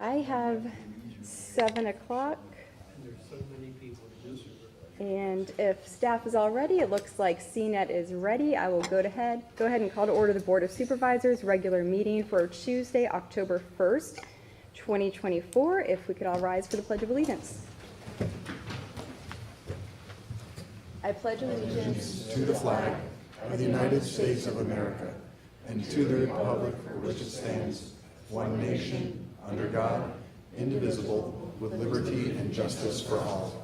I have 7 o'clock. And if staff is all ready, it looks like CNET is ready. I will go ahead and call to order the Board of Supervisors regular meeting for Tuesday, October 1st, 2024. If we could all rise for the Pledge of Allegiance. I pledge allegiance To the flag of the United States of America and to the republic for which it stands, one nation, under God, indivisible, with liberty and justice for all.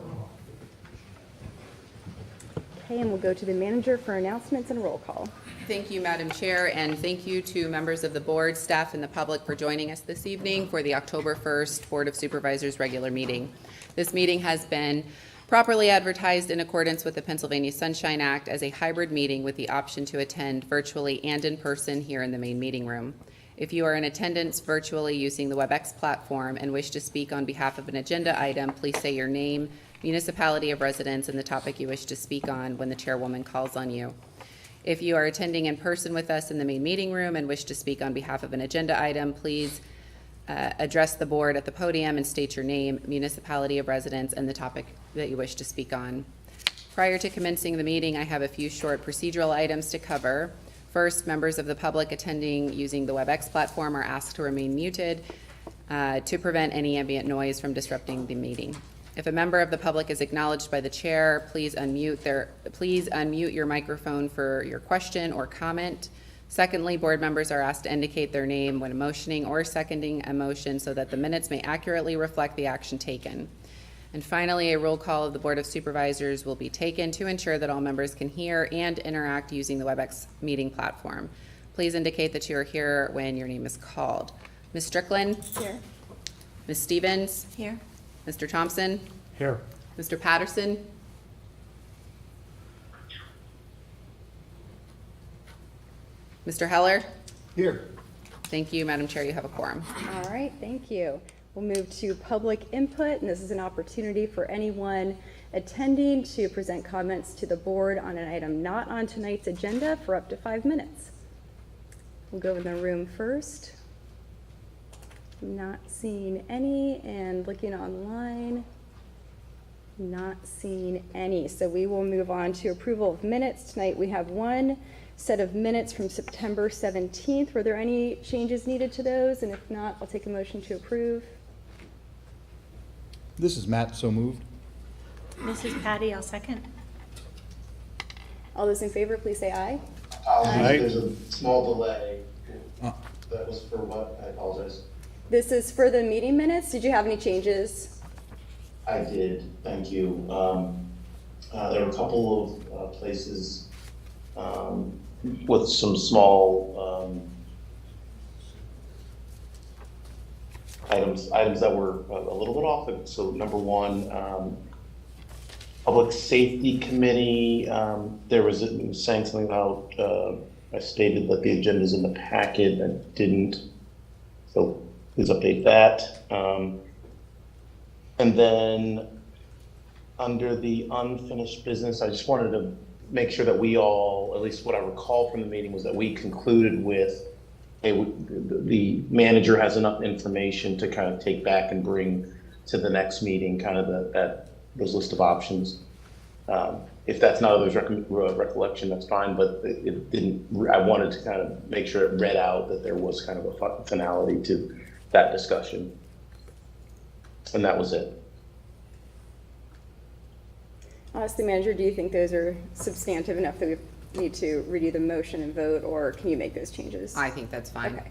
Okay, and we'll go to the manager for announcements and roll call. Thank you, Madam Chair, and thank you to members of the board, staff, and the public for joining us this evening for the October 1st Board of Supervisors regular meeting. This meeting has been properly advertised in accordance with the Pennsylvania Sunshine Act as a hybrid meeting with the option to attend virtually and in person here in the main meeting room. If you are in attendance virtually using the WebEx platform and wish to speak on behalf of an agenda item, please say your name, municipality of residence, and the topic you wish to speak on when the chairwoman calls on you. If you are attending in person with us in the main meeting room and wish to speak on behalf of an agenda item, please address the board at the podium and state your name, municipality of residence, and the topic that you wish to speak on. Prior to commencing the meeting, I have a few short procedural items to cover. First, members of the public attending using the WebEx platform are asked to remain muted to prevent any ambient noise from disrupting the meeting. If a member of the public is acknowledged by the chair, please unmute your microphone for your question or comment. Secondly, board members are asked to indicate their name when motioning or seconding a motion so that the minutes may accurately reflect the action taken. And finally, a roll call of the Board of Supervisors will be taken to ensure that all members can hear and interact using the WebEx meeting platform. Please indicate that you are here when your name is called. Ms. Strickland? Here. Ms. Stevens? Here. Mr. Thompson? Here. Mr. Patterson? Mr. Heller? Here. Thank you, Madam Chair. You have a quorum. All right, thank you. We'll move to public input, and this is an opportunity for anyone attending to present comments to the board on an item not on tonight's agenda for up to 5 minutes. We'll go in the room first. Not seeing any, and looking online, not seeing any. So we will move on to approval of minutes. Tonight we have one set of minutes from September 17th. Were there any changes needed to those? And if not, I'll take a motion to approve. This is Matt, so moved. This is Patty, I'll second. All those in favor, please say aye. Aye. There's a small delay. Oh. That was for what? I apologize. This is for the meeting minutes. Did you have any changes? I did, thank you. There were a couple of places with some small items that were a little bit off. So number one, Public Safety Committee, there was it was saying something about, I stated that the agenda is in the packet, I didn't, so please update that. And then under the unfinished business, I just wanted to make sure that we all, at least what I recall from the meeting, was that we concluded with, hey, the manager has enough information to kind of take back and bring to the next meeting, kind of those list of options. If that's not others' recollection, that's fine, but it didn't. I wanted to kind of make sure it read out that there was kind of a finality to that discussion, and that was it. Honestly, Manager, do you think those are substantive enough that we need to redo the motion and vote, or can you make those changes? I think that's fine. Okay.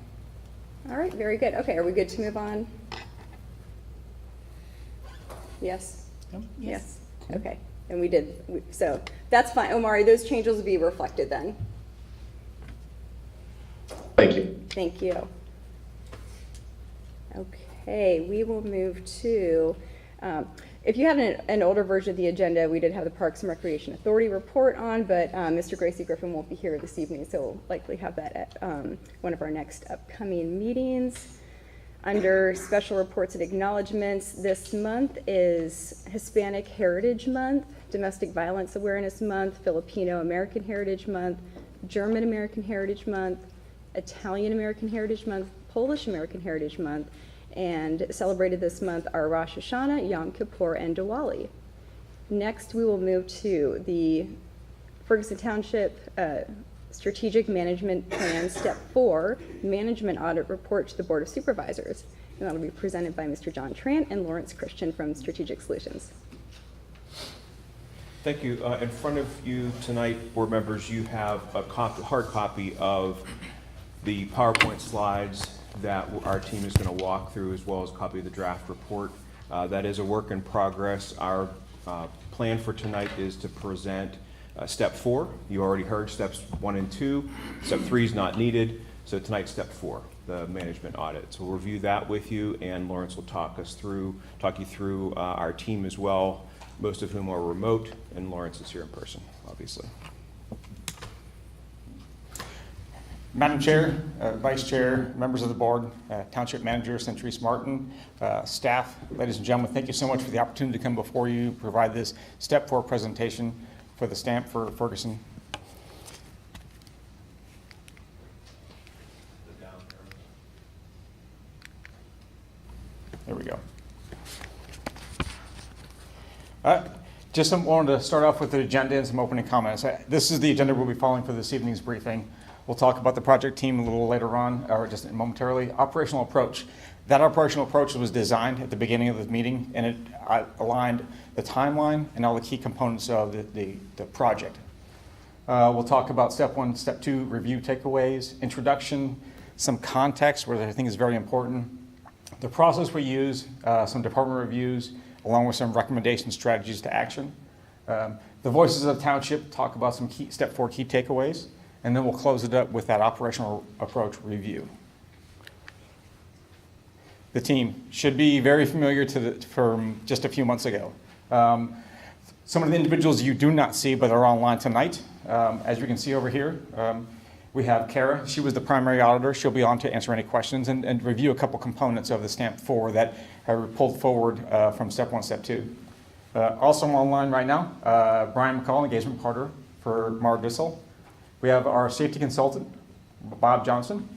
All right, very good. Okay, are we good to move on? Yes? Yes. Okay, and we did, so that's fine. Omari, those changes will be reflected then. Thank you. Thank you. Okay, we will move to, if you have an older version of the agenda, we did have the Parks and Recreation Authority report on, but Mr. Gracie Griffin won't be here this evening, so we'll likely have that at one of our next upcoming meetings. Under special reports and acknowledgements, this month is Hispanic Heritage Month, Domestic Violence Awareness Month, Filipino American Heritage Month, German American Heritage Month, Italian American Heritage Month, Polish American Heritage Month, and celebrated this month are Rosh Hashanah, Yom Kippur, and Diwali. Next, we will move to the Ferguson Township Strategic Management Plan, Step 4, Management Audit Report to the Board of Supervisors. And that will be presented by Mr. John Trant and Lawrence Christian from Strategic Solutions. Thank you. In front of you tonight, board members, you have a hard copy of the PowerPoint slides that our team is going to walk through, as well as a copy of the draft report. That is a work in progress. Our plan for tonight is to present Step 4. You already heard Steps 1 and 2. Step 3 is not needed. So tonight's Step 4, the management audit. So we'll review that with you, and Lawrence will talk you through our team as well, most of whom are remote, and Lawrence is here in person, obviously. Madam Chair, Vice Chair, members of the board, Township Manager Centrise Martin, staff, ladies and gentlemen, thank you so much for the opportunity to come before you, provide this Step 4 presentation for the stamp for Ferguson. There we go. Just wanted to start off with the agenda and some opening comments. This is the agenda we'll be following for this evening's briefing. We'll talk about the project team a little later on, or just momentarily. Operational approach. That operational approach was designed at the beginning of the meeting, and it aligned the timeline and all the key components of the project. We'll talk about step 1, step 2, review takeaways, introduction, some context, which I think is very important, the process we use, some department reviews, along with some recommendation strategies to action. The voices of the township talk about some key, step 4 key takeaways, and then we'll close it up with that operational approach review. The team should be very familiar from just a few months ago. Some of the individuals you do not see but are online tonight. As you can see over here, we have Kara. She was the primary auditor. She'll be on to answer any questions and review a couple components of the Stamp 4 that are pulled forward from Step 1, Step 2. Also online right now, Brian McCall, engagement partner for Mar Bissell. We have our safety consultant, Bob Johnson.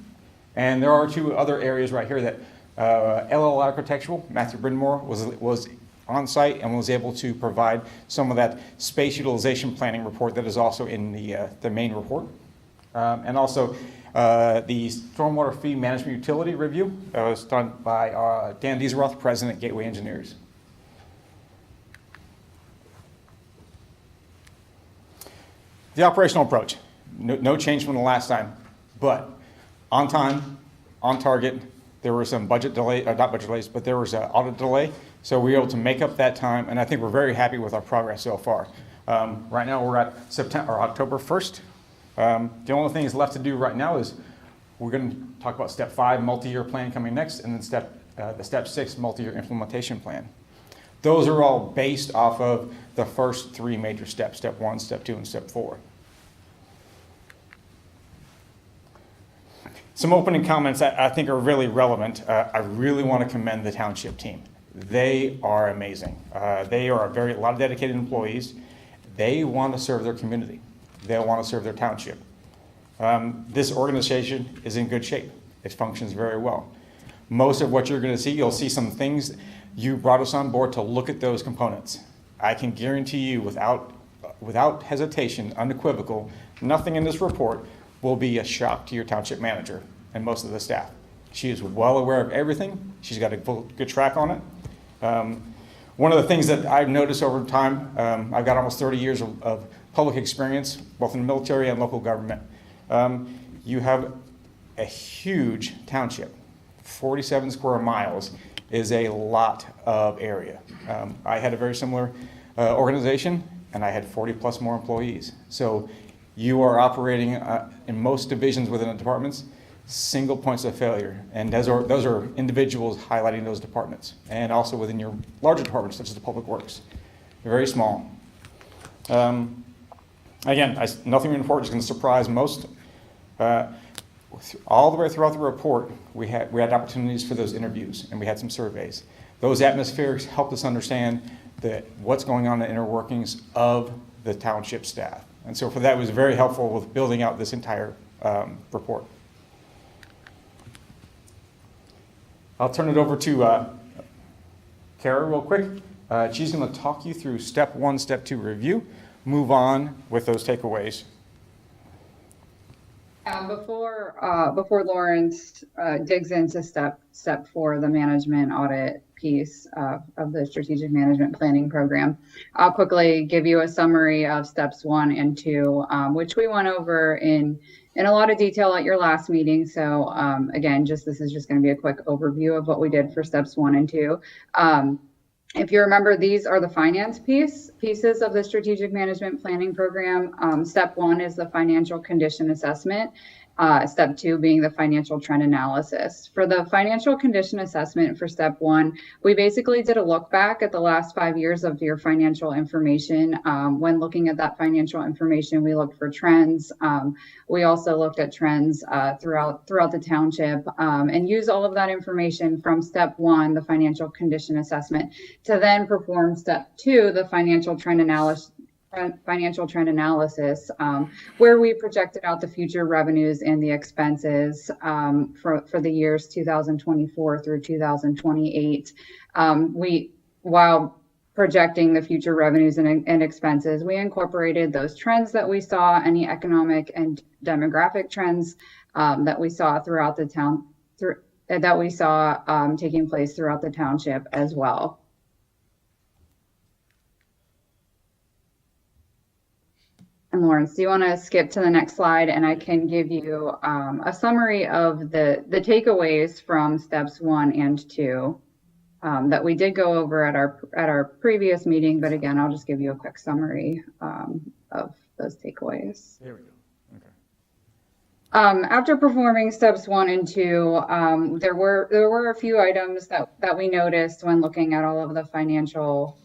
And there are 2 other areas right here that LL Architectural, Matthew Brindmore, was on site and was able to provide some of that space utilization planning report that is also in the main report. And also the stormwater fee management utility review was done by Dan Dieseroth, president at Gateway Engineers. The operational approach, no change from the last time, but on time, on target. There were some budget delay, not budget delays, but there was an audit delay. So we were able to make up that time, and I think we're very happy with our progress so far. Right now we're at October 1st. The only thing that's left to do right now is we're going to talk about Step 5 multi-year plan coming next, and then the Step 6 multi-year implementation plan. Those are all based off of the first 3 major steps, Step 1, Step 2, and Step 4. Some opening comments I think are really relevant. I really want to commend the township team. They are amazing. They are a lot of dedicated employees. They want to serve their community. They want to serve their township. This organization is in good shape. It functions very well. Most of what you're going to see, you'll see some things. You brought us on board to look at those components. I can guarantee you without hesitation, unequivocal, nothing in this report will be a shock to your township manager and most of the staff. She is well aware of everything. She's got a good track on it. One of the things that I've noticed over time, I've got almost 30 years of public experience, both in the military and local government. You have a huge township. 47 square miles is a lot of area. I had a very similar organization, and I had 40 plus more employees. So you are operating in most divisions within the departments, single points of failure. And those are individuals highlighting those departments. And also within your larger departments, such as the Public Works. They're very small. Again, nothing important is going to surprise most. All the way throughout the report, we had opportunities for those interviews, and we had some surveys. Those atmospheres helped us understand what's going on in the inner workings of the township staff. And so for that, it was very helpful with building out this entire report. I'll turn it over to Kara real quick. She's going to talk you through Step 1, Step 2 review, move on with those takeaways. Before Lawrence digs into step 4, the management audit piece of the strategic management planning program, I'll quickly give you a summary of steps 1 and 2, which we went over in a lot of detail at your last meeting. So again, this is just going to be a quick overview of what we did for steps 1 and 2. If you remember, these are the finance pieces of the strategic management planning program. Step 1 is the financial condition assessment. Step 2 being the financial trend analysis. For the financial condition assessment for step 1, we basically did a look back at the last 5 years of your financial information. When looking at that financial information, we looked for trends. We also looked at trends throughout the township and use all of that information from step 1, the financial condition assessment, to then perform step 2, the financial trend analysis, where we projected out the future revenues and the expenses for the years 2024 through 2028. While projecting the future revenues and expenses, we incorporated those trends that we saw, any economic and demographic trends that we saw throughout the town, taking place throughout the township as well. And Lawrence, do you want to skip to the next slide, and I can give you a summary of the takeaways from steps 1 and 2 that we did go over at our previous meeting, but again, I'll just give you a quick summary of those takeaways. There we go. Okay. After performing steps 1 and 2, there were a few items that we noticed when looking at all of the financial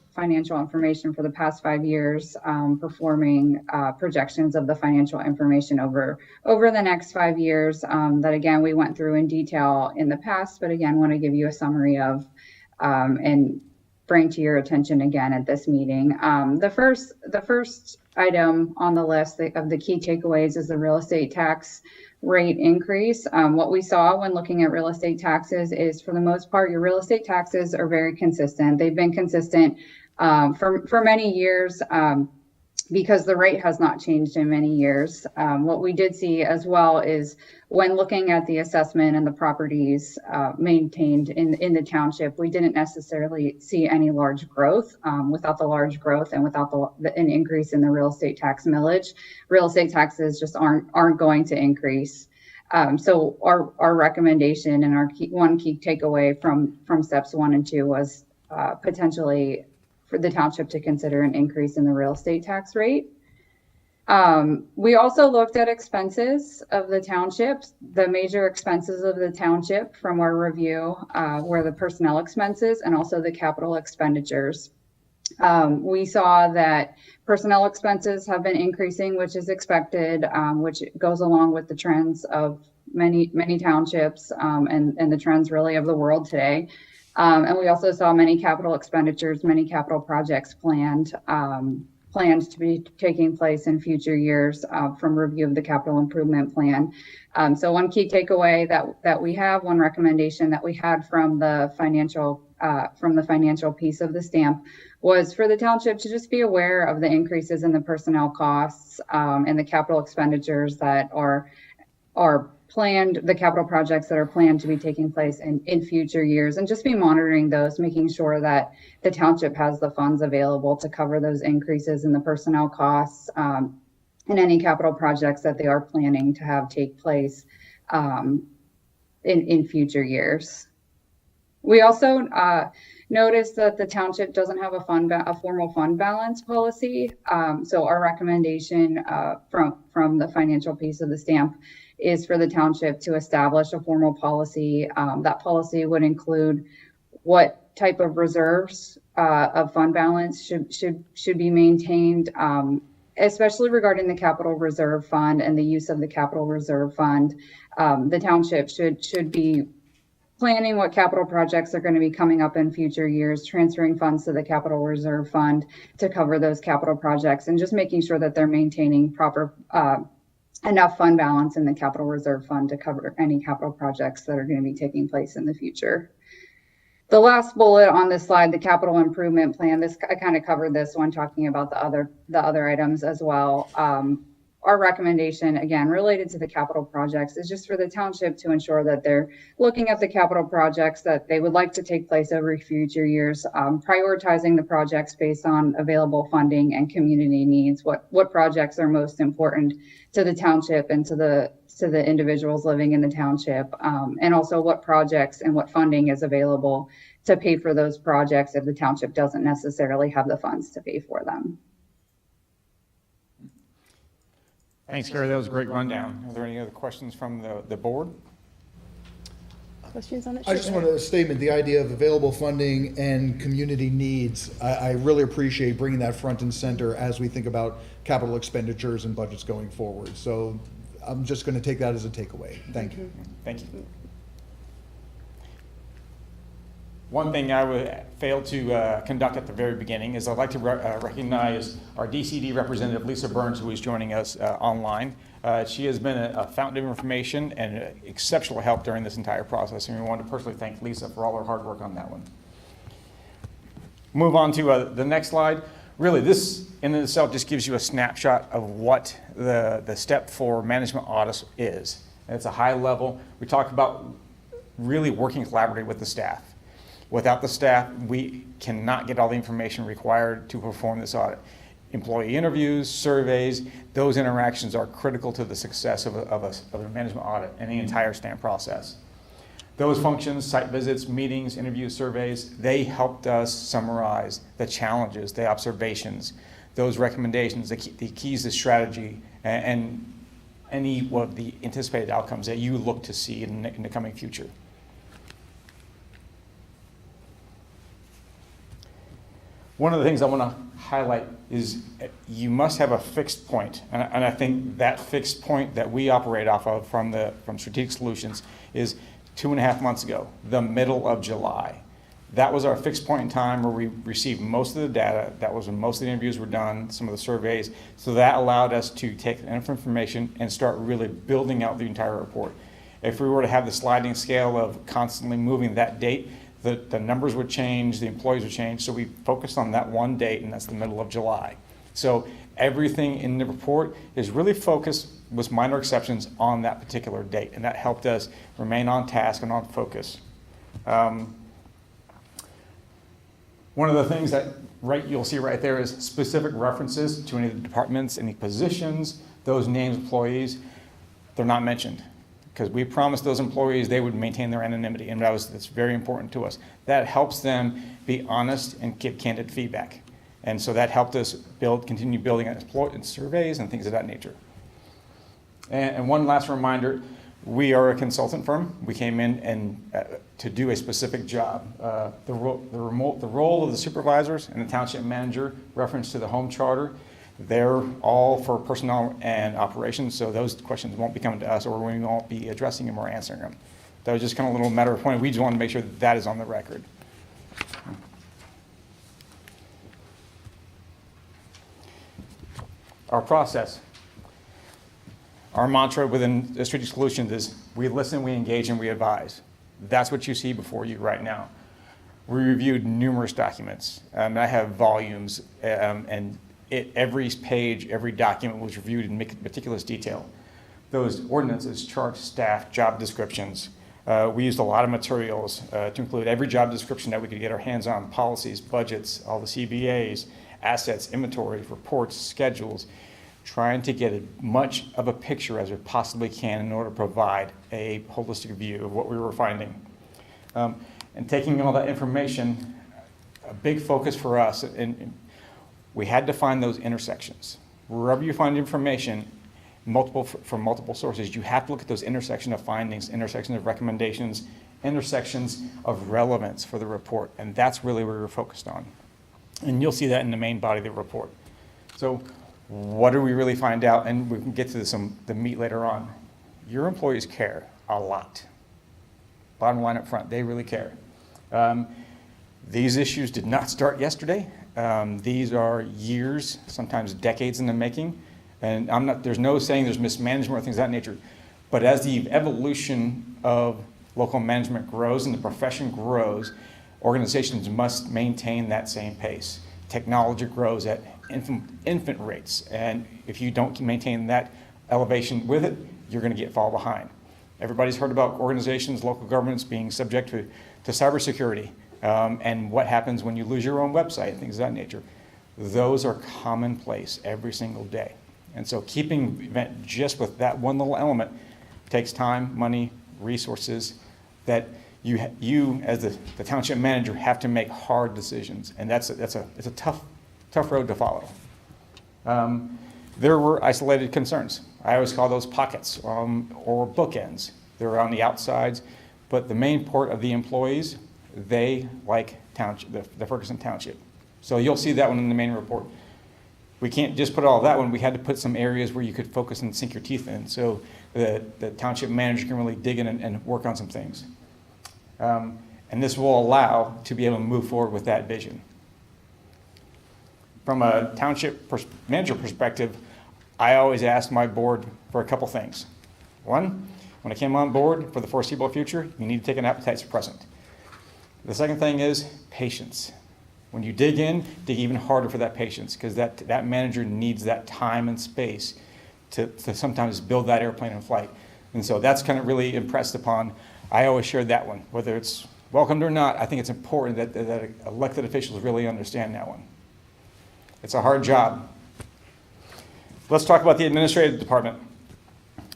information for the past 5 years, performing projections of the financial information over the next 5 years that again we went through in detail in the past, but again want to give you a summary of and bring to your attention again at this meeting. The first item on the list of the key takeaways is the real estate tax rate increase. What we saw when looking at real estate taxes is, for the most part, your real estate taxes are very consistent. They've been consistent for many years because the rate has not changed in many years. What we did see as well is when looking at the assessment and the properties maintained in the township, we didn't necessarily see any large growth. Without the large growth and without an increase in the real estate tax millage, real estate taxes just aren't going to increase. So our recommendation and our one key takeaway from steps 1 and 2 was potentially for the township to consider an increase in the real estate tax rate. We also looked at expenses of the township. The major expenses of the township from our review were the personnel expenses and also the capital expenditures. We saw that personnel expenses have been increasing, which is expected, which goes along with the trends of many townships and the trends really of the world today. And we also saw many capital expenditures, many capital projects planned to be taking place in future years from review of the capital improvement plan. So one key takeaway that we have, one recommendation that we had from the financial piece of the stamp was for the township to just be aware of the increases in the personnel costs and the capital expenditures that are planned, the capital projects that are planned to be taking place in future years, and just be monitoring those, making sure that the township has the funds available to cover those increases in the personnel costs and any capital projects that they are planning to have take place in future years. We also noticed that the township doesn't have a formal fund balance policy. So our recommendation from the financial piece of the stamp is for the township to establish a formal policy. That policy would include what type of reserves of fund balance should be maintained, especially regarding the capital reserve fund and the use of the capital reserve fund. The township should be planning what capital projects are going to be coming up in future years, transferring funds to the capital reserve fund to cover those capital projects, and just making sure that they're maintaining proper enough fund balance in the capital reserve fund to cover any capital projects that are going to be taking place in the future. The last bullet on this slide, the capital improvement plan, I kind of covered this one talking about the other items as well. Our recommendation, again, related to the capital projects, is just for the township to ensure that they're looking at the capital projects that they would like to take place over future years, prioritizing the projects based on available funding and community needs, what projects are most important to the township and to the individuals living in the township, and also what projects and what funding is available to pay for those projects if the township doesn't necessarily have the funds to pay for them. Thanks, Gary. That was a great rundown. Are there any other questions from the board? Questions on it? I just want a statement, the idea of available funding and community needs. I really appreciate bringing that front and center as we think about capital expenditures and budgets going forward. So I'm just going to take that as a takeaway. Thank you. Thank you. One thing I would fail to conduct at the very beginning is I'd like to recognize our DCD representative, Lisa Burns, who is joining us online. She has been a fountain of information and exceptional help during this entire process, and we want to personally thank Lisa for all her hard work on that one. Move on to the next slide. Really, this in itself just gives you a snapshot of what the step for management audits is. And it's a high level. We talk about really working collaboratively with the staff. Without the staff, we cannot get all the information required to perform this audit. Employee interviews, surveys, those interactions are critical to the success of a management audit and the entire STAMP process. Those functions, site visits, meetings, interviews, surveys, they helped us summarize the challenges, the observations, those recommendations, the keys to strategy, and any of the anticipated outcomes that you look to see in the coming future. One of the things I want to highlight is you must have a fixed point, and I think that fixed point that we operate off of from Strategic Solutions is 2.5 months ago, the middle of July. That was our fixed point in time where we received most of the data. That was when most of the interviews were done, some of the surveys. So that allowed us to take enough information and start really building out the entire report. If we were to have the sliding scale of constantly moving that date, the numbers would change, the employees would change, so we focused on that one date, and that's the middle of July. So everything in the report is really focused, with minor exceptions, on that particular date, and that helped us remain on task and on focus. One of the things that you'll see right there is specific references to any of the departments, any positions, those names, employees. They're not mentioned, because we promised those employees they would maintain their anonymity, and that's very important to us. That helps them be honest and give candid feedback. And so that helped us continue building on surveys and things of that nature. And one last reminder, we are a consultant firm. We came in and to do a specific job. The role of the supervisors and the township manager, reference to the home charter, they're all for personnel and operations, so those questions won't be coming to us, or we won't be addressing them or answering them. That was just kind of a little matter of point. We just want to make sure that is on the record. Our process. Our mantra within the Strategic Solutions is we listen, we engage, and we advise. That's what you see before you right now. We reviewed numerous documents. I have volumes, and every page, every document was reviewed in meticulous detail. Those ordinances, charts, staff, job descriptions. We used a lot of materials to include every job description that we could get our hands on, policies, budgets, all the CBAs, assets, inventory, reports, schedules, trying to get as much of a picture as we possibly can in order to provide a holistic view of what we were finding. And taking all that information, a big focus for us, and we had to find those intersections. Wherever you find information, from multiple sources, you have to look at those intersection of findings, intersections of recommendations, intersections of relevance for the report, and that's really where we're focused on. And you'll see that in the main body of the report. So what do we really find out? And we can get to the meat later on. Your employees care a lot. Bottom line up front, they really care. These issues did not start yesterday. These are years, sometimes decades in the making. And there's no saying there's mismanagement or things of that nature. But as the evolution of local management grows and the profession grows, organizations must maintain that same pace. Technology grows at infant rates. And if you don't maintain that elevation with it, you're going to fall behind. Everybody's heard about organizations, local governments being subject to cybersecurity. And what happens when you lose your own website, things of that nature. Those are commonplace every single day. And so keeping event just with that one little element takes time, money, resources that you as the township manager have to make hard decisions. And it's a tough road to follow. There were isolated concerns. I always call those pockets or bookends. They're on the outsides, but the main part of the employees, they like township, the Ferguson Township. So you'll see that one in the main report. We can't just put all of that one. We had to put some areas where you could focus and sink your teeth in, so the township manager can really dig in and work on some things. And this will allow to be able to move forward with that vision. From a township manager perspective, I always ask my board for a couple things. One, when I came on board for the foreseeable future, you need to take an appetite suppressant. The second thing is patience. When you dig in, dig even harder for that patience, because that manager needs that time and space to sometimes build that airplane in flight. And so that's kind of really impressed upon. I always share that one. Whether it's welcomed or not, I think it's important that elected officials really understand that one. It's a hard job. Let's talk about the administrative department.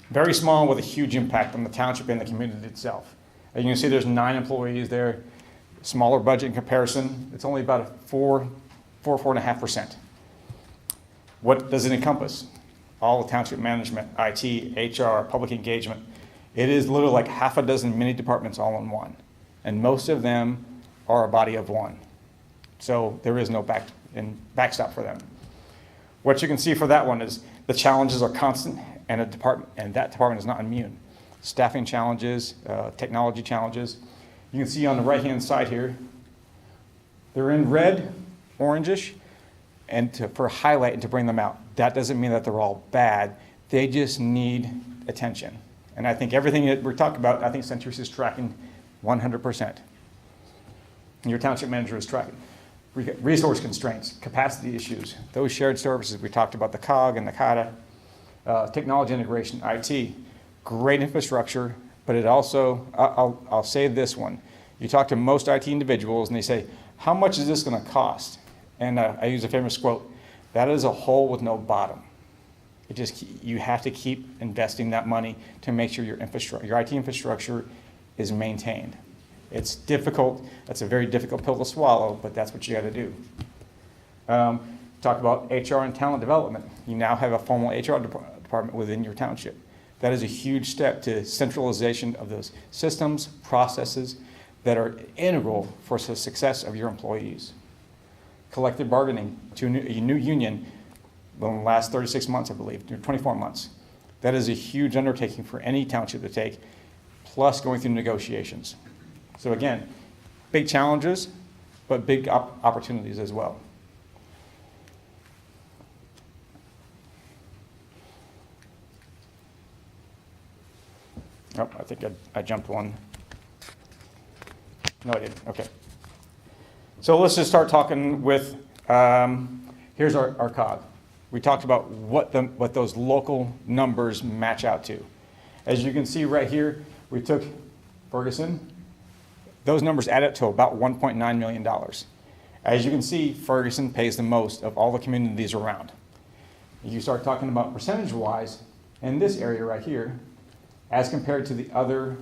Very small with a huge impact on the township and the community itself. As you can see, there's 9 employees there. Smaller budget in comparison. It's only about a 4.5%. What does it encompass? All the township management, IT, HR, public engagement. It is literally like half a dozen mini departments all in one. And most of them are a body of one. So there is no backstop for them. What you can see for that one is the challenges are constant, and that department is not immune. Staffing challenges, technology challenges. You can see on the right-hand side here, they're in red, orangish, and for highlight and to bring them out. That doesn't mean that they're all bad. They just need attention. And I think everything that we're talking about, I think Centris is tracking 100%. And your township manager is tracking. Resource constraints, capacity issues, those shared services. We talked about the COG and the CADA, technology integration, IT, great infrastructure, but it also, I'll say this one. You talk to most IT individuals and they say, how much is this going to cost? And I use a famous quote, that is a hole with no bottom. You have to keep investing that money to make sure your IT infrastructure is maintained. It's difficult. That's a very difficult pill to swallow, but that's what you got to do. Talk about HR and talent development. You now have a formal HR department within your township. That is a huge step to centralization of those systems, processes that are integral for the success of your employees. Collective bargaining to a new union in the last 36 months, I believe, 24 months. That is a huge undertaking for any township to take, plus going through negotiations. So again, big challenges, but big opportunities as well. Oh, I think I jumped one. No, I didn't. Okay. So let's just start talking with, here's our COG. We talked about what those local numbers match out to. As you can see right here, we took Ferguson. Those numbers add up to about $1.9 million. As you can see, Ferguson pays the most of all the communities around. You start talking about percentage-wise, in this area right here, as compared to the other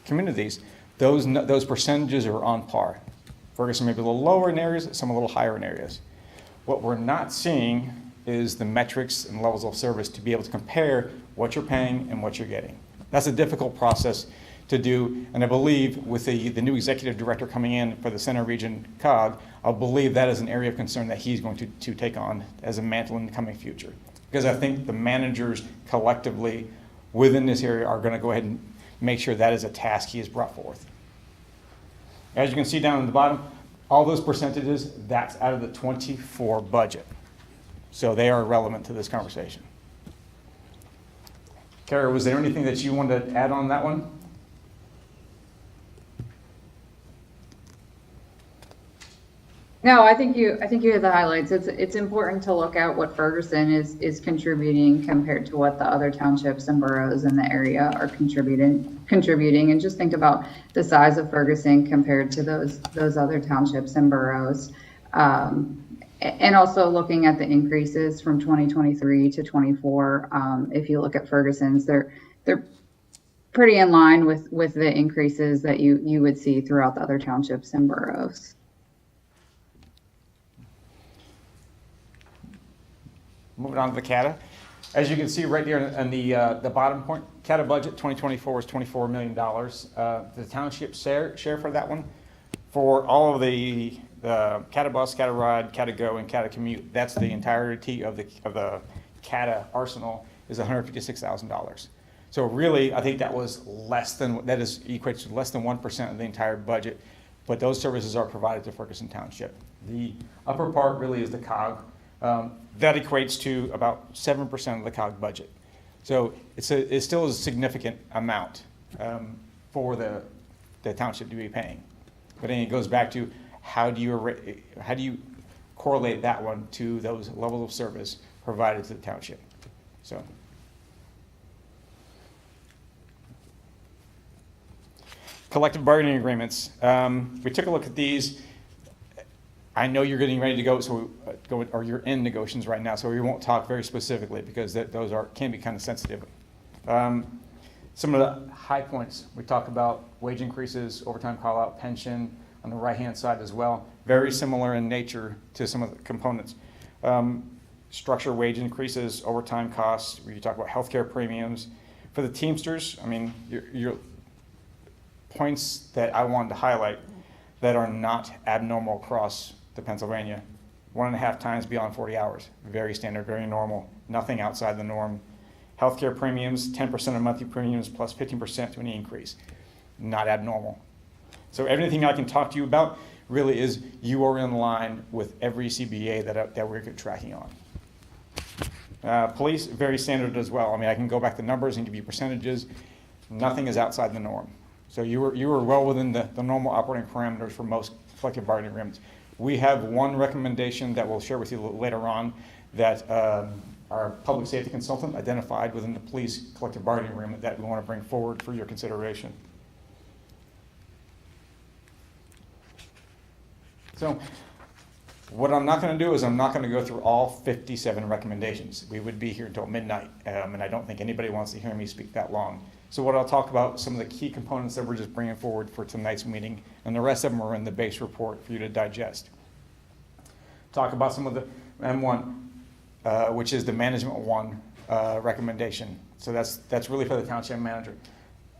communities, those percentages are on par. Ferguson may be a little lower in areas, some a little higher in areas. What we're not seeing is the metrics and levels of service to be able to compare what you're paying and what you're getting. That's a difficult process to do, and I believe with the new executive director coming in for the Center Region COG, I believe that is an area of concern that he's going to take on as a mantle in the coming future. Because I think the managers collectively within this area are going to go ahead and make sure that is a task he has brought forth. As you can see down at the bottom, all those percentages, that's out of the 24 budget. So they are relevant to this conversation. Kara, was there anything that you wanted to add on that one? No, I think you hit the highlights. It's important to look at what Ferguson is contributing compared to what the other townships and boroughs in the area are contributing, and just think about the size of Ferguson compared to those other townships and boroughs. And also looking at the increases from 2023 to 24. If you look at Ferguson's, they're pretty in line with the increases that you would see throughout the other townships and boroughs. Moving on to the CADA. As you can see right there in the bottom point, CATA budget 2024 was $24 million. The township share for that one, for all of the CATA bus, CATA ride, CATA go, and CATA commute, that's the entirety of the CATA arsenal, is $156,000. So really, I think that was equates to less than 1% of the entire budget, but those services are provided to Ferguson Township. The upper part really is the COG. That equates to about 7% of the COG budget. So it still is a significant amount for the township to be paying. But then it goes back to how do you correlate that one to those levels of service provided to the township? So. Collective bargaining agreements. We took a look at these. I know you're getting ready to go, or you're in negotiations right now, so we won't talk very specifically because those can be kind of sensitive. Some of the high points, we talk about wage increases, overtime call-out, pension on the right-hand side as well. Very similar in nature to some of the components. Structure wage increases, overtime costs, where you talk about healthcare premiums. For the Teamsters, I mean, your points that I wanted to highlight that are not abnormal across the Pennsylvania. 1.5 times beyond 40 hours. Very standard, very normal. Nothing outside the norm. Healthcare premiums, 10% of monthly premiums plus 15% to any increase. Not abnormal. So everything I can talk to you about really is you are in line with every CBA that we're tracking on. Police, very standard as well. I mean, I can go back to numbers and give you percentages. Nothing is outside the norm. So you were well within the normal operating parameters for most collective bargaining agreements. We have one recommendation that we'll share with you later on that our public safety consultant identified within the police collective bargaining agreement that we want to bring forward for your consideration. So what I'm not going to do is I'm not going to go through all 57 recommendations. We would be here until midnight, and I don't think anybody wants to hear me speak that long. So what I'll talk about, some of the key components that we're just bringing forward for tonight's meeting, and the rest of them are in the base report for you to digest. Talk about some of the M1, which is the management one recommendation. So that's really for the township manager.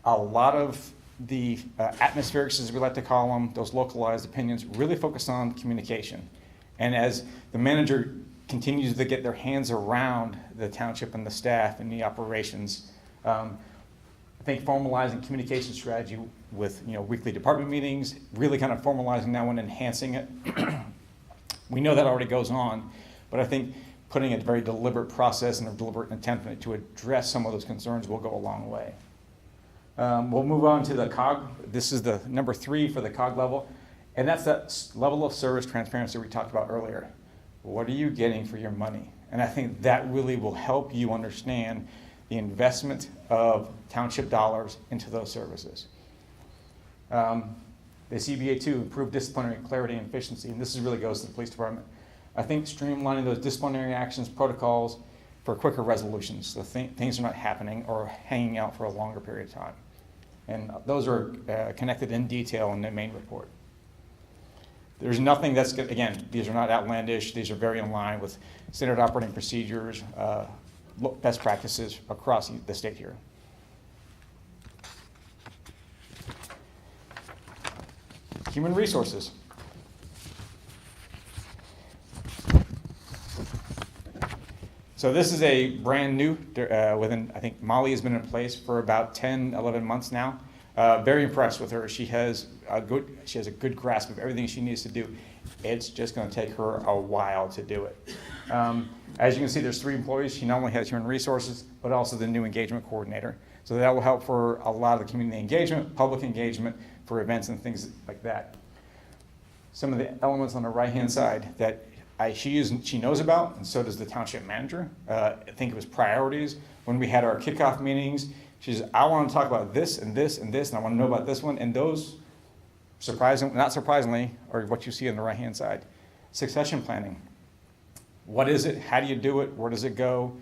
A lot of the atmospherics, as we like to call them, those localized opinions, really focus on communication. And as the manager continues to get their hands around the township and the staff and the operations, I think formalizing communication strategy with weekly department meetings, really kind of formalizing that one, enhancing it. We know that already goes on, but I think putting a very deliberate process and a deliberate intent to address some of those concerns will go a long way. We'll move on to the COG. This is the number 3 for the COG level, and that's that level of service transparency we talked about earlier. What are you getting for your money? And I think that really will help you understand the investment of township dollars into those services. The CBA 2, improved disciplinary clarity and efficiency, and this really goes to the police department. I think streamlining those disciplinary actions, protocols for quicker resolutions, so things are not happening or hanging out for a longer period of time. And those are connected in detail in the main report. There's nothing that's good, again, these are not outlandish, these are very in line with standard operating procedures, best practices across the state here. Human resources. So this is a brand new, I think Molly has been in place for about 10, 11 months now. Very impressed with her. She has a good grasp of everything she needs to do. It's just going to take her a while to do it. As you can see, there's 3 employees. She not only has human resources, but also the new engagement coordinator. So that will help for a lot of the community engagement, public engagement for events and things like that. Some of the elements on the right-hand side that she knows about, and so does the township manager. I think it was priorities. When we had our kickoff meetings, she says, I want to talk about this and this and this, and I want to know about this one. And those, not surprisingly, are what you see on the right-hand side. Succession planning. What is it? How do you do it? Where does it go?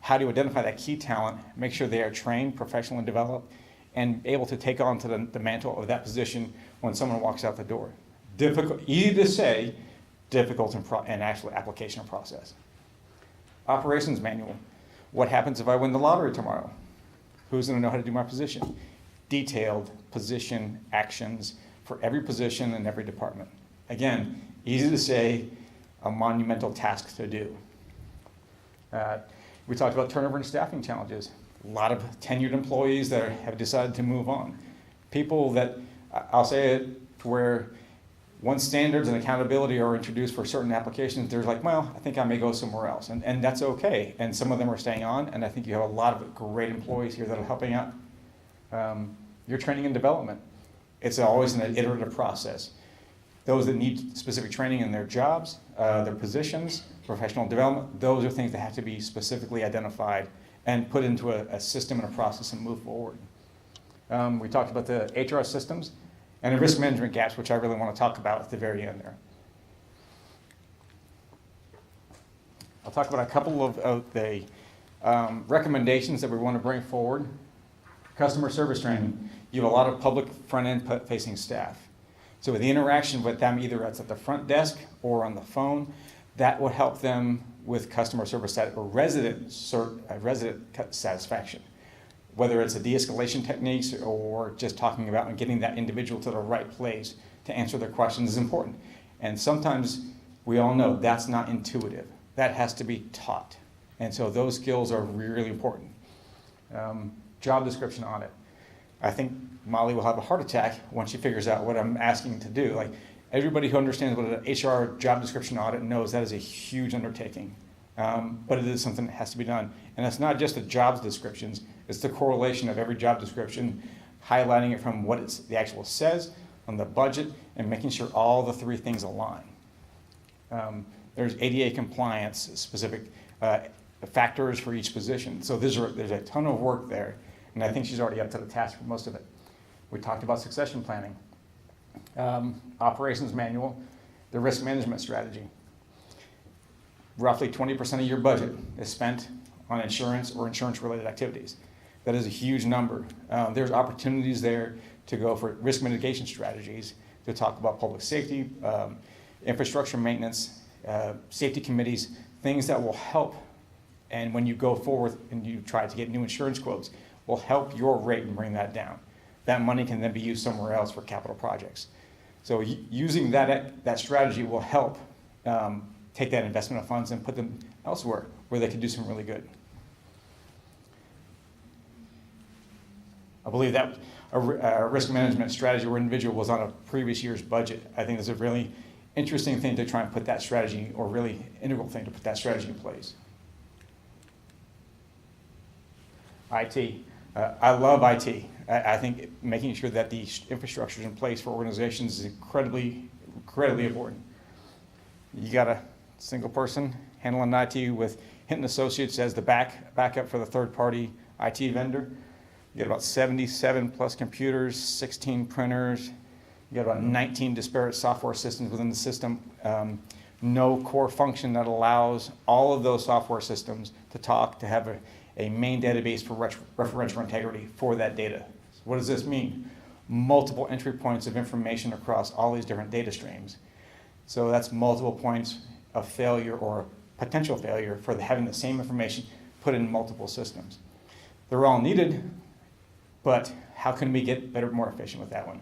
How do you identify that key talent, make sure they are trained, professionally developed, and able to take on to the mantle of that position when someone walks out the door. Difficult, easy to say, difficult in actual application process. Operations manual. What happens if I win the lottery tomorrow? Who's going to know how to do my position? Detailed position actions for every position in every department. Again, easy to say, a monumental task to do. We talked about turnover and staffing challenges. A lot of tenured employees that have decided to move on. People that, I'll say it, where once standards and accountability are introduced for certain applications, they're like, well, I think I may go somewhere else. And that's okay. And some of them are staying on, and I think you have a lot of great employees here that are helping out. Your training and development. It's always an iterative process. Those that need specific training in their jobs, their positions, professional development, those are things that have to be specifically identified and put into a system and a process and move forward. We talked about the HR systems and the risk management gaps, which I really want to talk about at the very end there. I'll talk about a couple of the recommendations that we want to bring forward. Customer service training. You have a lot of public front-end facing staff. So with the interaction with them, either it's at the front desk or on the phone, that will help them with customer service or resident satisfaction. Whether it's a de-escalation techniques or just talking about and getting that individual to the right place to answer their questions is important. And sometimes we all know that's not intuitive. That has to be taught. And so those skills are really important. Job description audit. I think Molly will have a heart attack once she figures out what I'm asking to do. Like, everybody who understands what an HR job description audit knows that is a huge undertaking. But it is something that has to be done. And it's not just the job descriptions, it's the correlation of every job description, highlighting it from what the actual says on the budget and making sure all the three things align. There's ADA compliance specific factors for each position. So there's a ton of work there. And I think she's already up to the task for most of it. We talked about succession planning, operations manual, the risk management strategy. Roughly 20% of your budget is spent on insurance or insurance-related activities. That is a huge number. There's opportunities there to go for risk mitigation strategies, to talk about public safety, infrastructure maintenance, safety committees, things that will help. And when you go forward and you try to get new insurance quotes, will help your rate and bring that down. That money can then be used somewhere else for capital projects. So using that strategy will help take that investment of funds and put them elsewhere where they can do some really good. I believe that a risk management strategy or individual was on a previous year's budget. I think it's a really interesting thing to try and put that strategy, or really integral thing to put that strategy in place. IT. I love IT. I think making sure that the infrastructure is in place for organizations is incredibly important. You got a single person handling IT with Hinton Associates as the backup for the third-party IT vendor. You got about 77 plus computers, 16 printers. You got about 19 disparate software systems within the system. No core function that allows all of those software systems to talk, to have a main database for referential integrity for that data. So what does this mean? Multiple entry points of information across all these different data streams. So that's multiple points of failure or potential failure for having the same information put in multiple systems. They're all needed, but how can we get better, more efficient with that one?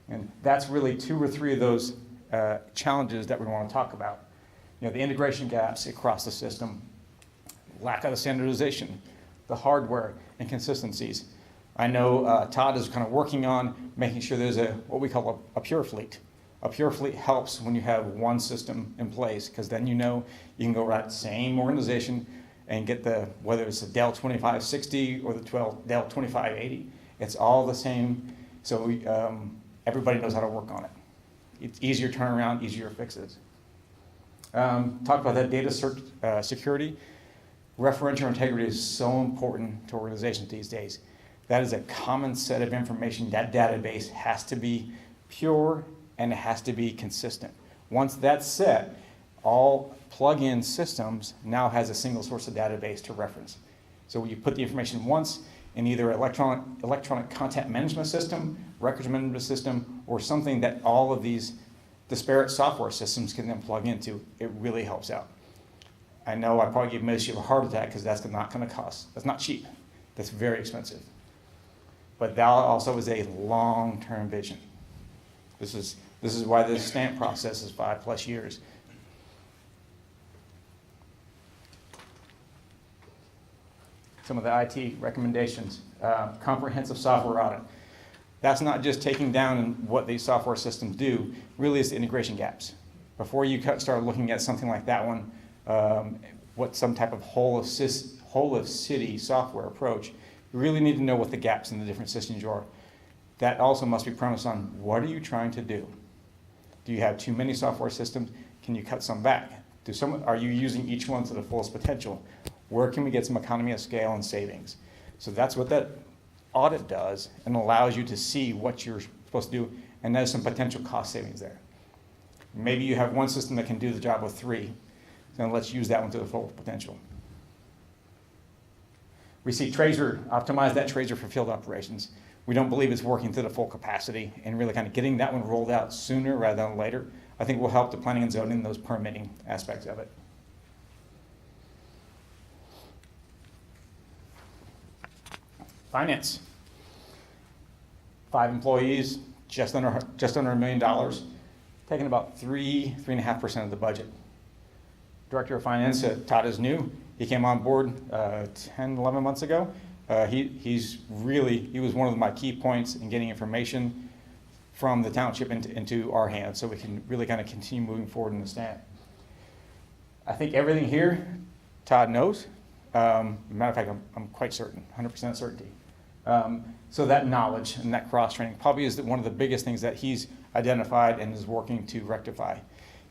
And that's really 2 or 3 of those challenges that we want to talk about. You know, the integration gaps across the system, lack of standardization, the hardware inconsistencies. I know Todd is kind of working on making sure there's what we call a pure fleet. A pure fleet helps when you have one system in place, because then you know you can go right to the same organization and get whether it's the Dell 2560 or the Dell 2580, it's all the same. So everybody knows how to work on it. It's easier turnaround, easier fixes. Talk about that data security. Referential integrity is so important to organizations these days. That is a common set of information. That database has to be pure and it has to be consistent. Once that's set, all plug-in systems now has a single source of database to reference. So you put the information once in either electronic content management system, records management system, or something that all of these disparate software systems can then plug into. It really helps out. I know I probably give most of you a heart attack because that's not going to cost. That's not cheap. That's very expensive. But that also is a long-term vision. This is why this stamp process is 5+ years. Some of the IT recommendations, comprehensive software audit. That's not just taking down what these software systems do, really is the integration gaps. Before you start looking at something like that one, what some type of whole of city software approach, you really need to know what the gaps in the different systems are. That also must be premised on what are you trying to do? Do you have too many software systems? Can you cut some back? Are you using each one to the fullest potential? Where can we get some economy of scale and savings? So that's what that audit does, and allows you to see what you're supposed to do, and there's some potential cost savings there. Maybe you have one system that can do the job with 3, then let's use that one to the full potential. We see Tracer, optimize that Tracer for field operations. We don't believe it's working to the full capacity, and really kind of getting that one rolled out sooner rather than later, I think will help the planning and zoning, those permitting aspects of it. Finance. 5 employees, just under $1 million, taking about 3.5% of the budget. Director of Finance, Todd is new. He came on board 10, 11 months ago. He was one of my key points in getting information from the township into our hands, so we can really kind of continue moving forward in the staff. I think everything here, Todd knows. Matter of fact, I'm quite certain, 100% certainty. So that knowledge and that cross-training probably is one of the biggest things that he's identified and is working to rectify.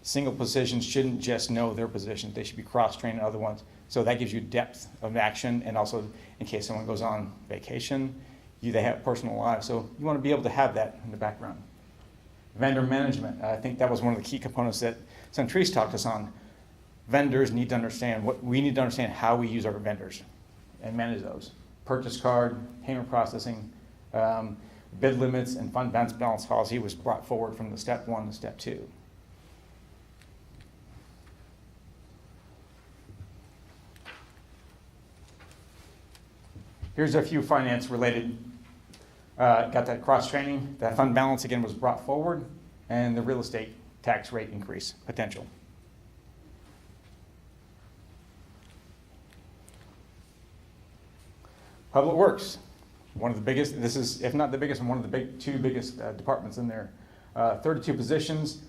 Single positions shouldn't just know their position. They should be cross-trained in other ones. So that gives you depth of action, and also in case someone goes on vacation, they have personal lives. So you want to be able to have that in the background. Vendor management. I think that was one of the key components that Centrise talked us on. Vendors need to understand we need to understand how we use our vendors and manage those. Purchase card, payment processing, bid limits, and fund balance policy was brought forward from the step 1 to step 2. Here's a few finance related, got that cross training, that fund balance again was brought forward, and the real estate tax rate increase potential. Public Works, one of the biggest, this is, if not the biggest, one of the two biggest departments in there. 32 positions,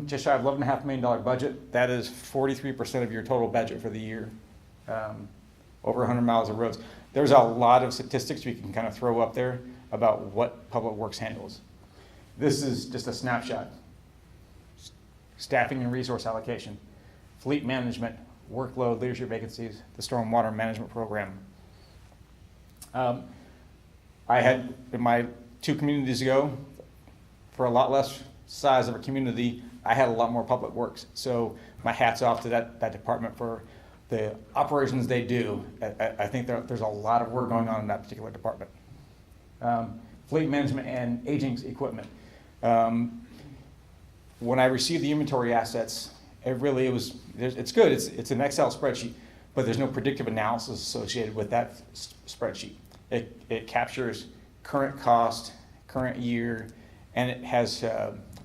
just shy of $11.5 million budget. That is 43% of your total budget for the year. Over 100 miles of roads. There's a lot of statistics we can kind of throw up there about what Public Works handles. This is just a snapshot. Staffing and resource allocation, fleet management, workload, leadership vacancies, the stormwater management program. I had, in my 2 communities ago, for a lot less size of a community, I had a lot more Public Works. So my hat's off to that department for the operations they do. I think there's a lot of work going on in that particular department. Fleet management and aging equipment. When I received the inventory assets, it's good. It's an Excel spreadsheet, but there's no predictive analysis associated with that spreadsheet. It captures current cost, current year, and it has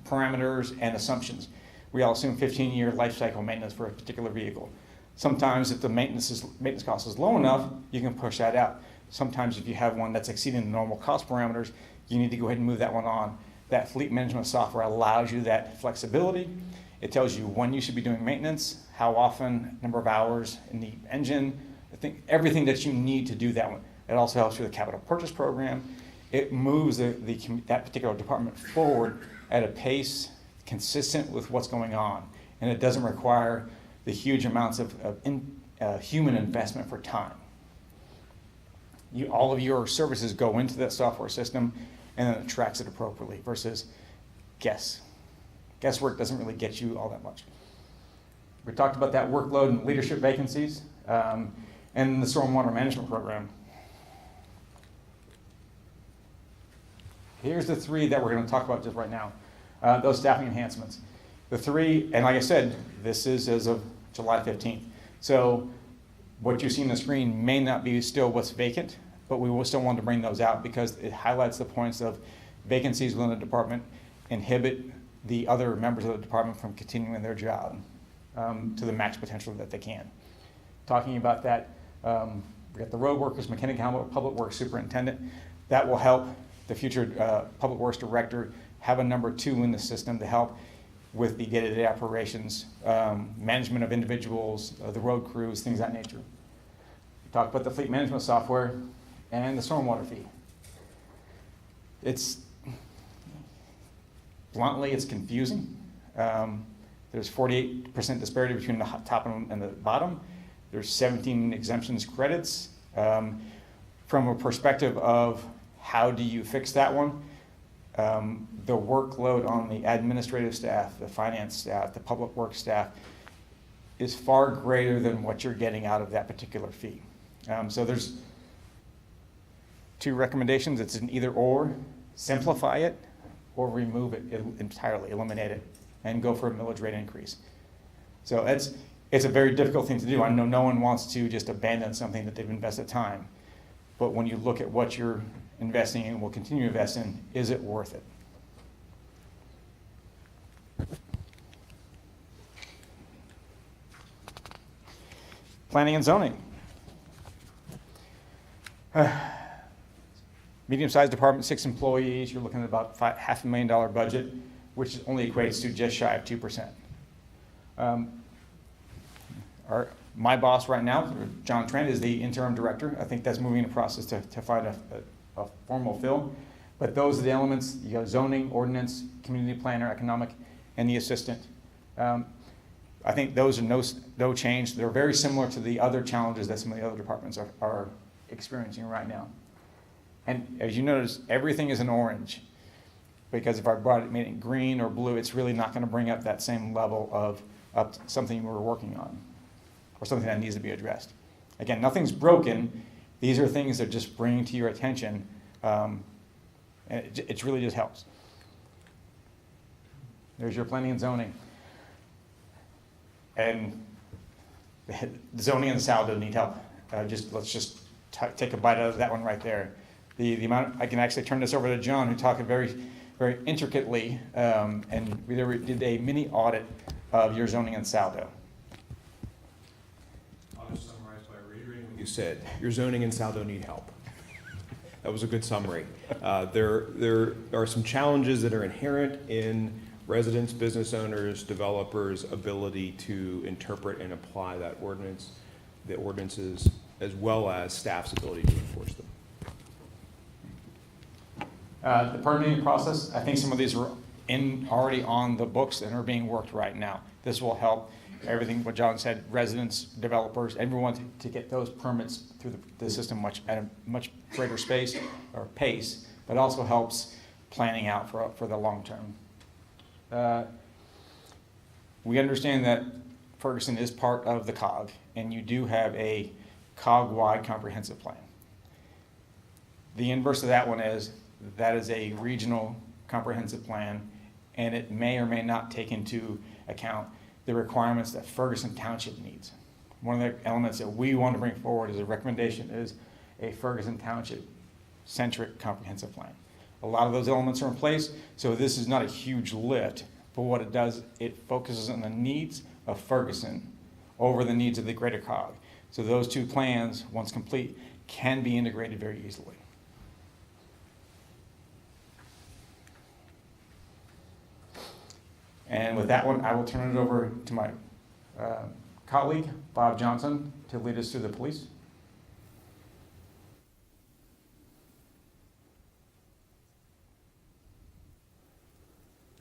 parameters and assumptions. We all assume 15-year life cycle maintenance for a particular vehicle. Sometimes if the maintenance cost is low enough, you can push that out. Sometimes if you have one that's exceeding the normal cost parameters, you need to go ahead and move that one on. That fleet management software allows you that flexibility. It tells you when you should be doing maintenance, how often, number of hours in the engine, everything that you need to do that one. It also helps with the capital purchase program. It moves that particular department forward at a pace consistent with what's going on. And it doesn't require the huge amounts of human investment for time. All of your services go into that software system, and then it tracks it appropriately versus guesswork doesn't really get you all that much. We talked about that workload and leadership vacancies, and the stormwater management program. Here's the 3 that we're going to talk about just right now. Those staffing enhancements. The 3, and like I said, this is as of July 15th. So what you see on the screen may not be still what's vacant, but we will still want to bring those out because it highlights the points of vacancies within the department inhibit the other members of the department from continuing their job to the max potential that they can. Talking about that, we got the road workers, mechanic, public works superintendent. That will help the future public works director have a number 2 in the system to help with the day-to-day operations, management of individuals, the road crews, things of that nature. We talked about the fleet management software and the stormwater fee. Bluntly, it's confusing. There's 48% disparity between the top and the bottom. There's 17 exemptions credits. From a perspective of how do you fix that one, the workload on the administrative staff, the finance staff, the public works staff is far greater than what you're getting out of that particular fee. So there's 2 recommendations. It's an either or, simplify it or remove it entirely, eliminate it, and go for a millage rate increase. So it's a very difficult thing to do. I know no one wants to just abandon something that they've invested time, but when you look at what you're investing in and will continue to invest in, is it worth it? Planning and zoning. Medium-sized department, 6 employees, you're looking at about $500,000 budget, which only equates to just shy of 2%. My boss right now, John Trent, is the interim director. I think that's moving the process to find a formal fill. But those are the elements, you got zoning, ordinance, community planner, economic, and the assistant. I think those are no change. They're very similar to the other challenges that some of the other departments are experiencing right now. And as you notice, everything is in orange, because if I made it green or blue, it's really not going to bring up that same level of something we're working on or something that needs to be addressed. Again, nothing's broken. These are things that just bring to your attention, and it really just helps. There's your planning and zoning. And the zoning and the saldo need help. Let's just take a bite out of that one right there. The amount, I can actually turn this over to John, who talked very, very intricately, and we did a mini audit of your zoning and saldo. I'll just summarize by reiterating what you said. Your zoning and saldo need help. That was a good summary. There are some challenges that are inherent in residents, business owners, developers' ability to interpret and apply the ordinances, as well as staff's ability to enforce them. The permitting process, I think some of these are already on the books and are being worked right now. This will help everything, what John said, residents, developers, everyone to get those permits through the system at a much greater pace, but also helps planning out for the long term. We understand that Ferguson is part of the COG, and you do have a COG-wide comprehensive plan. The inverse of that one is that is a regional comprehensive plan, and it may or may not take into account the requirements that Ferguson Township needs. One of the elements that we want to bring forward as a recommendation is a Ferguson Township-centric comprehensive plan. A lot of those elements are in place, so this is not a huge lift, but what it does, it focuses on the needs of Ferguson over the needs of the greater COG. So those 2 plans, once complete, can be integrated very easily. And with that one, I will turn it over to my colleague, Bob Johnson, to lead us through the police.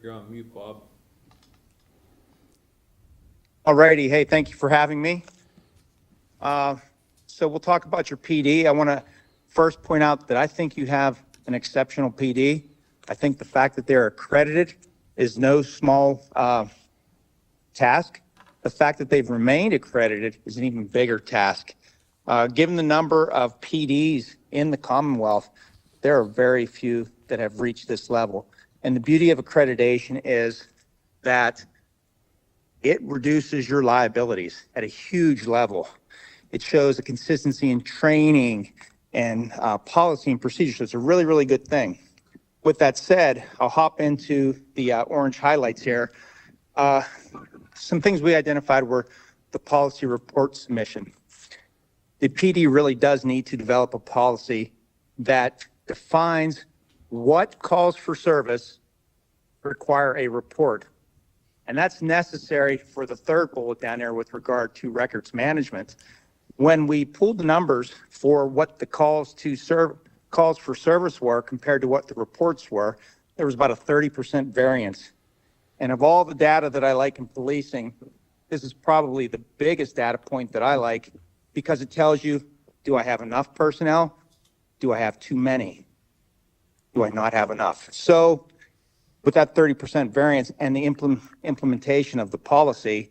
You're on mute, Bob. All righty. Hey, thank you for having me. So we'll talk about your PD. I want to first point out that I think you have an exceptional PD. I think the fact that they're accredited is no small task. The fact that they've remained accredited is an even bigger task. Given the number of PDs in the Commonwealth, there are very few that have reached this level. And the beauty of accreditation is that it reduces your liabilities at a huge level. It shows a consistency in training and policy and procedure. So it's a really, really good thing. With that said, I'll hop into the orange highlights here. Some things we identified were the policy report submission. The PD really does need to develop a policy that defines what calls for service require a report. And that's necessary for the third bullet down there with regard to records management. When we pulled the numbers for what the calls for service were compared to what the reports were, there was about a 30% variance. And of all the data that I like in policing, this is probably the biggest data point that I like because it tells you, do I have enough personnel? Do I have too many? Do I not have enough? So with that 30% variance and the implementation of the policy,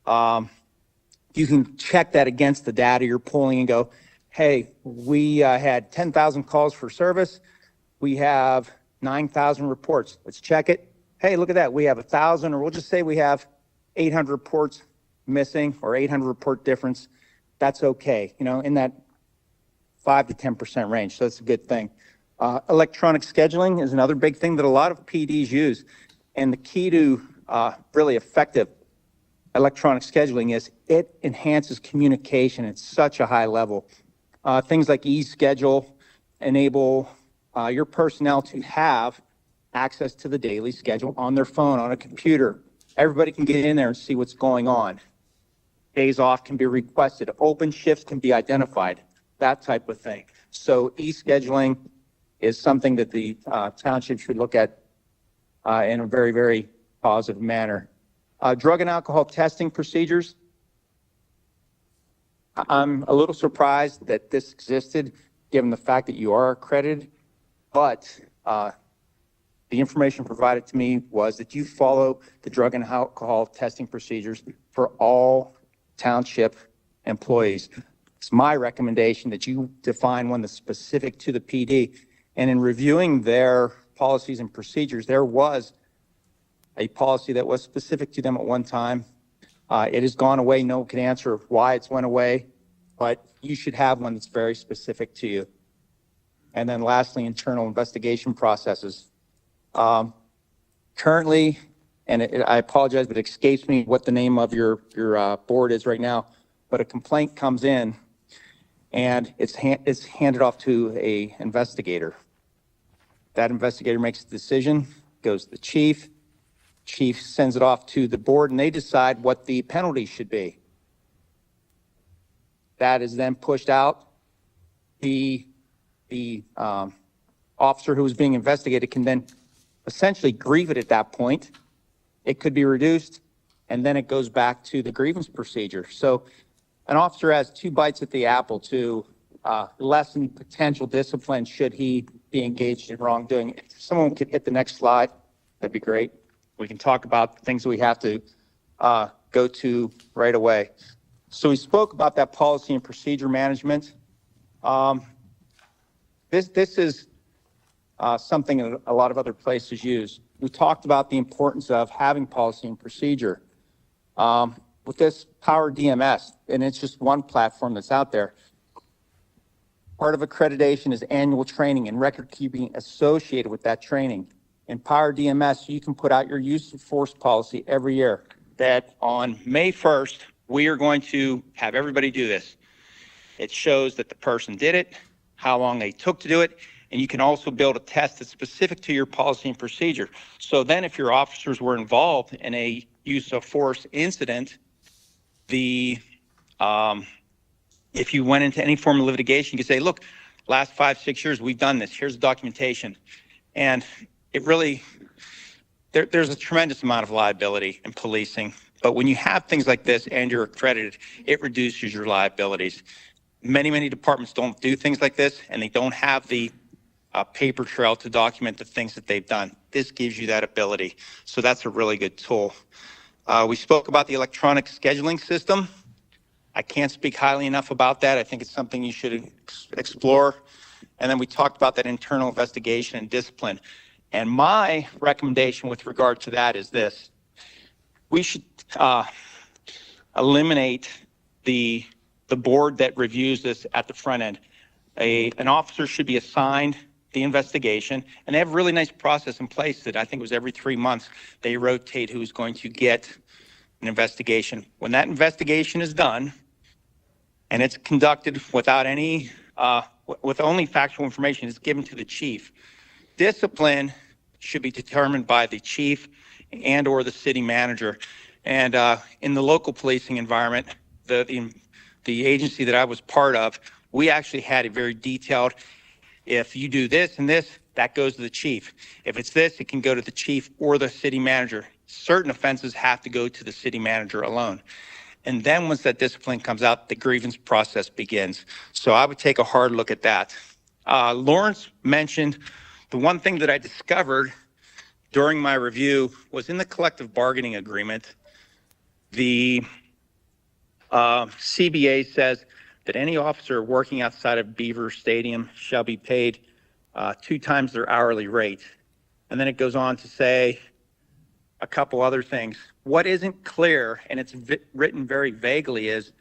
you can check that against the data you're pulling and go, hey, we had 10,000 calls for service. We have 9,000 reports. Let's check it. Hey, look at that. We have 1,000, or we'll just say we have 800 reports missing or 800 report difference. That's okay, in that 5 to 10% range. So that's a good thing. Electronic scheduling is another big thing that a lot of PDs use. And the key to really effective electronic scheduling is it enhances communication at such a high level. Things like e-schedule enable your personnel to have access to the daily schedule on their phone, on a computer. Everybody can get in there and see what's going on. Days off can be requested. Open shifts can be identified, that type of thing. So e-scheduling is something that the township should look at in a very, very positive manner. Drug and alcohol testing procedures. I'm a little surprised that this existed, given the fact that you are accredited, but the information provided to me was that you follow the drug and alcohol testing procedures for all township employees. It's my recommendation that you define one that's specific to the PD. And in reviewing their policies and procedures, there was a policy that was specific to them at one time. It has gone away. No one can answer why it's went away, but you should have one that's very specific to you. And then lastly, internal investigation processes. Currently, and I apologize, but it escapes me what the name of your board is right now, but a complaint comes in and it's handed off to a investigator. That investigator makes a decision, goes to the chief sends it off to the board, and they decide what the penalty should be. That is then pushed out. The officer who is being investigated can then essentially grieve it at that point. It could be reduced, and then it goes back to the grievance procedure. So an officer has two bites at the apple to lessen potential discipline should he be engaged in wrongdoing. If someone could hit the next slide, that'd be great. We can talk about the things that we have to go to right away. So we spoke about that policy and procedure management. This is something that a lot of other places use. We talked about the importance of having policy and procedure. With this Power DMS, and it's just one platform that's out there, part of accreditation is annual training and record keeping associated with that training. In Power DMS, you can put out your use of force policy every year. That on May 1st, we are going to have everybody do this. It shows that the person did it, how long they took to do it, and you can also build a test that's specific to your policy and procedure. So then if your officers were involved in a use of force incident, if you went into any form of litigation, you could say, look, last 5-6 years, we've done this. Here's the documentation. And it really, there's a tremendous amount of liability in policing. But when you have things like this and you're accredited, it reduces your liabilities. Many, many departments don't do things like this, and they don't have the paper trail to document the things that they've done. This gives you that ability. So that's a really good tool. We spoke about the electronic scheduling system. I can't speak highly enough about that. I think it's something you should explore. And then we talked about that internal investigation and discipline. And my recommendation with regard to that is this. We should eliminate the board that reviews this at the front end. An officer should be assigned the investigation, and they have a really nice process in place that I think was every 3 months, they rotate who's going to get an investigation. When that investigation is done, and it's conducted without any, with only factual information is given to the chief, discipline should be determined by the chief and or the city manager. And in the local policing environment, the agency that I was part of, we actually had a very detailed, if you do this and this, that goes to the chief. If it's this, it can go to the chief or the city manager. Certain offenses have to go to the city manager alone. And then once that discipline comes out, the grievance process begins. So I would take a hard look at that. Lawrence mentioned the one thing that I discovered during my review was in the collective bargaining agreement, the CBA says that any officer working outside of Beaver Stadium shall be paid 2 times their hourly rate. And then it goes on to say a couple other things. What isn't clear, and it's written very vaguely, is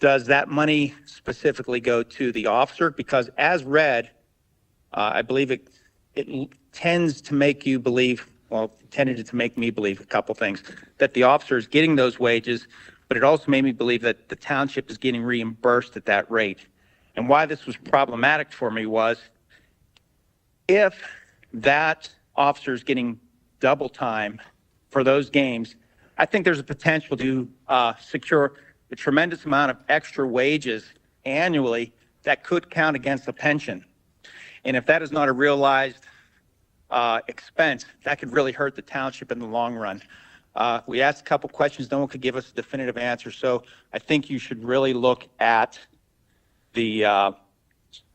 does that money specifically go to the officer? Because as read, I believe it tends to make you believe, well, it tended to make me believe a couple things, that the officer is getting those wages, but it also made me believe that the township is getting reimbursed at that rate. And why this was problematic for me was if that officer is getting double time for those games, I think there's a potential to secure a tremendous amount of extra wages annually that could count against the pension. And if that is not a realized expense, that could really hurt the township in the long run. We asked a couple questions, no one could give us a definitive answer. So I think you should really look at the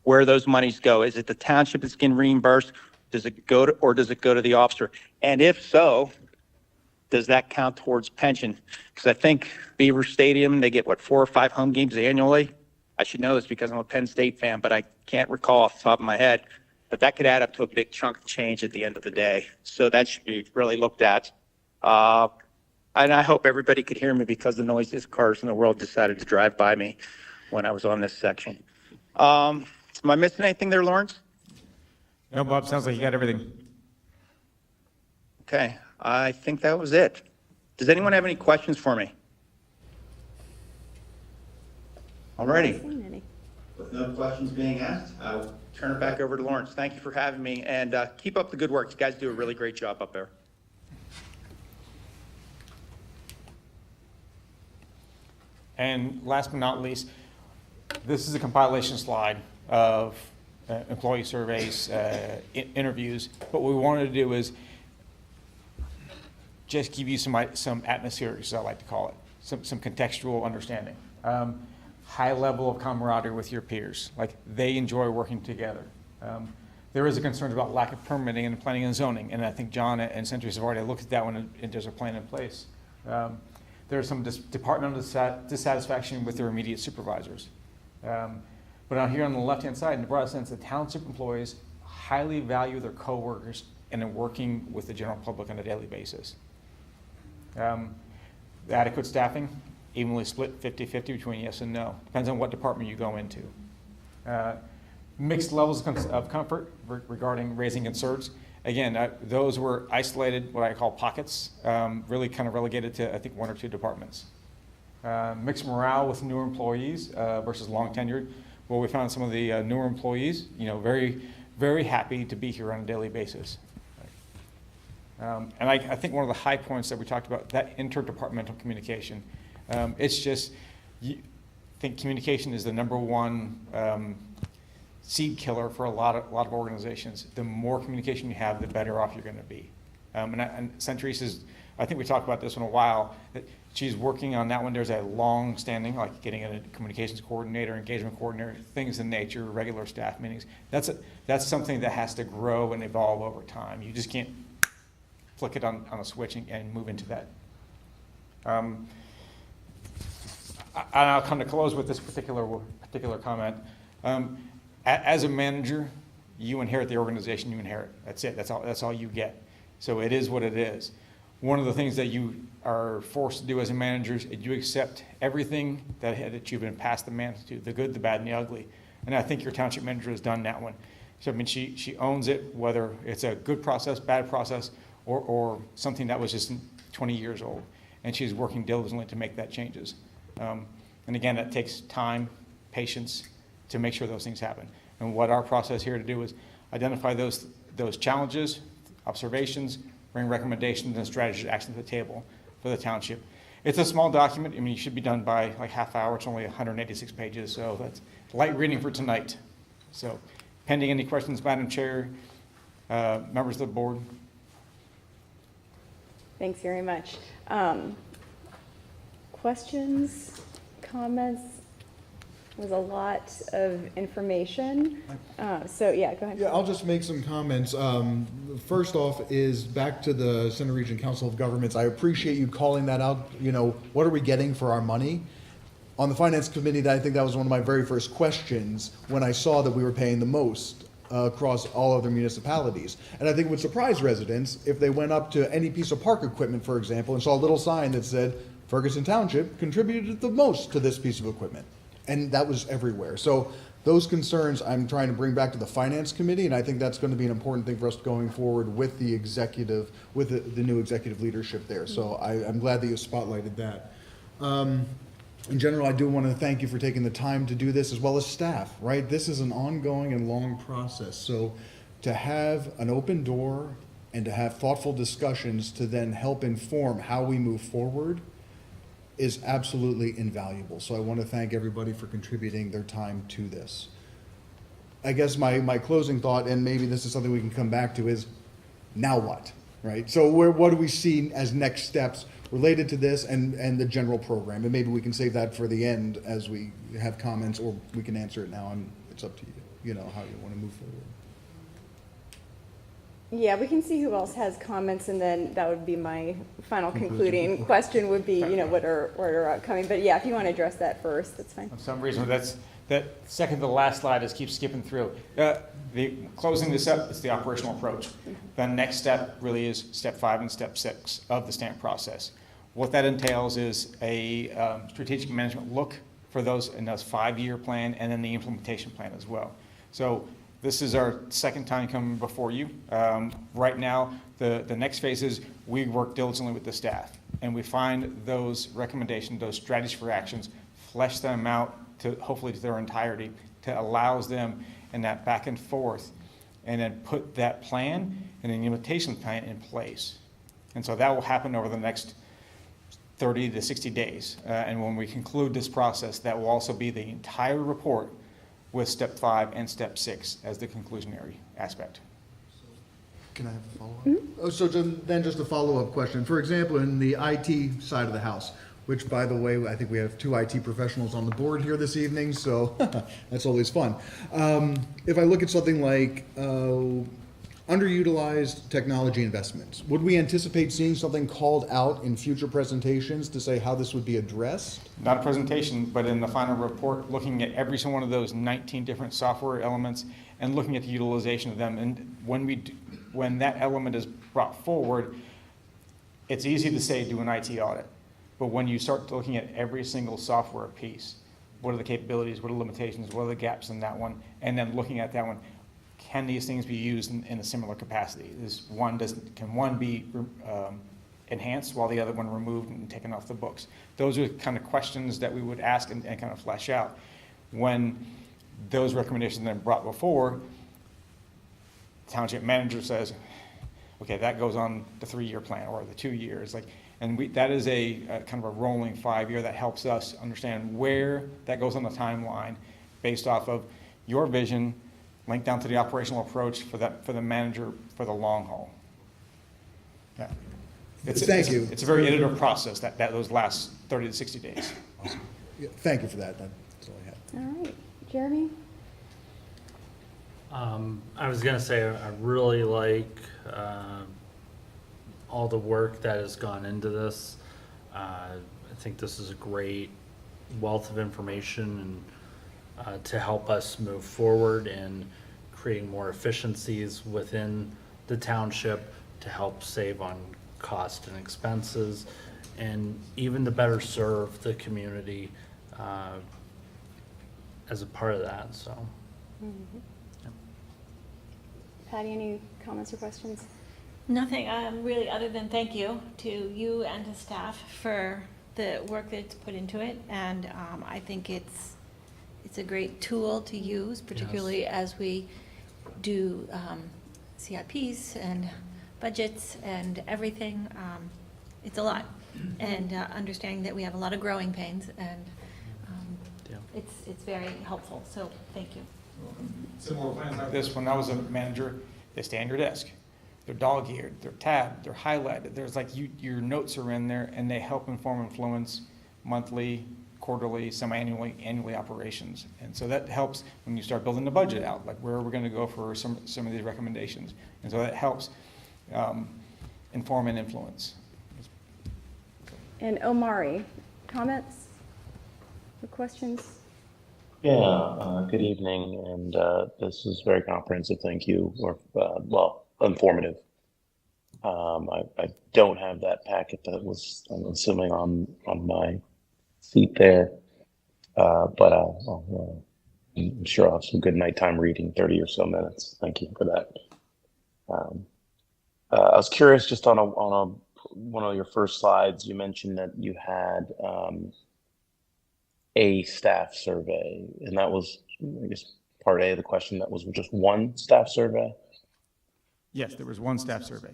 where those monies go. Is it the township that's getting reimbursed? Does it go to, or does it go to the officer? And if so, does that count towards pension? Because I think Beaver Stadium, they get what, 4 or 5 home games annually? I should know this because I'm a Penn State fan, but I can't recall off the top of my head. But that could add up to a big chunk of change at the end of the day. So that should be really looked at. And I hope everybody could hear me because the noisiest cars in the world decided to drive by me when I was on this section. Am I missing anything there, Lawrence? No, Bob, sounds like you got everything. Okay, I think that was it. Does anyone have any questions for me? Alrighty. Seen any? With no questions being asked, I'll turn it back over to Lawrence. Thank you for having me, and keep up the good work. You guys do a really great job up there. And last but not least, this is a compilation slide of employee surveys, interviews. What we wanted to do is just give you some atmosphere, as I like to call it, some contextual understanding. High level of camaraderie with your peers, like they enjoy working together. There is a concern about lack of permitting and planning and zoning, and I think John and Centuries have already looked at that one, and there's a plan in place. There's some departmental dissatisfaction with their immediate supervisors. But out here on the left-hand side, in the broad sense, the township employees highly value their coworkers and are working with the general public on a daily basis. Adequate staffing, evenly split 50-50 between yes and no. Depends on what department you go into. Mixed levels of comfort regarding raising concerns. Again, those were isolated, what I call pockets, really kind of relegated to, I think, 1 or 2 departments. Mixed morale with newer employees versus long tenured. Well, we found some of the newer employees, very, very happy to be here on a daily basis. And I think one of the high points that we talked about, that interdepartmental communication. It's just, I think communication is the #1 seed killer for a lot of organizations. The more communication you have, the better off you're going to be. And Centuries is, I think we talked about this in a while, that she's working on that one. There's a long-standing, like getting a communications coordinator, engagement coordinator, things in nature, regular staff meetings. That's something that has to grow and evolve over time. You just can't flick it on a switch and move into that. And I'll come to close with this particular comment. As a manager, you inherit the organization you inherit. That's it. That's all you get. So it is what it is. one of the things that you are forced to do as a manager is you accept everything that you've been passed the mantle to, the good, the bad, and the ugly. And I think your township manager has done that one. So, I mean, she owns it, whether it's a good process, bad process, or something that was just 20 years old. And she's working diligently to make that changes. And again, that takes time, patience to make sure those things happen. And what our process here to do is identify those challenges, observations, bring recommendations and strategies to action to the table for the township. It's a small document. I mean, it should be done by like half hour. It's only 186 pages, so that's light reading for tonight. So pending any questions, Madam Chair, members of the board. Thanks very much. Questions, comments? Was a lot of information. So yeah, go ahead. Yeah, I'll just make some comments. First off is back to the Center Region Council of Governments. I appreciate you calling that out. You know, what are we getting for our money? On the Finance Committee, I think that was one of my very first questions when I saw that we were paying the most across all other municipalities. And I think it would surprise residents if they went up to any piece of park equipment, for example, and saw a little sign that said, Ferguson Township contributed the most to this piece of equipment. And that was everywhere. So those concerns I'm trying to bring back to the Finance Committee, and I think that's going to be an important thing for us going forward with the executive, with the new executive leadership there. So I'm glad that you spotlighted that. In general, I do want to thank you for taking the time to do this, as well as staff, right? This is an ongoing and long process. So to have an open door and to have thoughtful discussions to then help inform how we move forward is absolutely invaluable. So I want to thank everybody for contributing their time to this. I guess my closing thought, and maybe this is something we can come back to, is now what, right? So what do we see as next steps related to this and the general program? And maybe we can save that for the end as we have comments, or we can answer it now, and it's up to you, you know, how you want to move forward. Yeah, we can see who else has comments, and then that would be my final concluding question would be, you know, what are upcoming. But yeah, if you want to address that first, that's fine. For some reason, that second to the last slide is keep skipping through. Closing this up is the operational approach. The next step really is step 5 and step 6 of the stamp process. What that entails is a strategic management look for those in those 5-year plan, and then the implementation plan as well. So this is our second time coming before you. Right now, the next phase is we work diligently with the staff, and we find those recommendations, those strategies for actions, flesh them out to hopefully to their entirety, to allows them in that back and forth, and then put that plan and an implementation plan in place. And so that will happen over the next 30 to 60 days. And when we conclude this process, that will also be the entire report with step 5 and step 6 as the conclusionary aspect. Can I have a follow-up? Oh, so then just a follow-up question. For example, in the IT side of the house, which, by the way, I think we have 2 IT professionals on the board here this evening, so that's always fun. If I look at something like underutilized technology investments, would we anticipate seeing something called out in future presentations to say how this would be addressed? Not a presentation, but in the final report, looking at every single one of those 19 different software elements and looking at the utilization of them. And when that element is brought forward, it's easy to say do an IT audit. But when you start looking at every single software piece, what are the capabilities, what are the limitations, what are the gaps in that one, and then looking at that one, can these things be used in a similar capacity? Can one be enhanced while the other one removed and taken off the books? Those are kind of questions that we would ask and kind of flesh out. When those recommendations are then brought before, the township manager says, okay, that goes on the 3-year plan or the 2 years. That is a kind of a rolling 5-year that helps us understand where that goes on the timeline based off of your vision, linked down to the operational approach for the manager for the long haul. Yeah. Thank you. It's a very iterative process that those last 30 to 60 days. Awesome. Yeah, thank you for that. That's all I had. All right, Jeremy? I was gonna say, I really like all the work that has gone into this. I think this is a great wealth of information and to help us move forward in creating more efficiencies within the township to help save on cost and expenses, and even to better serve the community as a part of that, so. Patty, any comments or questions? Nothing, really, other than thank you to you and to staff for the work that's put into it. And I think it's a great tool to use, particularly as we do CIPs and budgets and everything. It's a lot. And understanding that we have a lot of growing pains, and it's very helpful. So thank you. Similar plans like this, when I was a manager, they stay on your desk. They're dog-eared, they're tabbed, they're highlighted. There's like your notes are in there, and they help inform and influence monthly, quarterly, semi-annually, annually operations. And so that helps when you start building the budget out, like where we're going to go for some of these recommendations. And so that helps inform and influence. And Omari, comments or questions? Yeah, good evening, and this is very comprehensive. Thank you, or well, informative. I don't have that packet that was, I'm assuming, on my seat there, but I'm sure I'll have some good nighttime reading, 30 or so minutes. Thank you for that. I was curious, just on one of your first slides, you mentioned that you had a staff survey, and that was, I guess, part A of the question. That was just one staff survey? Yes, there was one staff survey.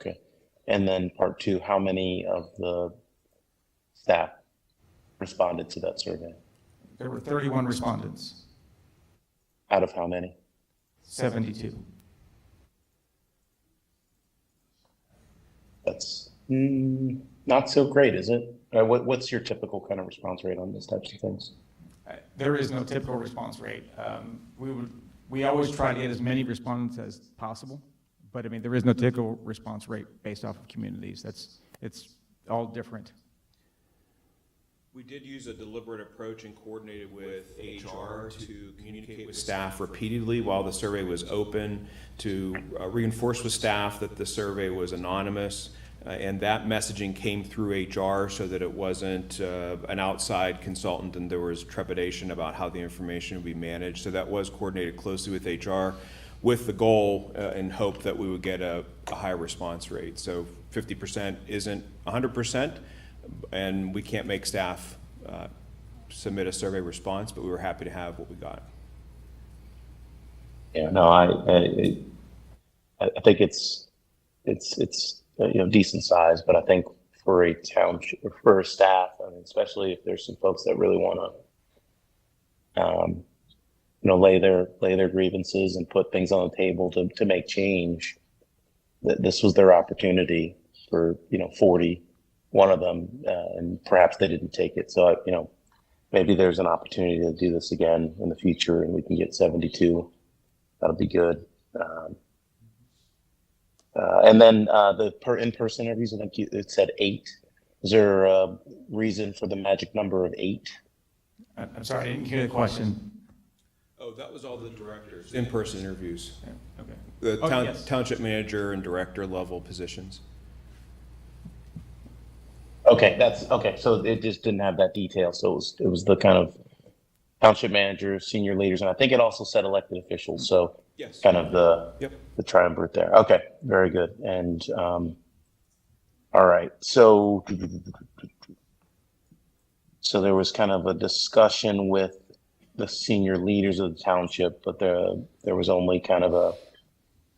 Okay. And then part two, how many of the staff responded to that survey? There were 31 respondents. Out of how many? 72. That's not so great, is it? What's your typical kind of response rate on these types of things? There is no typical response rate. We always try to get as many respondents as possible, but I mean, there is no typical response rate based off of communities. It's all different. We did use a deliberate approach and coordinated with HR to communicate with staff repeatedly while the survey was open, to reinforce with staff that the survey was anonymous, and that messaging came through HR so that it wasn't an outside consultant and there was trepidation about how the information would be managed. So that was coordinated closely with HR with the goal and hope that we would get a higher response rate. So 50% isn't 100%. And we can't make staff submit a survey response, but we were happy to have what we got. Yeah, no, I think it's decent size, but I think for a township, for a staff, I mean, especially if there's some folks that really want to, lay their grievances and put things on the table to make change, that this was their opportunity for 40. One of them, and perhaps they didn't take it. So, maybe there's an opportunity to do this again in the future and we can get 72. That'll be good. And then the in-person interviews, I think it said 8. Is there a reason for the magic number of 8? I'm sorry, I didn't hear the question. Oh, that was all the directors. In-person interviews. Yeah, okay. The Yes. township manager and director level positions. Okay, that's okay. So it just didn't have that detail. So it was the kind of township managers, senior leaders, and I think it also said elected officials. So Yes. kind of the triumvirate there. Okay, very good. And all right. So there was kind of a discussion with the senior leaders of the township, but there was only kind of a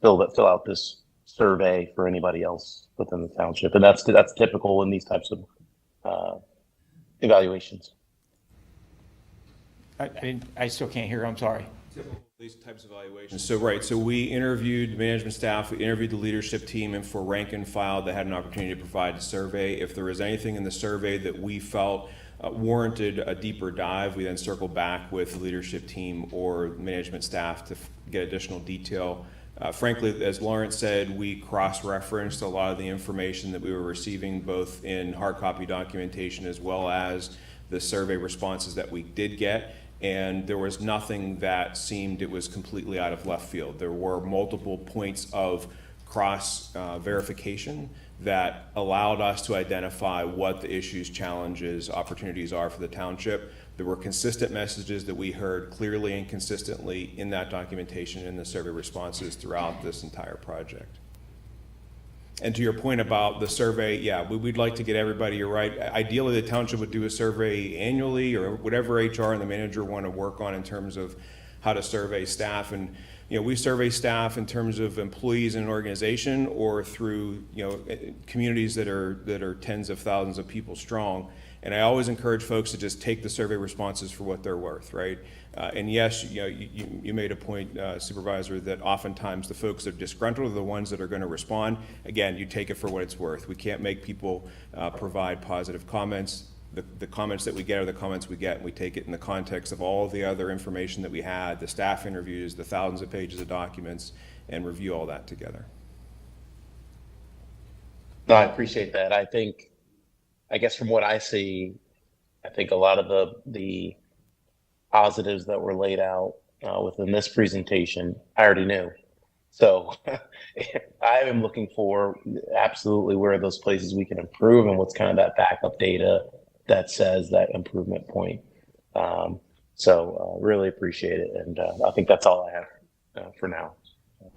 fill out this survey for anybody else within the township, and that's typical in these types of evaluations. I still can't hear. I'm sorry. These types of evaluations. So we interviewed management staff, we interviewed the leadership team, and for rank and file, they had an opportunity to provide a survey. If there was anything in the survey that we felt warranted a deeper dive, we then circled back with the leadership team or management staff to get additional detail. Frankly, as Lawrence said, we cross-referenced a lot of the information that we were receiving, both in hard copy documentation as well as the survey responses that we did get. And there was nothing that seemed it was completely out of left field. There were multiple points of cross verification that allowed us to identify what the issues, challenges, opportunities are for the township. There were consistent messages that we heard clearly and consistently in that documentation and in the survey responses throughout this entire project. And to your point about the survey, yeah, we'd like to get everybody, you're right. Ideally, the township would do a survey annually, or whatever HR and the manager want to work on in terms of how to survey staff. And, you know, we survey staff in terms of employees in an organization or through, you know, communities that are tens of thousands of people strong. And I always encourage folks to just take the survey responses for what they're worth, right? And yes, you know, you made a point, Supervisor, that oftentimes the folks that are disgruntled are the ones that are going to respond. Again, you take it for what it's worth. We can't make people provide positive comments. The comments that we get are the comments we get, and we take it in the context of all the other information that we had, the staff interviews, the thousands of pages of documents, and review all that together. No, I appreciate that. I guess from what I see, I think a lot of the positives that were laid out within this presentation, I already knew. So I am looking for absolutely where are those places we can improve and what's kind of that backup data that says that improvement point. So really appreciate it. And I think that's all I have for now. All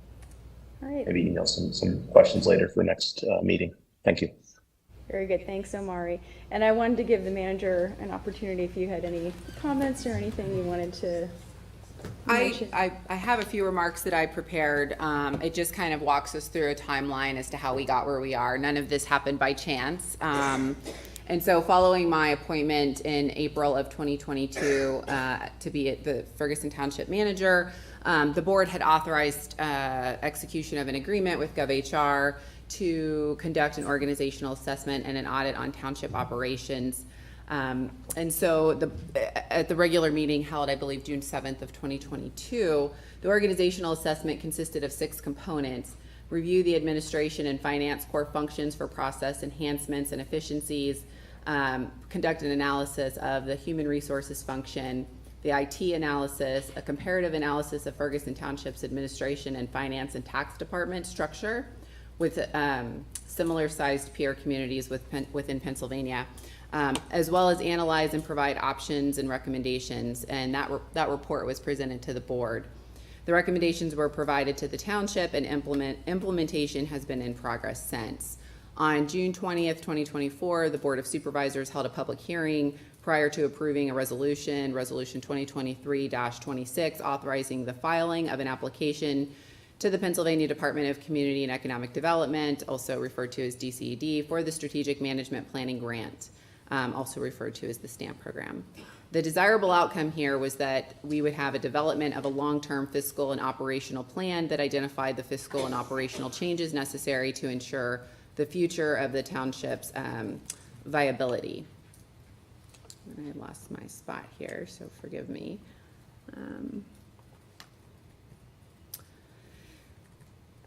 right. Maybe email some questions later for the next meeting. Thank you. Very good. Thanks, Omari. And I wanted to give the manager an opportunity if you had any comments or anything you wanted to mention. I have a few remarks that I prepared. It just kind of walks us through a timeline as to how we got where we are. None of this happened by chance. And so following my appointment in April of 2022 to be the Ferguson Township manager, the board had authorized execution of an agreement with GovHR to conduct an organizational assessment and an audit on township operations. And so at the regular meeting held, I believe, June 7th of 2022, the organizational assessment consisted of 6 components: review the administration and finance core functions for process enhancements and efficiencies, conduct an analysis of the human resources function, the IT analysis, a comparative analysis of Ferguson Township's administration and finance and tax department structure with similar sized peer communities within Pennsylvania, as well as analyze and provide options and recommendations. And that report was presented to the board. The recommendations were provided to the township, and implementation has been in progress since. On June 20th, 2024, the Board of Supervisors held a public hearing prior to approving a resolution 2023-26, authorizing the filing of an application to the Pennsylvania Department of Community and Economic Development, also referred to as DCED, for the Strategic Management Planning Grant, also referred to as the STAMP program. The desirable outcome here was that we would have a development of a long-term fiscal and operational plan that identified the fiscal and operational changes necessary to ensure the future of the township's viability. And I lost my spot here, so forgive me.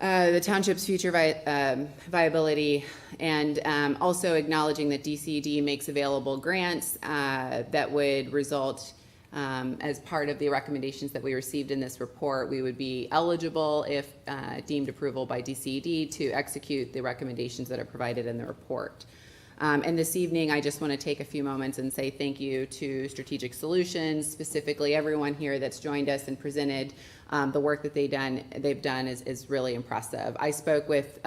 The township's future viability, and also acknowledging that DCD makes available grants that would result, as part of the recommendations that we received in this report, we would be eligible, if deemed approval by DCD, to execute the recommendations that are provided in the report. And this evening, I just want to take a few moments and say thank you to Strategic Solutions, specifically everyone here that's joined us and presented. The work that they've done is really impressive. I spoke with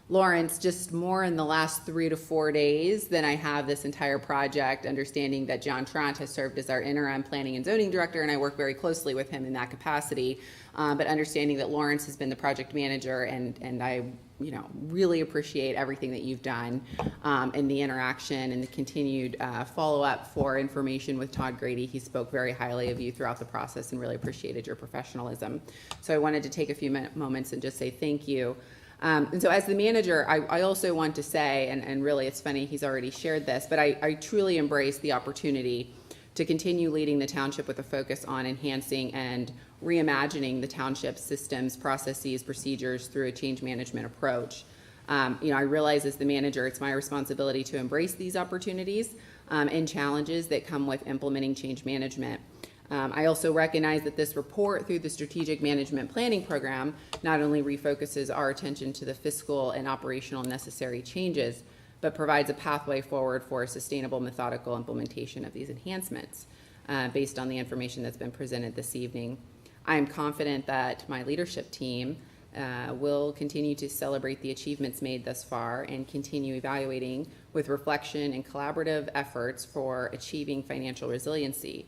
Lawrence just more in the last 3 to 4 days than I have this entire project, understanding that John Trant has served as our interim planning and zoning director, and I work very closely with him in that capacity. But understanding that Lawrence has been the project manager, and I really appreciate everything that you've done, and the interaction and the continued follow-up for information with Todd Grady. He spoke very highly of you throughout the process and really appreciated your professionalism. So I wanted to take a few moments and just say thank you. And so as the manager, I also want to say, and really it's funny, he's already shared this, but I truly embrace the opportunity to continue leading the township with a focus on enhancing and reimagining the township's systems, processes, procedures through a change management approach. I realize as the manager, it's my responsibility to embrace these opportunities and challenges that come with implementing change management. I also recognize that this report through the Strategic Management Planning Program not only refocuses our attention to the fiscal and operational necessary changes, but provides a pathway forward for a sustainable, methodical implementation of these enhancements based on the information that's been presented this evening. I am confident that my leadership team will continue to celebrate the achievements made thus far and continue evaluating with reflection and collaborative efforts for achieving financial resiliency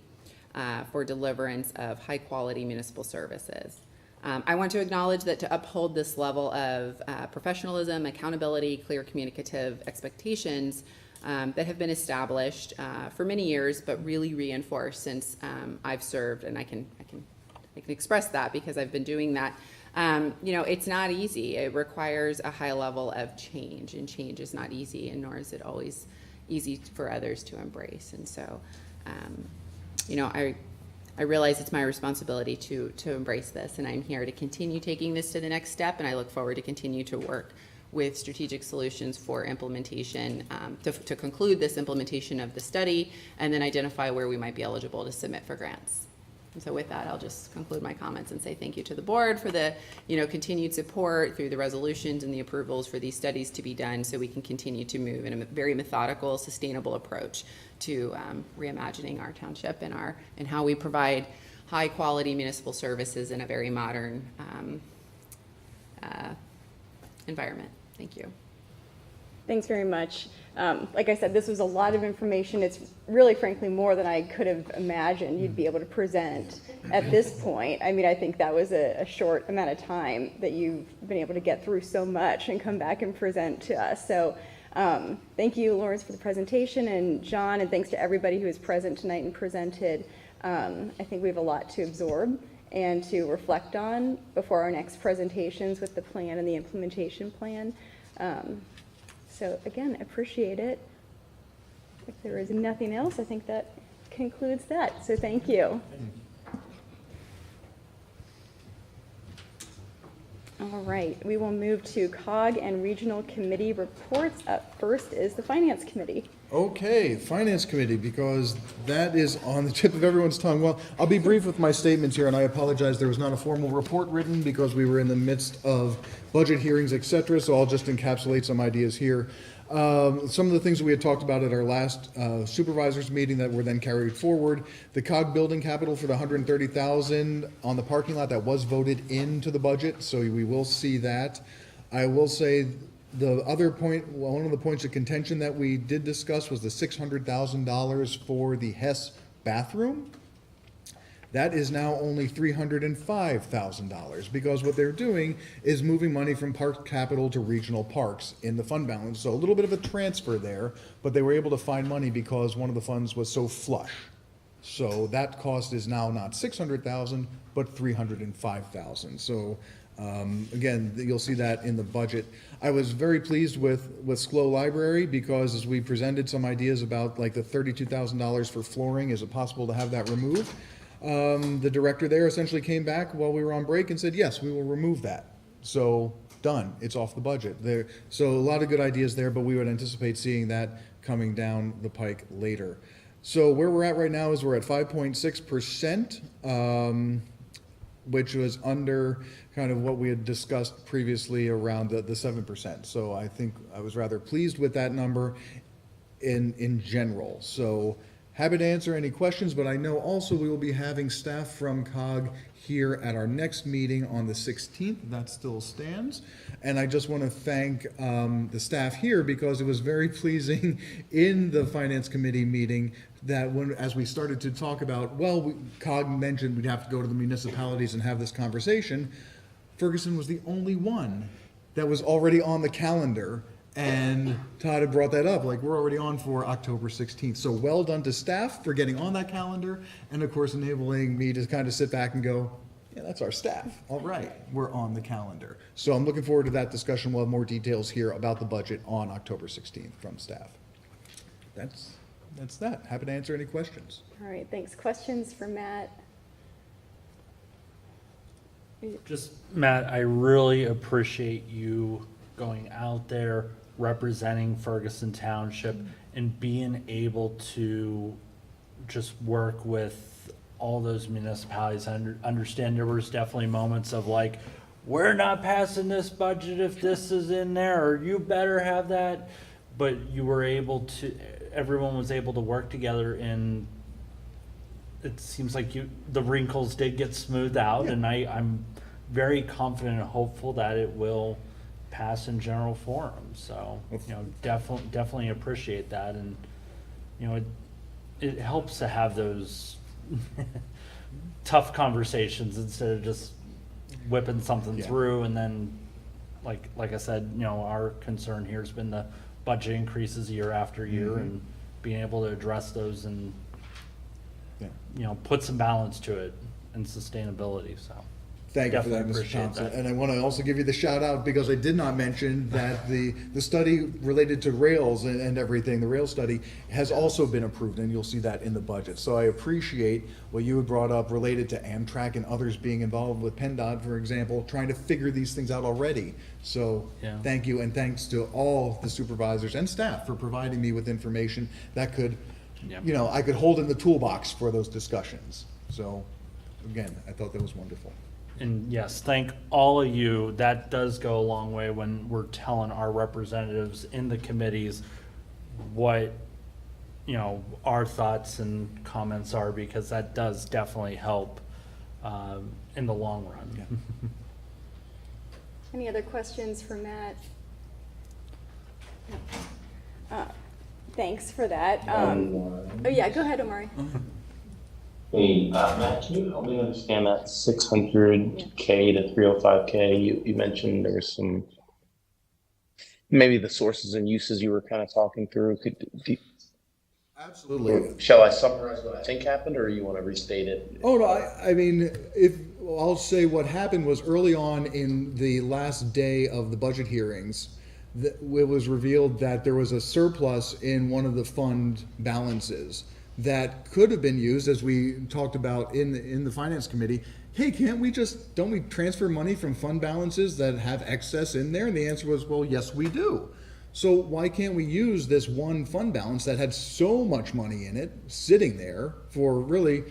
for deliverance of high-quality municipal services. I want to acknowledge that to uphold this level of professionalism, accountability, clear communicative expectations that have been established for many years, but really reinforced since I've served, and I can express that because I've been doing that. It's not easy. It requires a high level of change, and change is not easy, and nor is it always easy for others to embrace. And so, I realize it's my responsibility to embrace this, and I'm here to continue taking this to the next step, and I look forward to continue to work with Strategic Solutions for implementation, to conclude this implementation of the study, and then identify where we might be eligible to submit for grants. And so with that, I'll just conclude my comments and say thank you to the board for the, continued support through the resolutions and the approvals for these studies to be done so we can continue to move in a very methodical, sustainable approach to reimagining our township and how we provide high quality municipal services in a very modern environment. Thank you. Thanks very much. Like I said, this was a lot of information. It's really, frankly, more than I could have imagined you'd be able to present at this point. I mean, I think that was a short amount of time that you've been able to get through so much and come back and present to us. So thank you, Lawrence, for the presentation, and John, and thanks to everybody who was present tonight and presented. I think we have a lot to absorb and to reflect on before our next presentations with the plan and the implementation plan. So again, appreciate it. If there is nothing else, I think that concludes that. So thank you. All right, we will move to COG and regional committee reports. Up first is the Finance Committee. Okay, Finance Committee, because that is on the tip of everyone's tongue. Well, I'll be brief with my statements here, and I apologize, there was not a formal report written because we were in the midst of budget hearings, et cetera, so I'll just encapsulate some ideas here. Some of the things that we had talked about at our last supervisors meeting that were then carried forward. The COG building capital for the $130,000 on the parking lot, that was voted into the budget, so we will see that. I will say the other point, one of the points of contention that we did discuss was the $600,000 for the Hess bathroom. That is now only $305,000 because what they're doing is moving money from park capital to regional parks in the fund balance. So a little bit of a transfer there, but they were able to find money because one of the funds was so flush. So that cost is now not $600,000, but $305,000. So again, you'll see that in the budget. I was very pleased with SCLO Library because as we presented some ideas about like the $32,000 for flooring, is it possible to have that removed? The director there essentially came back while we were on break and said, yes, we will remove that. So done, it's off the budget. So a lot of good ideas there, but we would anticipate seeing that coming down the pike later. So where we're at right now is we're at 5.6%, which was under kind of what we had discussed previously around the 7%. So I think I was rather pleased with that number in general. So happy to answer any questions, but I know also we will be having staff from COG here at our next meeting on the 16th. That still stands. And I just want to thank the staff here because it was very pleasing in the Finance Committee meeting that as we started to talk about, COG mentioned we'd have to go to the municipalities and have this conversation. Ferguson was the only one that was already on the calendar. And Todd had brought that up, like we're already on for October 16th. So well done to staff for getting on that calendar and of course enabling me to kind of sit back and go, yeah, that's our staff. All right, we're on the calendar. So I'm looking forward to that discussion. We'll have more details here about the budget on October 16th from staff. That's that. Happy to answer any questions. All right, thanks. Questions for Matt? Just, Matt, I really appreciate you going out there, representing Ferguson Township, and being able to just work with all those municipalities. I understand there was definitely moments of like, we're not passing this budget if this is in there, or you better have that. But you were able to, everyone was able to work together, and it seems like the wrinkles did get smoothed out, and I'm very confident and hopeful that it will pass in general forum. So, definitely appreciate that. And, it helps to have those tough conversations instead of just whipping something through. And then, like I said, our concern here has been the budget increases year after year, and being able to address those and, put some balance to it and sustainability. So Thank you for that, definitely Mr. appreciate Thompson. that. And I want to also give you the shout out because I did not mention that the study related to rails and everything, the rail study, has also been approved, and you'll see that in the budget. So I appreciate what you had brought up related to Amtrak and others being involved with PennDOT, for example, trying to figure these things out already. So thank you, and thanks to all the supervisors and staff for providing me with information that could, I could hold in the toolbox for those discussions. So again, I thought that was wonderful. And yes, thank all of you. That does go a long way when we're telling our representatives in the committees what, our thoughts and comments are, because that does definitely help in the long run. Any other questions for Matt? No. Thanks for that. Oh yeah, go ahead, Omari. Hey, Matt, can you help me understand that 600K to 305K? You mentioned there was some, maybe the sources and uses you were kind of talking through. Absolutely. Shall I summarize what I think happened, or you want to restate it? Oh, no, I mean, I'll say what happened was early on in the last day of the budget hearings, it was revealed that there was a surplus in one of the fund balances that could have been used, as we talked about in the finance committee. Hey, don't we transfer money from fund balances that have excess in there? And the answer was, well, yes, we do. So why can't we use this one fund balance that had so much money in it sitting there for really,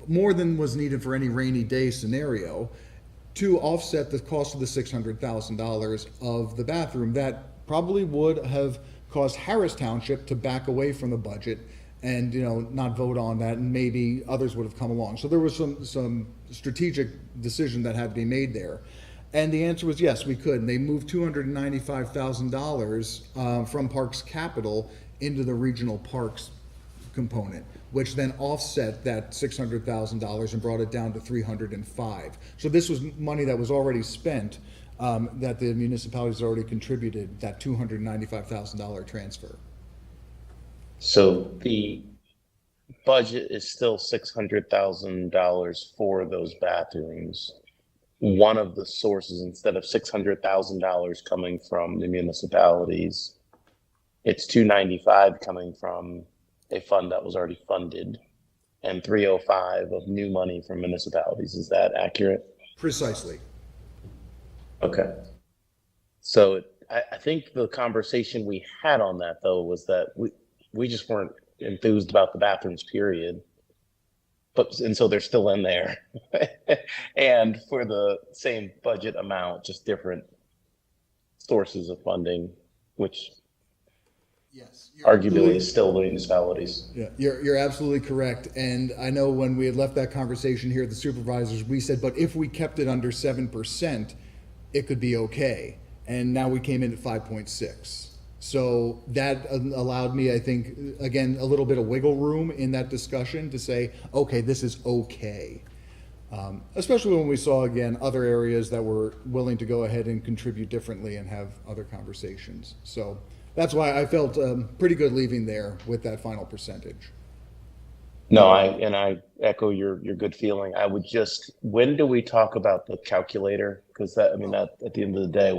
more than was needed for any rainy day scenario, to offset the cost of the $600,000 of the bathroom that probably would have caused Harris Township to back away from the budget and, not vote on that, and maybe others would have come along. So there was some strategic decision that had to be made there. And the answer was yes, we could. And they moved $295,000 from Parks Capital into the regional parks component, which then offset that $600,000 and brought it down to $305,000. So this was money that was already spent, that the municipalities already contributed, that $295,000 transfer. So the budget is still $600,000 for those bathrooms. One of the sources, instead of $600,000 coming from the municipalities, it's $295,000 coming from a fund that was already funded, and $305,000 of new money from municipalities. Is that accurate? Precisely. Okay. So I think the conversation we had on that, though, was that we just weren't enthused about the bathrooms, period. And so they're still in there. And for the same budget amount, just different sources of funding, which arguably is still the municipalities. Yeah, you're absolutely correct. And I know when we had left that conversation here at the supervisors, we said, but if we kept it under 7%, it could be okay. And now we came in at 5.6. So that allowed me, I think, again, a little bit of wiggle room in that discussion to say, okay, this is okay. Especially when we saw, again, other areas that were willing to go ahead and contribute differently and have other conversations. So that's why I felt pretty good leaving there with that final percentage. No, I echo your good feeling. I would just, when do we talk about the calculator? Because that at the end of the day,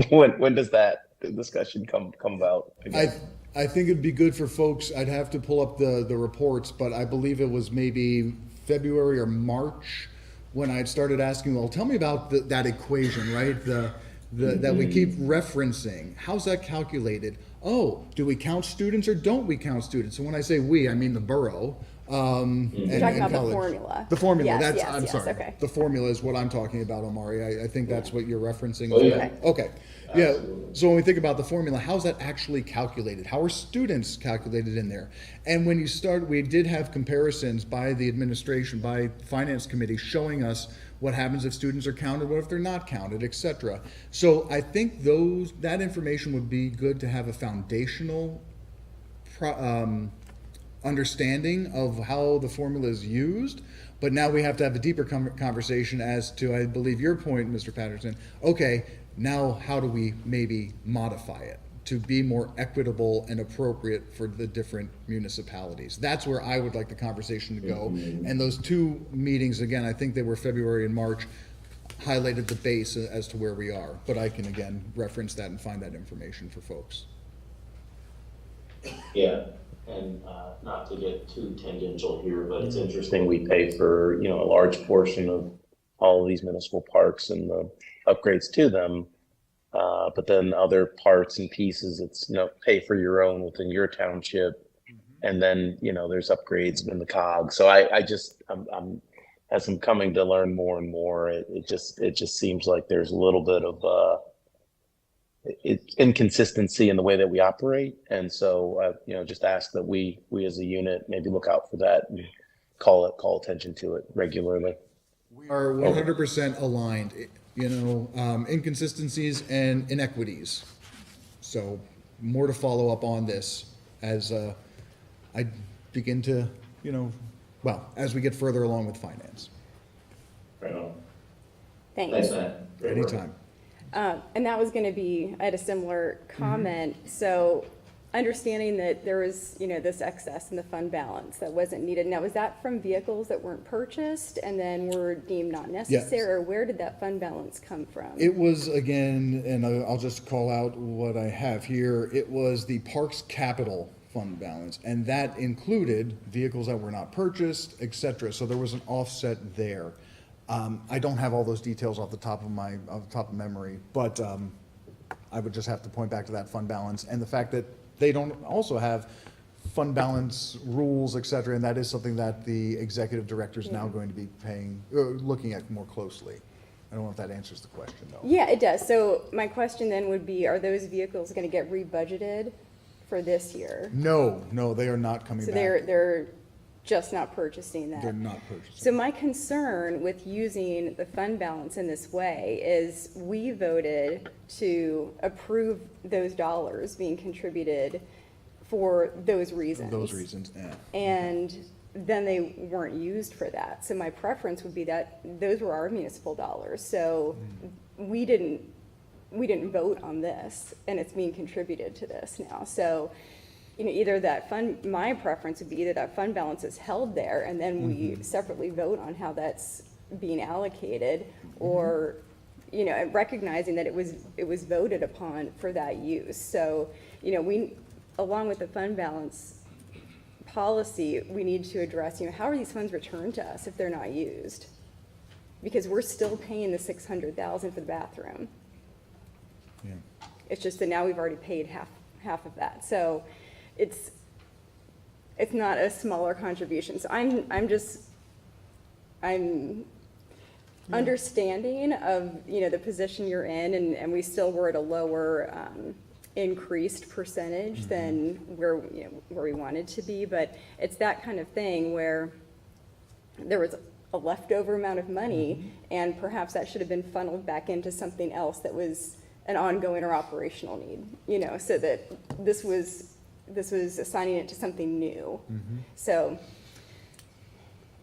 when does that discussion come about again? I think it'd be good for folks. I'd have to pull up the reports, but I believe it was maybe February or March when I'd started asking, well, tell me about that equation, right? That we keep referencing. How's that calculated? Oh, do we count students or don't we count students? And when I say we, I mean the borough. And You're talking about the college. formula. The formula, Yes, that's, yes, I'm yes, sorry. okay. The formula is what I'm talking about, Omari. I think that's what you're referencing. Oh, as yeah. well. Okay, yeah, so when we think about the formula, how's that actually calculated? How are students calculated in there? And when you start, we did have comparisons by the administration, by finance committee, showing us what happens if students are counted, what if they're not counted, et cetera. So I think that information would be good to have a foundational understanding of how the formula is used, but now we have to have a deeper conversation as to, I believe, your point, Mr. Patterson. Okay, now how do we maybe modify it to be more equitable and appropriate for the different municipalities? That's where I would like the conversation to go. And those two meetings, again, I think they were February and March, highlighted the base as to where we are. But I can, again, reference that and find that information for folks. Yeah, and not to get too tangential here, but it's interesting, we pay for, a large portion of all of these municipal parks and the upgrades to them. But then other parts and pieces, it's, pay for your own within your township. And then, there's upgrades in the cog. So I'm as I'm coming to learn more and more, it just seems like there's a little bit of inconsistency in the way that we operate. And so, just ask that we as a unit maybe look out for that and call attention to it regularly. We are 100% aligned, inconsistencies and inequities. So more to follow up on this as I begin to, as we get further along with finance. Right on. Thanks. Matt. Great work. Anytime. And that was gonna be, I had a similar comment, so understanding that there was, this excess in the fund balance that wasn't needed. Now, was that from vehicles that weren't purchased and then were deemed not necessary? Or where did that fund balance come from? It was, again, and I'll just call out what I have here, it was the Parks Capital fund balance, and that included vehicles that were not purchased, et cetera. So there was an offset there. I don't have all those details off the top of memory, but I would just have to point back to that fund balance and the fact that they don't also have fund balance rules, et cetera, and that is something that the executive director is now going to be looking at more closely. I don't know if that answers the question, though. Yeah, it does. So my question then would be, are those vehicles gonna get rebudgeted for this year? No, they are not coming So back. they're just not purchasing that? They're not purchasing. So my concern with using the fund balance in this way is we voted to approve those dollars being contributed for those reasons. Those reasons, yeah. And then they weren't used for that. So my preference would be that those were our municipal dollars. So we didn't vote on this and it's being contributed to this now. So either that fund, my preference would be either that fund balance is held there and then we separately vote on how that's being allocated, or, recognizing that it was voted upon for that use. So, we, along with the fund balance policy, we need to address, how are these funds returned to us if they're not used? Because we're still paying the $600,000 for the bathroom. Yeah. It's just that now we've already paid half of that. So it's not a smaller contribution. So I'm understanding of, the position you're in, and we still were at a lower increased percentage than where we wanted to be. But it's that kind of thing where there was a leftover amount of money and perhaps that should have been funneled back into something else that was an ongoing or operational need, so that this was assigning it to something new. So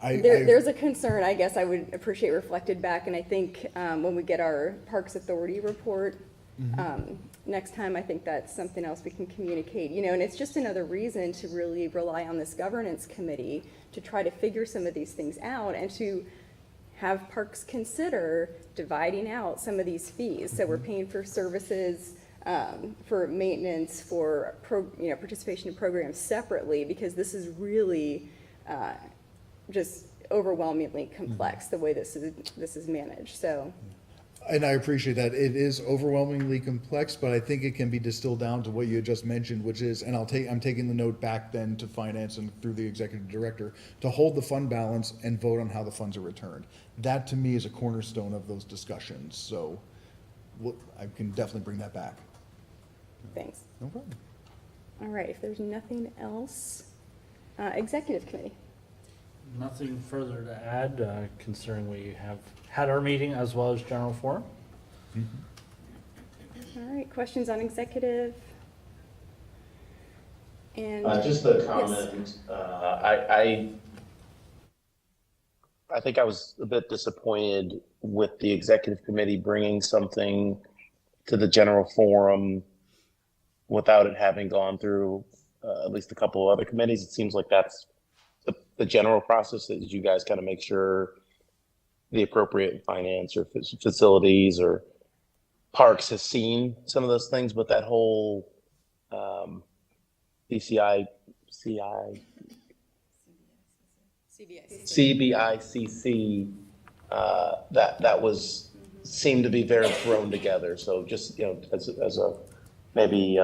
there's a concern, I guess, I would appreciate reflected back, and I think when we get our Parks Authority report next time, I think that's something else we can communicate, and it's just another reason to really rely on this governance committee to try to figure some of these things out and to have parks consider dividing out some of these fees. So we're paying for services, for maintenance, for participation in programs separately, because this is really just overwhelmingly complex the way this is managed. So And I appreciate that. It is overwhelmingly complex, but I think it can be distilled down to what you had just mentioned, which is, and I'm taking the note back then to finance and through the executive director, to hold the fund balance and vote on how the funds are returned. That to me is a cornerstone of those discussions. So I can definitely bring that back. Thanks. No problem. All right, if there's nothing else, executive committee. Nothing further to add, considering we have had our meeting as well as general forum. All right, questions on executive? And Just a yes. comment, I think I was a bit disappointed with the executive committee bringing something to the general forum without it having gone through at least a couple of other committees. It seems like that's the general process, is you guys kind of make sure the appropriate finance or facilities or parks has seen some of those things, but that whole CBICC, that was seemed to be very thrown together. So just, you know, as a maybe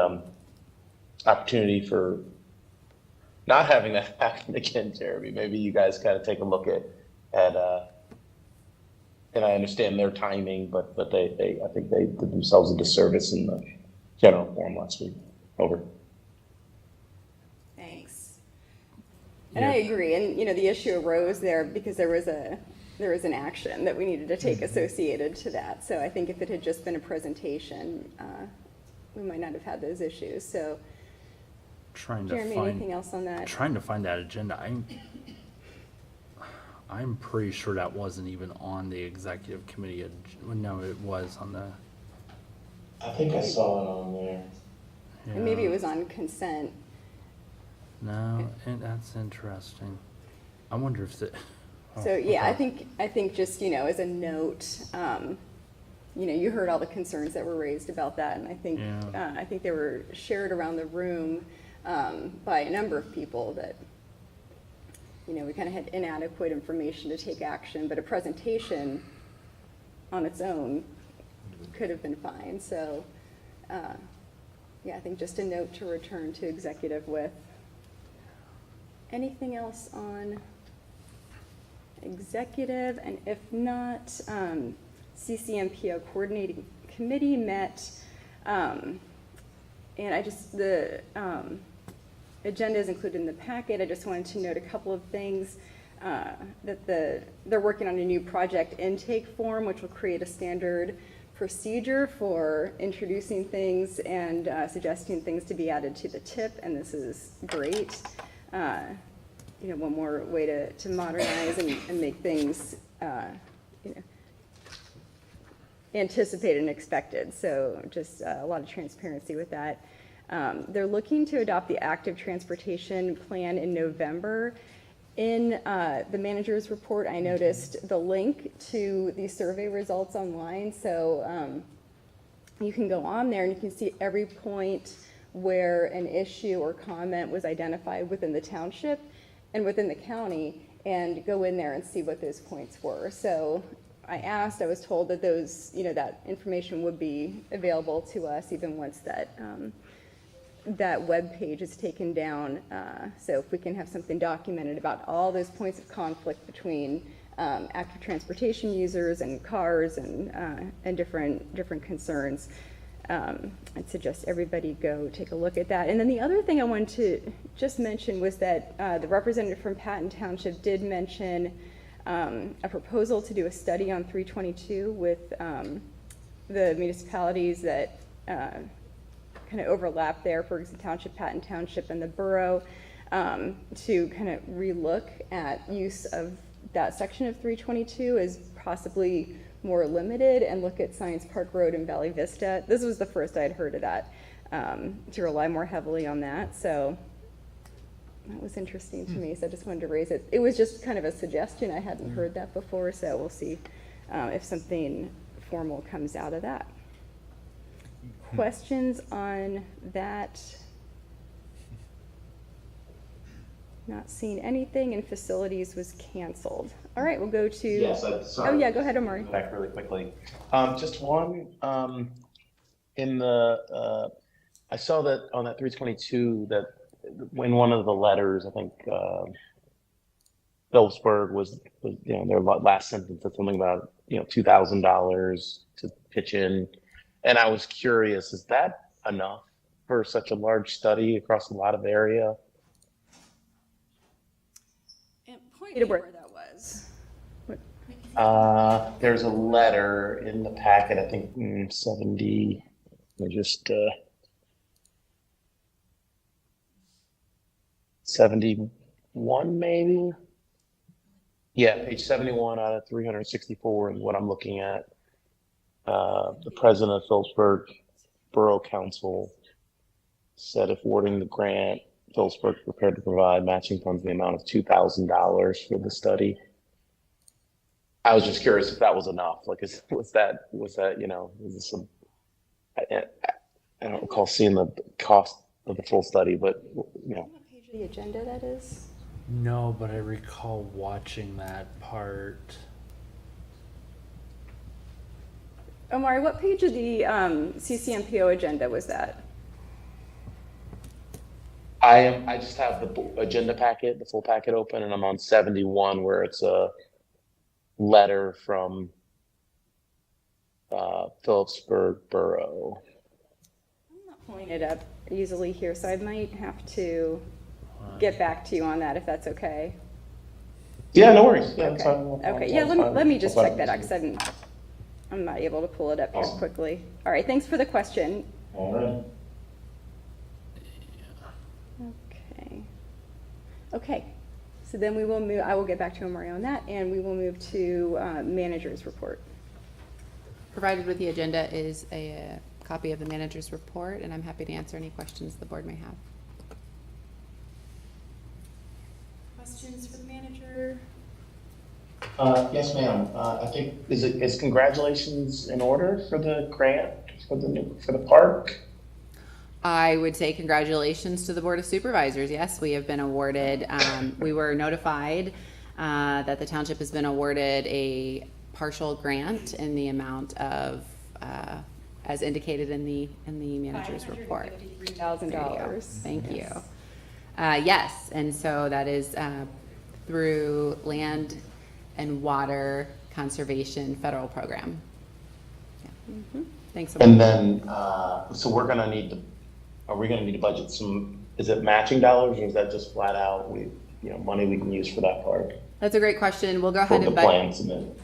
opportunity for not having that happen again, Jeremy. Maybe you guys kind of take a look at and I understand their timing, but they I think they did themselves a disservice in the general forum last week. Over. Thanks. And I agree, and you know, the issue arose there because there was an action that we needed to take associated to that. So I think if it had just been a presentation, we might not have had those issues. So Jeremy, anything else on that? Trying to find that agenda. I'm pretty sure that wasn't even on the executive committee. No, it was on the. I think I saw it on there. Yeah. And maybe it was on consent. No, and that's interesting. I wonder if the. So yeah, I think just, you know, as a note, you know, you heard all the concerns that were raised about that, and I think they were shared around the room by a number of people that, you know, we kind of had inadequate information to take action, but a presentation on its own could have been fine. So yeah, I think just a note to return to executive with. Anything else on executive? And if not, CCMPO coordinating committee met, and the agenda is included in the packet. I just wanted to note a couple of things, that they're working on a new project intake form, which will create a standard procedure for introducing things and suggesting things to be added to the tip, and this is great. You know, one more way to modernize and make things, you know, anticipated and expected. So just a lot of transparency with that. They're looking to adopt the active transportation plan in November. In the manager's report, I noticed the link to the survey results online. So you can go on there and you can see every point where an issue or comment was identified within the township and within the county, and go in there and see what those points were. So I was told that those, you know, that information would be available to us even once that that web page is taken down. So if we can have something documented about all those points of conflict between active transportation users and cars and different concerns, I'd suggest everybody go take a look at that. And then the other thing I wanted to just mention was that the representative from Patton Township did mention a proposal to do a study on 322 with the municipalities that kind of overlap there, for example, Township, Patton Township, and the borough, to kind of relook at use of that section of 322 as possibly more limited, and look at Science Park Road and Valley Vista. This was the first I'd heard of that, to rely more heavily on that. So that was interesting to me. So I just wanted to raise it. It was just kind of a suggestion. I hadn't heard that before, so we'll see if something formal comes out of that. Questions on that? Not seeing anything, and facilities was canceled. All right, we'll go to. Yes, sorry. Oh, yeah, go ahead, Omari. Back really quickly. Just one, in the, I saw that on that 322, that when one of the letters, I think, Phillipsburg was, their last sentence said something about, $2,000 to pitch in. And I was curious, is that enough for such a large study across a lot of area? And point to where that was. There's a letter in the packet, I think 70, just 71 maybe? Yeah, page 71 out of 364 is what I'm looking at. The president of Phillipsburg Borough Council said if awarding the grant, Phillipsburg prepared to provide matching funds in the amount of $2,000 for the study. I was just curious if that was enough. Like, was that, was this some, I don't recall seeing the cost of the full study, but, What page of the agenda that is? No, but I recall watching that part. Omari, what page of the CCMPO agenda was that? I just have the agenda packet, the full packet open, and I'm on 71 where it's a letter from Phillipsburg Borough. I'm not pulling it up easily here, so I might have to get back to you on that if that's okay. Yeah, no worries. Yeah, Okay. Okay. Yeah, let me just check that out because I'm not able to pull it up here quickly. All right, thanks for the question. All right. Okay. Okay. So then we will move, I will get back to Omari on that, and we will move to manager's report. Provided with the agenda is a copy of the manager's report, and I'm happy to answer any questions the board may have. Questions for the manager? Yes, ma'am. I think is congratulations in order for the grant for the park? I would say congratulations to the Board of Supervisors. Yes, we have been awarded, we were notified that the township has been awarded a partial grant in the amount of, as indicated in the manager's report. $553,000. Thank you. Yes, and so that is through Land and Water Conservation Federal Program. Yeah. Mm-hmm. Thanks so much. And then, so are we gonna need to budget some, is it matching dollars or is that just flat out, money we can use for that park? That's a great question. We'll go For ahead the and plan submitted?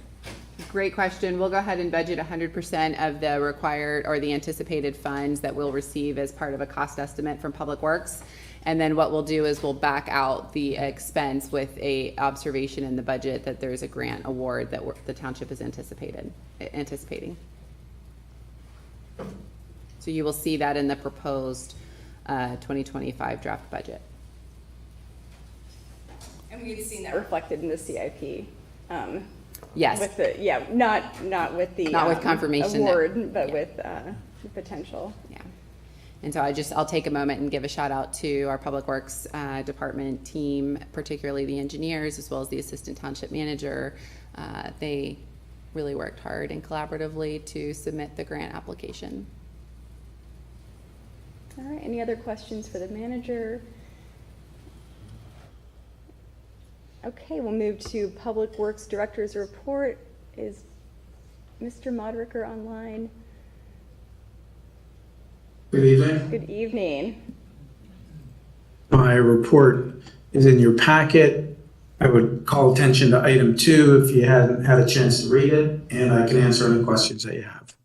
Great question. We'll go ahead and budget 100% of the required or the anticipated funds that we'll receive as part of a cost estimate from Public Works. And then what we'll do is we'll back out the expense with a observation in the budget that there's a grant award that the township is anticipating. So you will see that in the proposed 2025 draft budget. And we've seen that reflected in the CIP. Yes. With the, yeah, not with the. Not with confirmation that- award, but yeah. with the potential. Yeah. And so I'll take a moment and give a shout out to our Public Works Department team, particularly the engineers, as well as the Assistant Township Manager. They really worked hard and collaboratively to submit the grant application. All right, any other questions for the manager? Okay, we'll move to Public Works Director's report. Is Mr. Modricker online? Good evening. Good evening. My report is in your packet. I would call attention to item 2 if you hadn't had a chance to read it, and I can answer any questions that you have.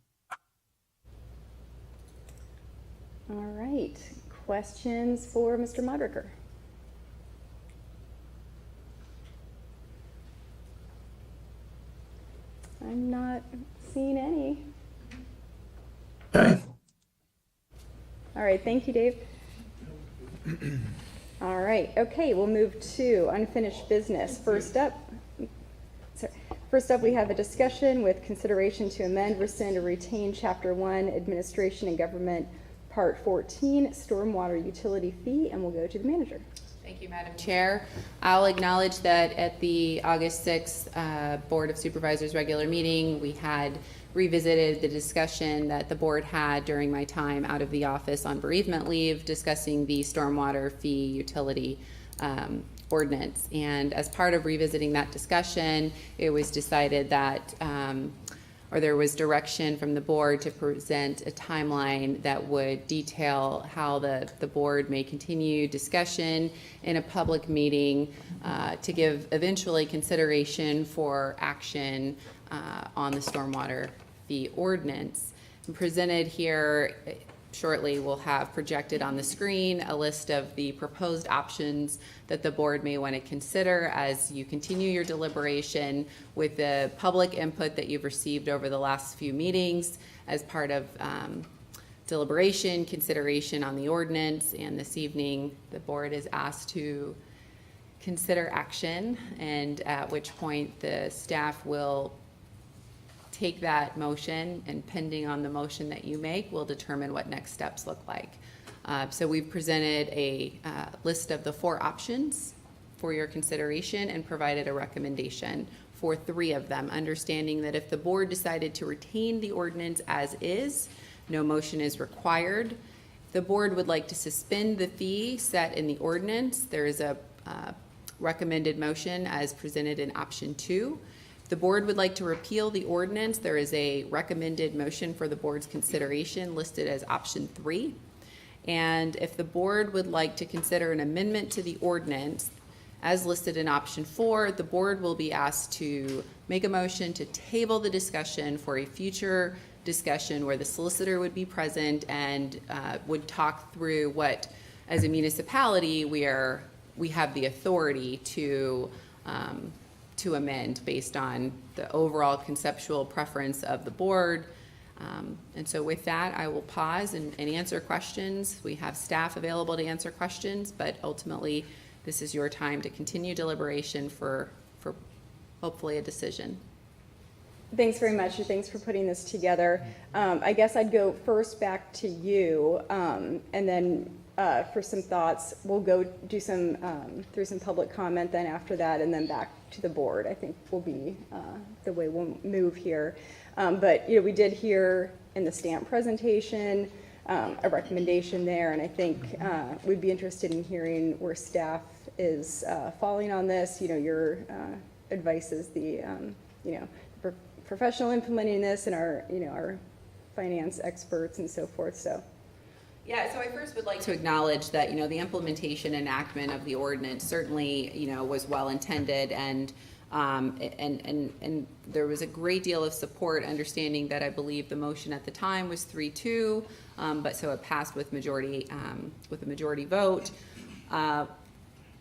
All right, questions for Mr. Modricker? I'm not seeing any. Okay. All right, thank you, Dave. All right, okay, we'll move to unfinished business. First up, we have a discussion with consideration to amend, rescind, or retain Chapter 1, Administration and Government, Part 14, Stormwater Utility Fee, and we'll go to the manager. Thank you, Madam Chair. I'll acknowledge that at the August 6th Board of Supervisors regular meeting, we had revisited the discussion that the board had during my time out of the office on bereavement leave, discussing the stormwater fee utility ordinance. And as part of revisiting that discussion, it was decided that or there was direction from the board to present a timeline that would detail how the board may continue discussion in a public meeting to give eventually consideration for action on the stormwater fee ordinance. And presented here shortly, we'll have projected on the screen a list of the proposed options that the board may want to consider as you continue your deliberation with the public input that you've received over the last few meetings as part of deliberation, consideration on the ordinance. And this evening, the board is asked to consider action, and at which point the staff will take that motion, and pending on the motion that you make, we'll determine what next steps look like. So we've presented a list of the 4 options for your consideration and provided a recommendation for 3 of them, understanding that if the board decided to retain the ordinance as is, no motion is required. If the board would like to suspend the fee set in the ordinance, there is a recommended motion as presented in option 2. The board would like to repeal the ordinance, there is a recommended motion for the board's consideration listed as option 3. And if the board would like to consider an amendment to the ordinance as listed in option 4, the board will be asked to make a motion to table the discussion for a future discussion where the solicitor would be present and would talk through what, as a municipality, we have the authority to amend based on the overall conceptual preference of the board. And so with that, I will pause and answer questions. We have staff available to answer questions, but ultimately, this is your time to continue deliberation for hopefully a decision. Thanks very much, and thanks for putting this together. I guess I'd go first back to you, and then for some thoughts, we'll go do some through some public comment then after that, and then back to the board. I think will be the way we'll move here. But we did hear in the stamp presentation a recommendation there, and I think we'd be interested in hearing where staff is falling on this. Your advice is the professional implementing this, and our finance experts and so forth. So. Yeah, so I first would like to acknowledge that, the implementation enactment of the ordinance certainly, was well intended, and there was a great deal of support, understanding that I believe the motion at the time was 3-2, but so it passed with a majority vote.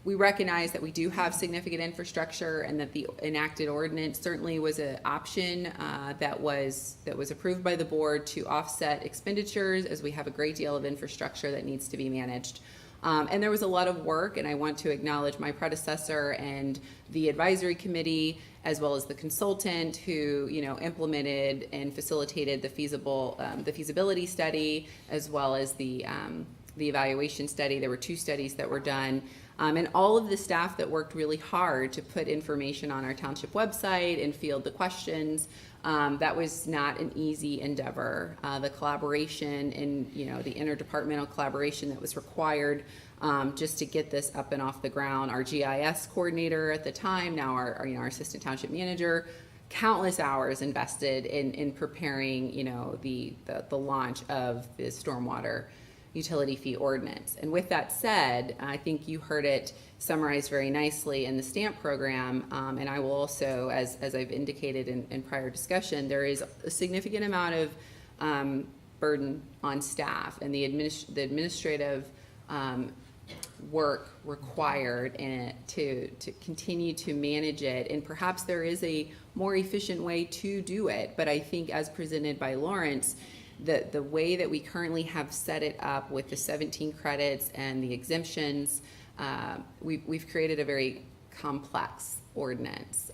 We recognize that we do have significant infrastructure, and that the enacted ordinance certainly was an option that was approved by the board to offset expenditures, as we have a great deal of infrastructure that needs to be managed. And there was a lot of work, and I want to acknowledge my predecessor and the advisory committee, as well as the consultant who implemented and facilitated the feasibility study, as well as the evaluation study. There were 2 studies that were done. And all of the staff that worked really hard to put information on our township website and field the questions. That was not an easy endeavor. The collaboration and the interdepartmental collaboration that was required just to get this up and off the ground. Our GIS coordinator at the time, now our assistant township manager, countless hours invested in preparing the launch of the stormwater utility fee ordinance. And with that said, I think you heard it summarized very nicely in the stamp program, and I will also, as I've indicated in prior discussion, there is a significant amount of burden on staff and the administrative work required to continue to manage it, and perhaps there is a more efficient way to do it, but I think as presented by Lawrence, the way that we currently have set it up with the 17 credits and the exemptions, we've created a very complex ordinance.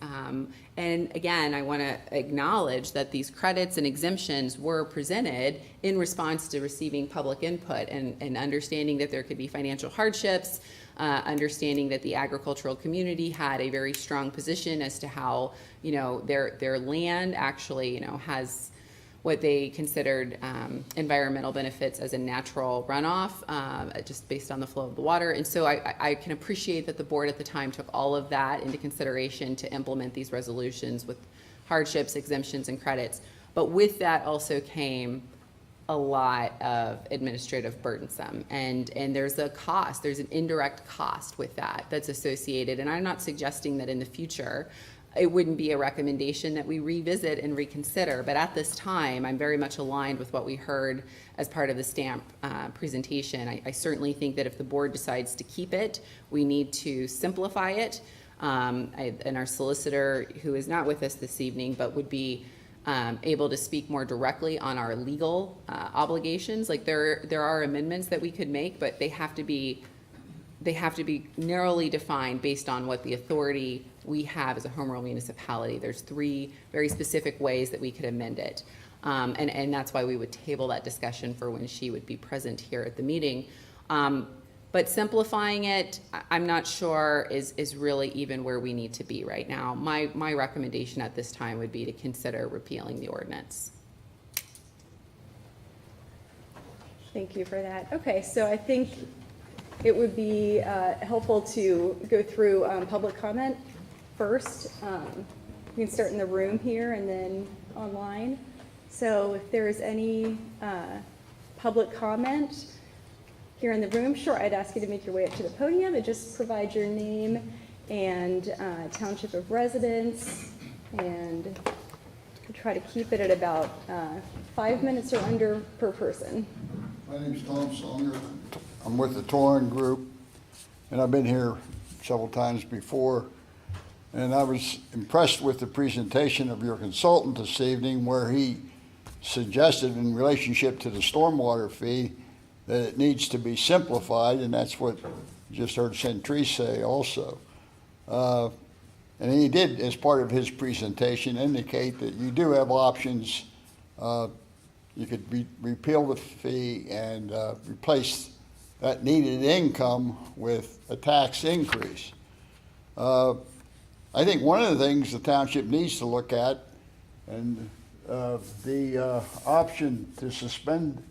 And again, I want to acknowledge that these credits and exemptions were presented in response to receiving public input and understanding that there could be financial hardships understanding that the agricultural community had a very strong position as to how, you know, their land actually, you know, has what they considered environmental benefits as a natural runoff, just based on the flow of the water. And so I can appreciate that the board at the time took all of that into consideration to implement these resolutions with hardships, exemptions, and credits. But with that also came a lot of administrative burdensome, and there's a cost, there's an indirect cost with that that's associated. And I'm not suggesting that in the future it wouldn't be a recommendation that we revisit and reconsider, but at this time, I'm very much aligned with what we heard as part of the STAMP presentation. I certainly think that if the board decides to keep it, we need to simplify it. And our solicitor, who is not with us this evening, but would be able to speak more directly on our legal obligations. Like there are amendments that we could make, but they have to be narrowly defined based on what the authority we have as a home rule municipality. There's 3 very specific ways that we could amend it. And that's why we would table that discussion for when she would be present here at the meeting. But simplifying it, I'm not sure is really even where we need to be right now. My recommendation at this time would be to consider repealing the ordinance. Thank you for that. Okay, so I think it would be helpful to go through public comment first. We can start in the room here and then online. So if there is any public comment here in the room, sure, I'd ask you to make your way up to the podium and just provide your name and township of residence, and try to keep it at about 5 minutes or under per person. My name's Tom Songer. I'm with the Torrin Group, and I've been here several times before. And I was impressed with the presentation of your consultant this evening, where he suggested in relationship to the stormwater fee that it needs to be simplified, and that's what you just heard Centrise say also. And he did, as part of his presentation, indicate that you do have options. You could repeal the fee and replace that needed income with a tax increase. I think one of the things the township needs to look at, and the option to suspend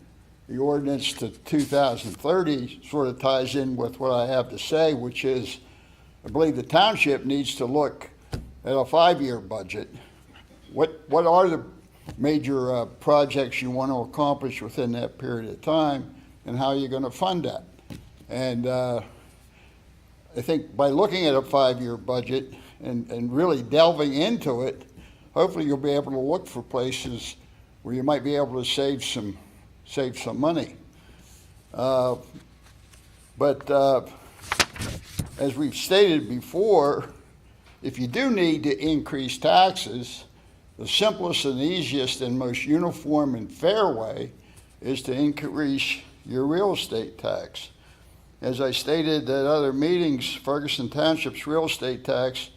the ordinance to 2030 sort of ties in with what I have to say, which is I believe the township needs to look at a 5-year budget. What are the major projects you want to accomplish within that period of time, and how you're going to fund that? And I think by looking at a 5-year budget and really delving into it, hopefully you'll be able to look for places where you might be able to save some money. But as we've stated before, if you do need to increase taxes, the simplest and easiest and most uniform and fair way is to increase your real estate tax. As I stated at other meetings, Ferguson Township's real estate tax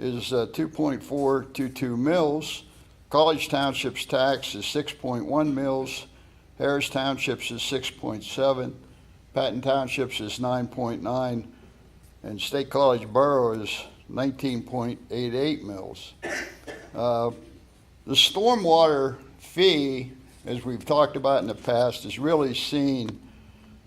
is 2.422 mills. College Township's tax is 6.1 mills. Harris Township's is 6.7. Patton Township's is 9.9. And State College Borough is 19.88 mills. The stormwater fee, as we've talked about in the past, is really seen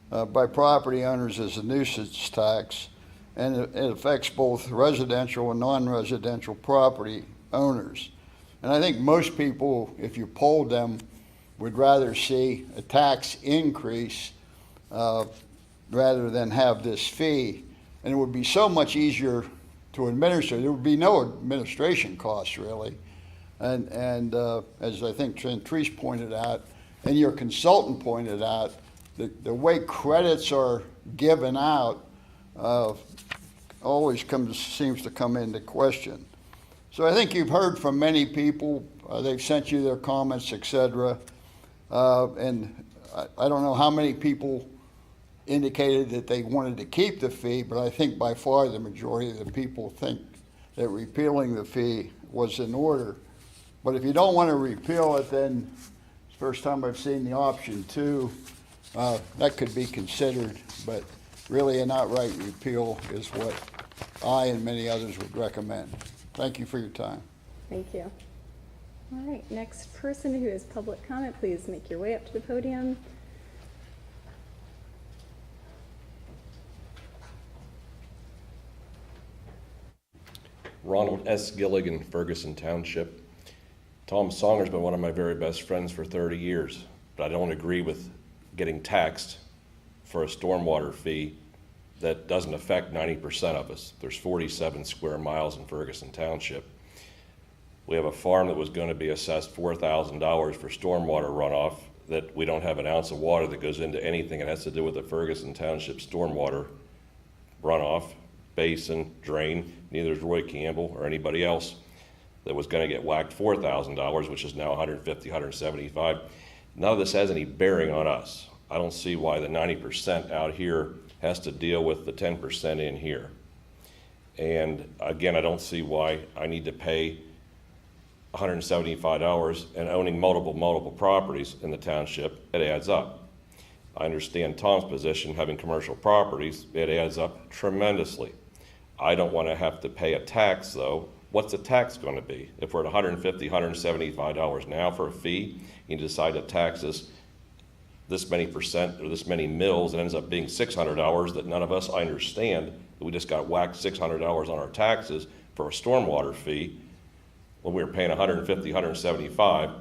by property owners as a nuisance tax, and it affects both residential and non-residential property owners. And I think most people, if you polled them, would rather see a tax increase rather than have this fee. And it would be so much easier to administer. There would be no administration costs, really. And as I think Centrise pointed out, and your consultant pointed out, the way credits are given out always seems to come into question. So I think you've heard from many people. They've sent you their comments, etc. And I don't know how many people indicated that they wanted to keep the fee, but I think by far the majority of the people think that repealing the fee was in order. But if you don't want to repeal it, then it's the first time I've seen the option 2. That could be considered, but really an outright repeal is what I and many others would recommend. Thank you for your time. Thank you. All right, next person who has public comment, please make your way up to the podium. Ronald S. Gilligan, Ferguson Township. Tom Songer's been one of my very best friends for 30 years, but I don't agree with getting taxed for a stormwater fee that doesn't affect 90% of us. There's 47 square miles in Ferguson Township. We have a farm that was going to be assessed $4,000 for stormwater runoff that we don't have an ounce of water that goes into anything. It has to do with the Ferguson Township stormwater runoff, basin, drain. Neither is Roy Campbell or anybody else that was going to get whacked $4,000, which is now $150, $175. None of this has any bearing on us. I don't see why the 90% out here has to deal with the 10% in here. And again, I don't see why I need to pay $175 and owning multiple properties in the township. It adds up. I understand Tom's position, having commercial properties, it adds up tremendously. I don't want to have to pay a tax though. What's the tax going to be? If we're at $150, $175 now for a fee, you decide to tax us this many percent or this many mils, and ends up being $600 that none of us understand, that we just got whacked $600 on our taxes for a stormwater fee when we were paying $150, $175.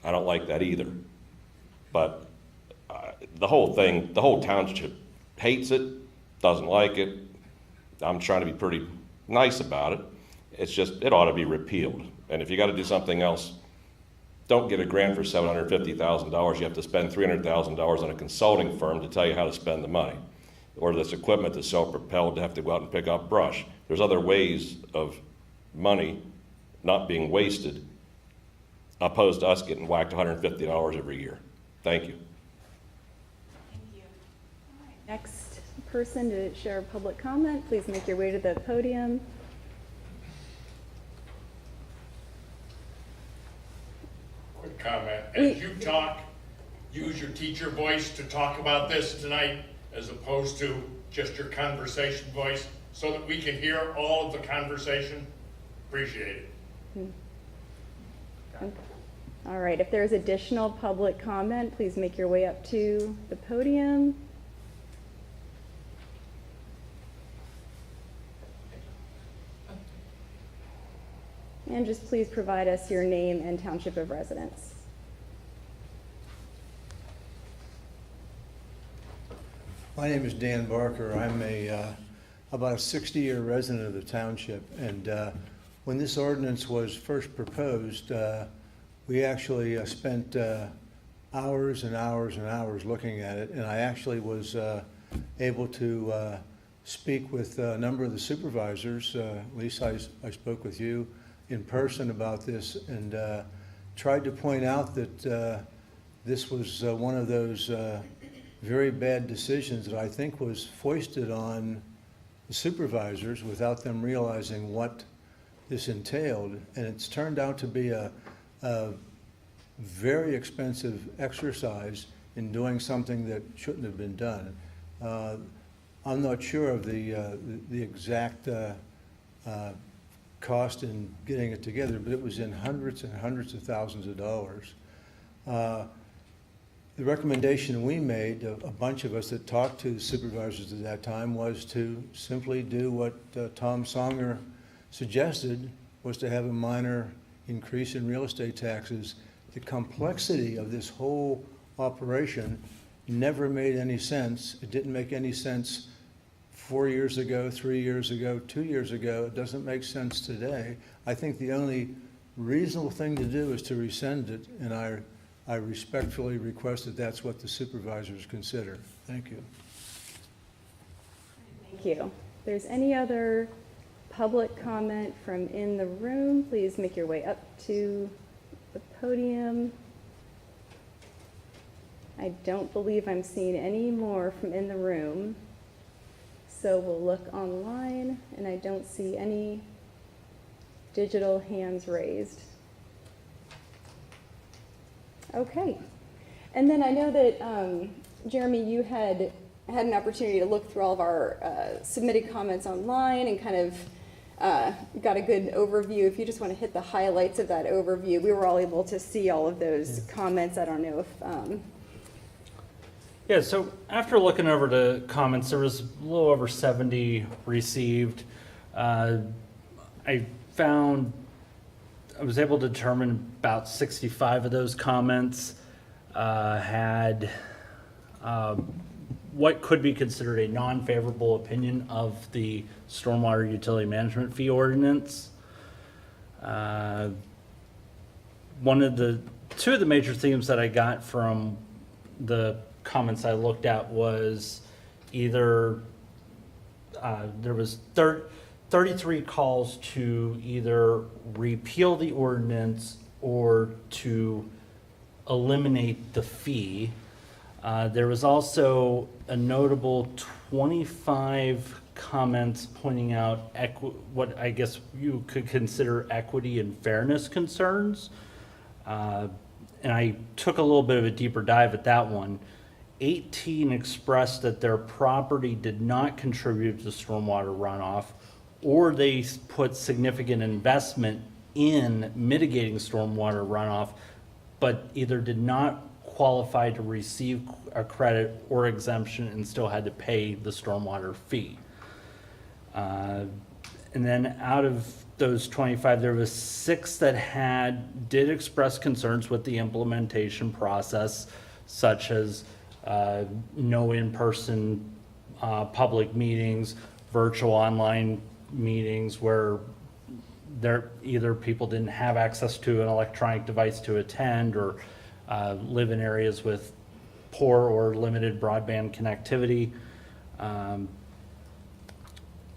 I don't like that either. But the whole thing, the whole township hates it, doesn't like it. I'm trying to be pretty nice about it. It's just, it ought to be repealed. And if you got to do something else, don't get a grant for $750,000. You have to spend $300,000 on a consulting firm to tell you how to spend the money. Or this equipment that's self-propelled to have to go out and pick up brush. There's other ways of money not being wasted, opposed to us getting whacked $150 every year. Thank you. Next person to share public comment, please make your way to the podium. Quick comment. As you talk, use your teacher voice to talk about this tonight as opposed to just your conversation voice so that we can hear all of the conversation. Appreciate it. All right, if there's additional public comment, please make your way up to the podium. And just please provide us your name and township of residence. My name is Dan Barker. I'm about a 60-year resident of the township, and when this ordinance was first proposed, we actually spent hours and hours and hours looking at it, and I actually was able to speak with a number of the supervisors. Lisa, I spoke with you in person about this, and tried to point out that this was one of those very bad decisions that I think was foisted on the supervisors without them realizing what this entailed. And it's turned out to be a very expensive exercise in doing something that shouldn't have been done. I'm not sure of the exact cost in getting it together, but it was in hundreds and hundreds of thousands of dollars. The recommendation we made, a bunch of us that talked to the supervisors at that time, was to simply do what Tom Songer suggested, was to have a minor increase in real estate taxes. The complexity of this whole operation never made any sense. It didn't make any sense 4 years ago, 3 years ago, 2 years ago. It doesn't make sense today. I think the only reasonable thing to do is to rescind it, and I respectfully request that that's what the supervisors consider. Thank you. Thank you. If there's any other public comment from in the room, please make your way up to the podium. I don't believe I'm seeing any more from in the room. So we'll look online, and I don't see any digital hands raised. Okay. And then I know that, Jeremy, you had had an opportunity to look through all of our submitted comments online and kind of got a good overview. If you just want to hit the highlights of that overview, we were all able to see all of those comments. I don't know if... Yeah, so after looking over the comments, there was a little over 70 received. I was able to determine about 65 of those comments had what could be considered a non-favorable opinion of the stormwater utility management fee ordinance. Two of the major themes that I got from the comments I looked at was either there was 33 calls to either repeal the ordinance or to eliminate the fee. There was also a notable 25 comments pointing out what I guess you could consider equity and fairness concerns. And I took a little bit of a deeper dive at that one. 18 expressed that their property did not contribute to stormwater runoff, or they put significant investment in mitigating stormwater runoff, but either did not qualify to receive a credit or exemption and still had to pay the stormwater fee. And then out of those 25, there was 6 that did express concerns with the implementation process, such as no in-person public meetings, virtual online meetings where either people didn't have access to an electronic device to attend or live in areas with poor or limited broadband connectivity.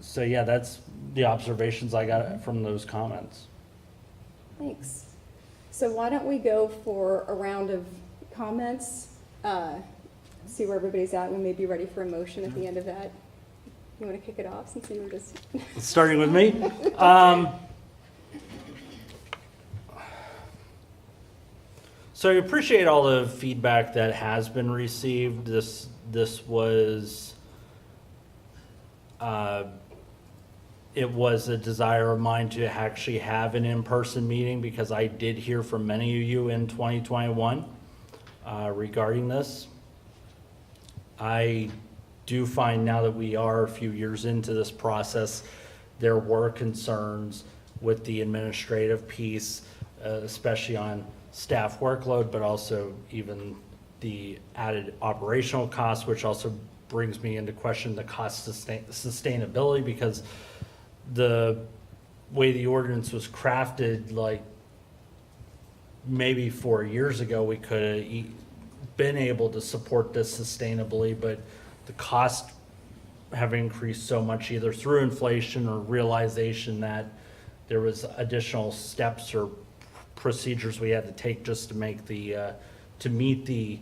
So yeah, that's the observations I got from those comments. Thanks. So why don't we go for a round of comments, see where everybody's at. We may be ready for a motion at the end of that. You want to kick it off since you were just... Starting with me. So I appreciate all the feedback that has been received. This was, it was a desire of mine to actually have an in-person meeting because I did hear from many of you in 2021 regarding this. I do find now that we are a few years into this process, there were concerns with the administrative piece, especially on staff workload, but also even the added operational costs, which also brings me into question the cost sustainability, because the way the ordinance was crafted, like maybe 4 years ago, we could have been able to support this sustainably, but the costs have increased so much either through inflation or realization that there was additional steps or procedures we had to take just to make to meet the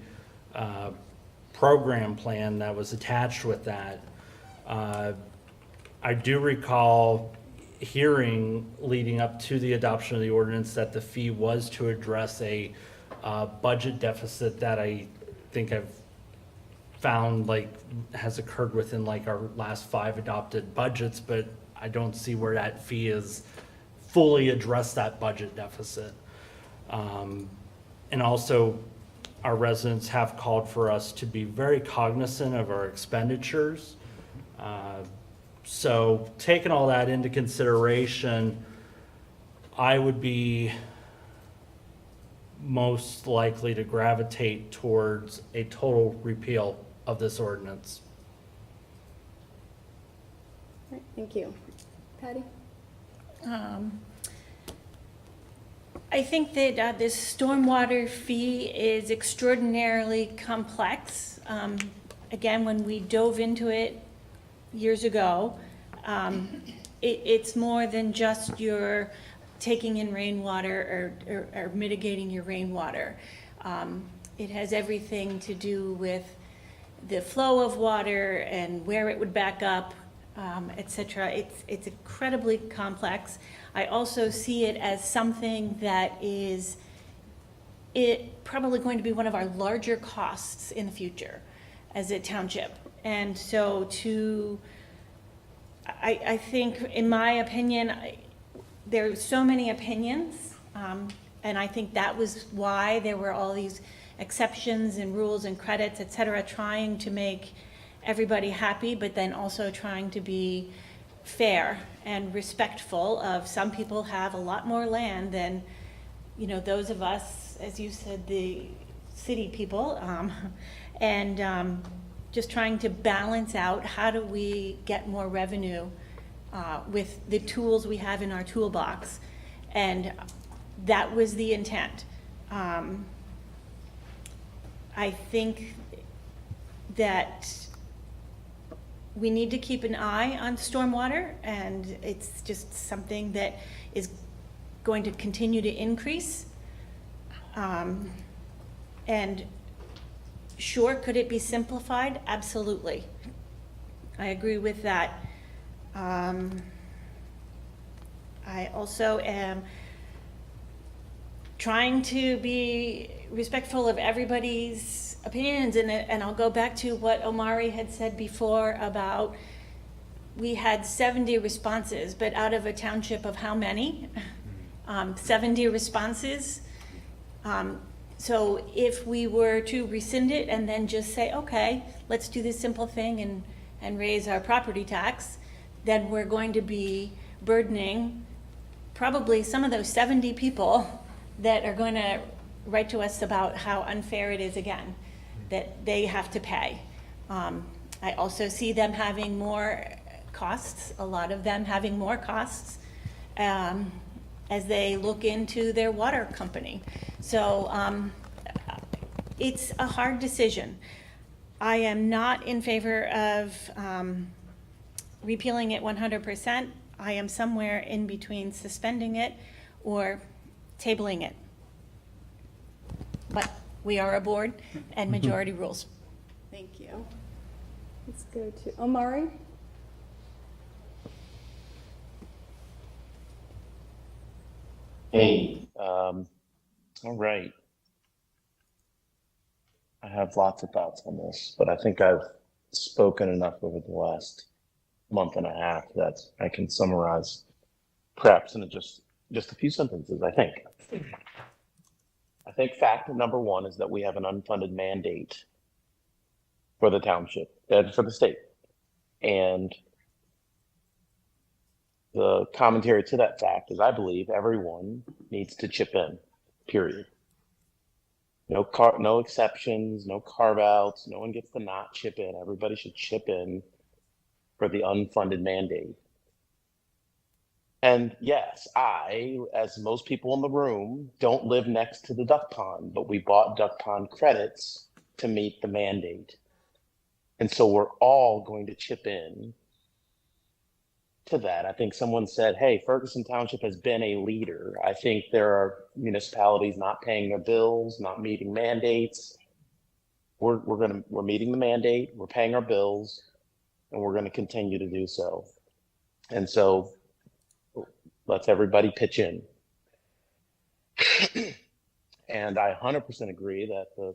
program plan that was attached with that. I do recall hearing leading up to the adoption of the ordinance that the fee was to address a budget deficit that I think I've found has occurred within our last 5 adopted budgets, but I don't see where that fee is fully addressed that budget deficit. And also our residents have called for us to be very cognizant of our expenditures. So taking all that into consideration, I would be most likely to gravitate towards a total repeal of this ordinance. All right, thank you. Patty? I think that this stormwater fee is extraordinarily complex. Again, when we dove into it years ago, it's more than just your taking in rainwater or mitigating your rainwater. It has everything to do with the flow of water and where it would back up, etc. It's incredibly complex. I also see it as something that is probably going to be one of our larger costs in the future as a township. And so I think, in my opinion, there are so many opinions, and I think that was why there were all these exceptions and rules and credits, et cetera, trying to make everybody happy, but then also trying to be fair and respectful of some people have a lot more land than, you know, those of us, as you said, the city people, and just trying to balance out how do we get more revenue with the tools we have in our toolbox. And that was the intent. I think that we need to keep an eye on stormwater, and it's just something that is going to continue to increase. And sure, could it be simplified? Absolutely. I agree with that. I also am trying to be respectful of everybody's opinions, and I'll go back to what Omari had said before about we had 70 responses, but out of a township of how many? 70 responses. So if we were to rescind it and then just say, okay, let's do this simple thing and raise our property tax, then we're going to be burdening probably some of those 70 people that are going to write to us about how unfair it is again, that they have to pay. I also see them having more costs, a lot of them having more costs as they look into their water company. So it's a hard decision. I am not in favor of repealing it 100%. I am somewhere in between suspending it or tabling it. But we are a board and majority rules. Thank you. Let's go to Omari. Hey, all right. I have lots of thoughts on this, but I think I've spoken enough over the last month and a half that I can summarize perhaps in just a few sentences, I think. I think fact number one is that we have an unfunded mandate for the township, for the state. And the commentary to that fact is I believe everyone needs to chip in, period. No exceptions, no carve outs, no one gets to not chip in. Everybody should chip in for the unfunded mandate. And yes, I, as most people in the room, don't live next to the duck pond, but we bought duck pond credits to meet the mandate. And so we're all going to chip in to that. I think someone said, hey, Ferguson Township has been a leader. I think there are municipalities not paying their bills, not meeting mandates. We're meeting the mandate, we're paying our bills, and we're going to continue to do so. And so let's everybody pitch in. And I 100% agree that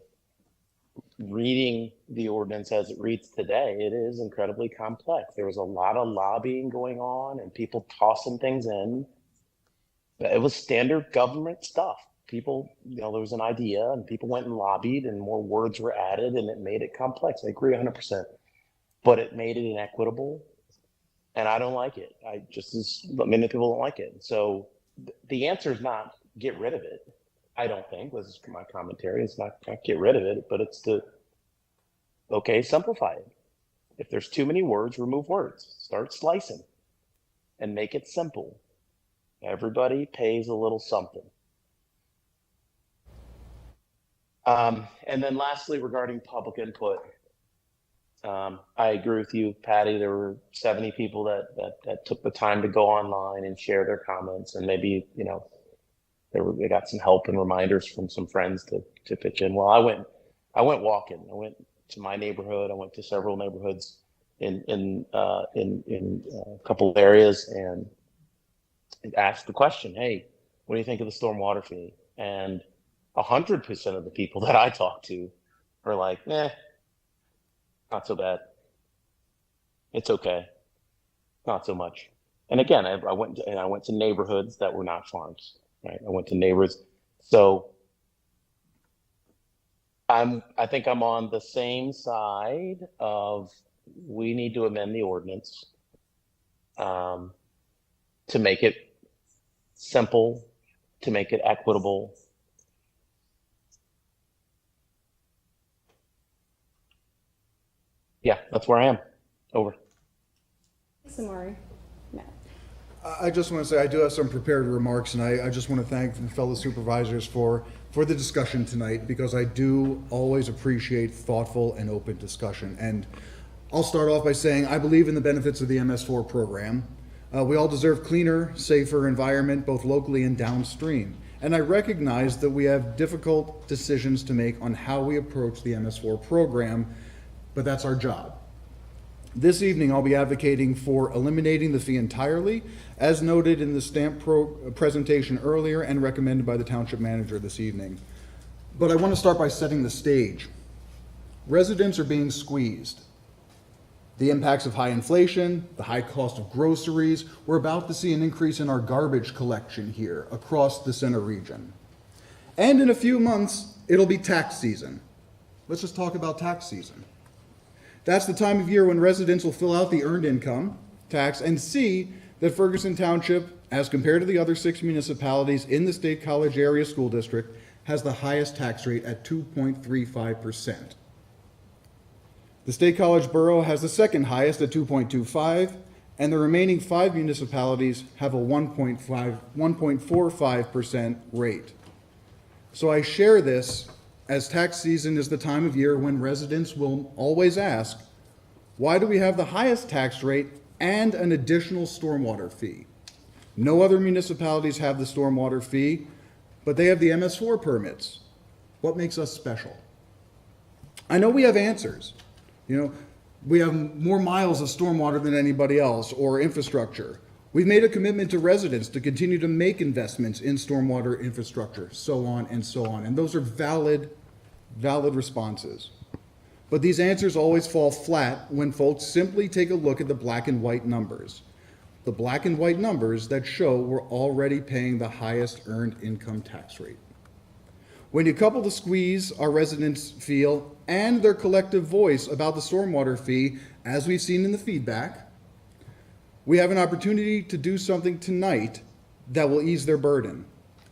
reading the ordinance as it reads today, it is incredibly complex. There was a lot of lobbying going on and people tossing things in. But it was standard government stuff. People, there was an idea and people went and lobbied and more words were added and it made it complex. I agree 100%. But it made it inequitable. And I don't like it. Many people don't like it. So the answer is not get rid of it. I don't think, this is my commentary. It's not get rid of it, but it's to, simplify it. If there's too many words, remove words. Start slicing and make it simple. Everybody pays a little something. And then lastly, regarding public input, I agree with you, Patty. There were 70 people that took the time to go online and share their comments, and maybe, they got some help and reminders from some friends to pitch in. Well, I went walking. I went to my neighborhood. I went to several neighborhoods in a couple of areas and asked the question, hey, what do you think of the stormwater fee? And 100% of the people that I talked to were like, not so bad. it's okay. Not so much. And again, I went to neighborhoods that were not farms, right? I went to neighbors. So I think I'm on the same side of we need to amend the ordinance to make it simple, to make it equitable. Yeah, that's where I am. Over. Samari. Matt. I just want to say I do have some prepared remarks, and I just want to thank the fellow supervisors for the discussion tonight, because I do always appreciate thoughtful and open discussion. And I'll start off by saying I believe in the benefits of the MS4 program. We all deserve cleaner, safer environment, both locally and downstream. And I recognize that we have difficult decisions to make on how we approach the MS4 program, but that's our job. This evening, I'll be advocating for eliminating the fee entirely, as noted in the stamp presentation earlier and recommended by the township manager this evening. But I want to start by setting the stage. Residents are being squeezed. The impacts of high inflation, the high cost of groceries, we're about to see an increase in our garbage collection here across the center region. And in a few months, it'll be tax season. Let's just talk about tax season. That's the time of year when residents will fill out the earned income tax and see that Ferguson Township, as compared to the other 6 municipalities in the State College Area School District, has the highest tax rate at 2.35%. The State College Borough has the second highest at 2.25%, and the remaining 5 municipalities have a 1.45% rate. So I share this as tax season is the time of year when residents will always ask, why do we have the highest tax rate and an additional stormwater fee? No other municipalities have the stormwater fee, but they have the MS4 permits. What makes us special? I know we have answers. You know, we have more miles of stormwater than anybody else, or infrastructure. We've made a commitment to residents to continue to make investments in stormwater infrastructure, so on and so on. And those are valid responses. But these answers always fall flat when folks simply take a look at the black and white numbers. The black and white numbers that show we're already paying the highest earned income tax rate. When you couple the squeeze our residents feel and their collective voice about the stormwater fee, as we've seen in the feedback, we have an opportunity to do something tonight that will ease their burden.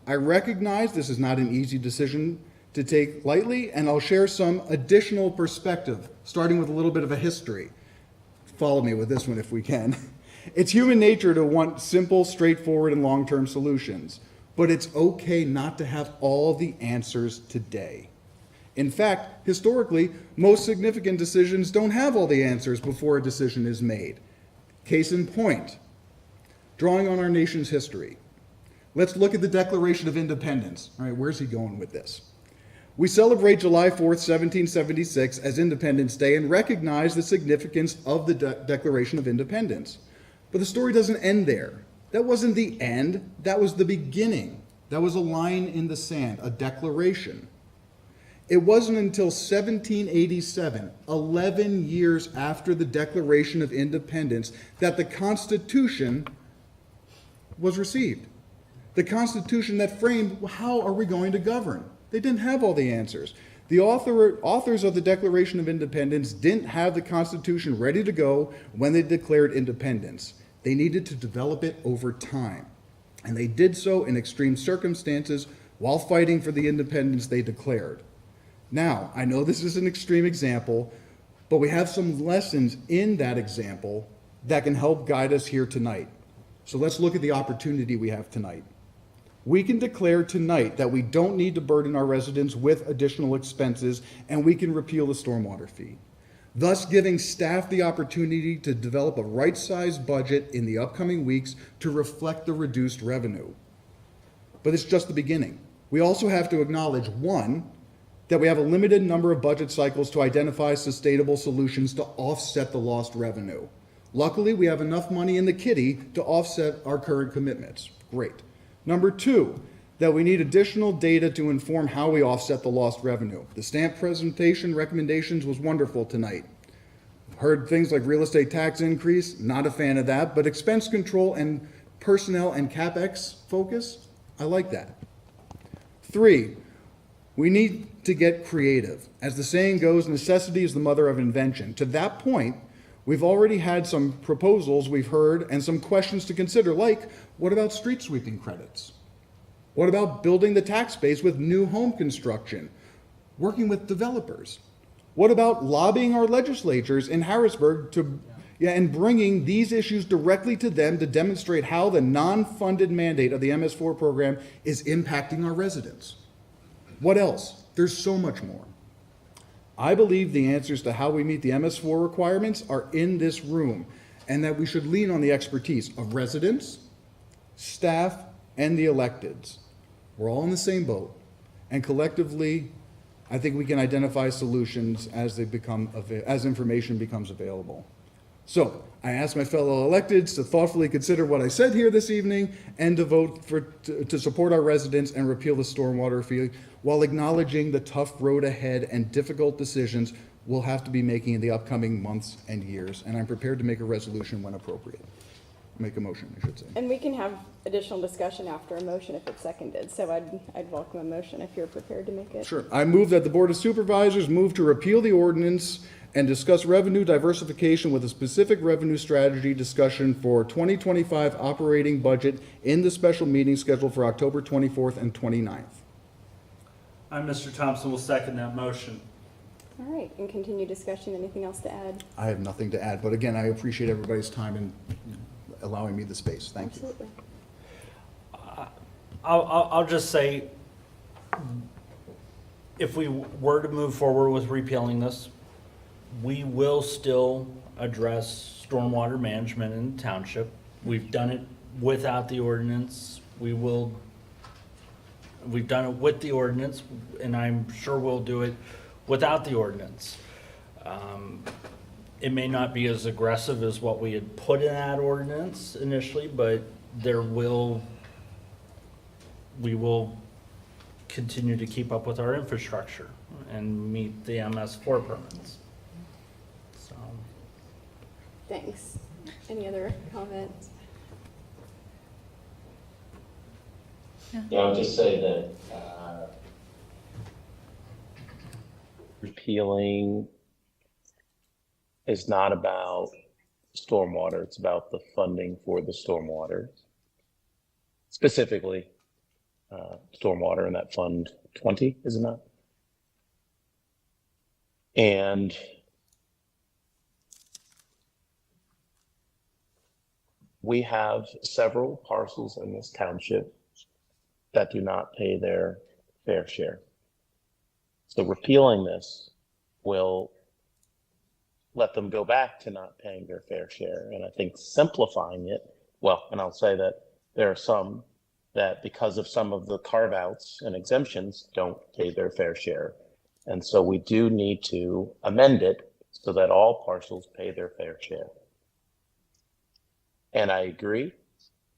I recognize this is not an easy decision to take lightly, and I'll share some additional perspective, starting with a little bit of a history. Follow me with this one if we can. It's human nature to want simple, straightforward, and long-term solutions, but it's okay not to have all the answers today. In fact, historically, most significant decisions don't have all the answers before a decision is made. Case in point, drawing on our nation's history. Let's look at the Declaration of Independence. All right, where's he going with this? We celebrate July 4th, 1776 as Independence Day and recognize the significance of the Declaration of Independence. But the story doesn't end there. That wasn't the end, that was the beginning. That was a line in the sand, a declaration. It wasn't until 1787, 11 years after the Declaration of Independence, that the Constitution was received. The Constitution that framed how are we going to govern. They didn't have all the answers. The authors of the Declaration of Independence didn't have the Constitution ready to go when they declared independence. They needed to develop it over time. And they did so in extreme circumstances while fighting for the independence they declared. Now, I know this is an extreme example, but we have some lessons in that example that can help guide us here tonight. So let's look at the opportunity we have tonight. We can declare tonight that we don't need to burden our residents with additional expenses, and we can repeal the stormwater fee, thus giving staff the opportunity to develop a right-sized budget in the upcoming weeks to reflect the reduced revenue. But it's just the beginning. We also have to acknowledge, one, that we have a limited number of budget cycles to identify sustainable solutions to offset the lost revenue. Luckily, we have enough money in the kitty to offset our current commitments. Great. Number two, that we need additional data to inform how we offset the lost revenue. The stamp presentation recommendations was wonderful tonight. Heard things like real estate tax increase, not a fan of that, but expense control and personnel and CapEx focus, I like that. 3, we need to get creative. As the saying goes, necessity is the mother of invention. To that point, we've already had some proposals we've heard and some questions to consider, like, what about street sweeping credits? What about building the tax base with new home construction? Working with developers? What about lobbying our legislatures in Harrisburg and bringing these issues directly to them to demonstrate how the non-funded mandate of the MS4 program is impacting our residents? What else? There's so much more. I believe the answers to how we meet the MS4 requirements are in this room, and that we should lean on the expertise of residents, staff, and the electeds. We're all in the same boat, and collectively, I think we can identify solutions as information becomes available. So I ask my fellow electeds to thoughtfully consider what I said here this evening and to vote to support our residents and repeal the stormwater fee, while acknowledging the tough road ahead and difficult decisions we'll have to be making in the upcoming months and years. And I'm prepared to make a resolution when appropriate. Make a motion, I should say. And we can have additional discussion after a motion if it's seconded, so I'd welcome a motion if you're prepared to make it. Sure. I move that the Board of Supervisors move to repeal the ordinance and discuss revenue diversification with a specific revenue strategy discussion for 2025 operating budget in the special meeting scheduled for October 24th and 29th. I, Mr. Thompson, will second that motion. All right, and continue discussion. Anything else to add? I have nothing to add, but again, I appreciate everybody's time and allowing me the space. Thank you. Absolutely. I'll just say, if we were to move forward with repealing this, we will still address stormwater management in the township. We've done it without the ordinance. We've done it with the ordinance, and I'm sure we'll do it without the ordinance. It may not be as aggressive as what we had put in that ordinance initially, but we will continue to keep up with our infrastructure and meet the MS4 permits. So, Thanks. Any other comments? Yeah, I'll just say that repealing is not about stormwater, it's about the funding for the stormwater. Specifically, stormwater in that Fund 20, is it not? And we have several parcels in this township that do not pay their fair share. So repealing this will let them go back to not paying their fair share. And I think simplifying it, well, and I'll say that there are some that, because of some of the carve-outs and exemptions, don't pay their fair share. And so we do need to amend it so that all parcels pay their fair share. And I agree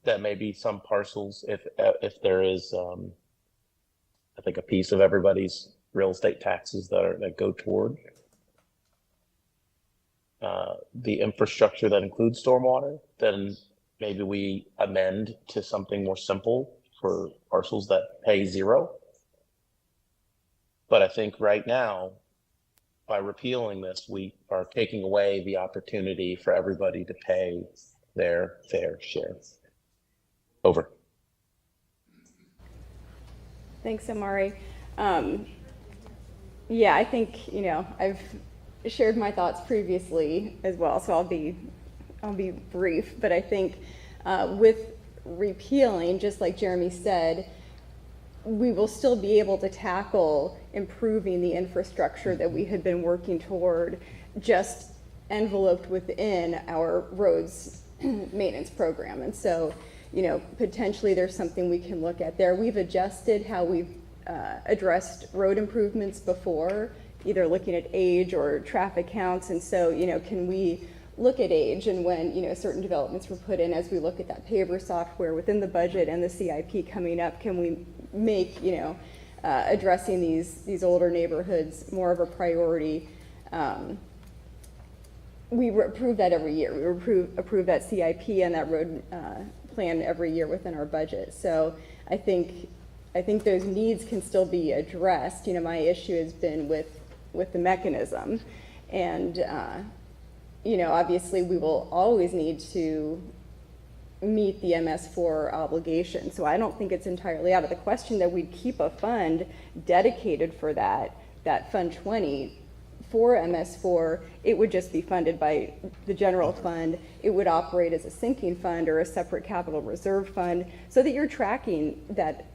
that maybe some parcels, if there is, I think, a piece of everybody's real estate taxes that go toward the infrastructure that includes stormwater, then maybe we amend to something more simple for parcels that pay zero. But I think right now, by repealing this, we are taking away the opportunity for everybody to pay their fair share. Over. Thanks, Amari. Yeah, I think, I've shared my thoughts previously as well, so I'll be brief, but I think with repealing, just like Jeremy said, we will still be able to tackle improving the infrastructure that we had been working toward, just enveloped within our roads maintenance program. And so, potentially there's something we can look at there. We've adjusted how we've addressed road improvements before, either looking at age or traffic counts. And so, can we look at age, and when, certain developments were put in, as we look at that paver software within the budget and the CIP coming up, can we make, addressing these older neighborhoods more of a priority? we approve that every year. We approve that CIP and that road plan every year within our budget. So I think those needs can still be addressed. You know, my issue has been with the mechanism. And, you know, obviously we will always need to meet the MS4 obligation. So I don't think it's entirely out of the question that we'd keep a fund dedicated for that Fund 20 for MS4. It would just be funded by the general fund. It would operate as a sinking fund or a separate capital reserve fund so that you're tracking that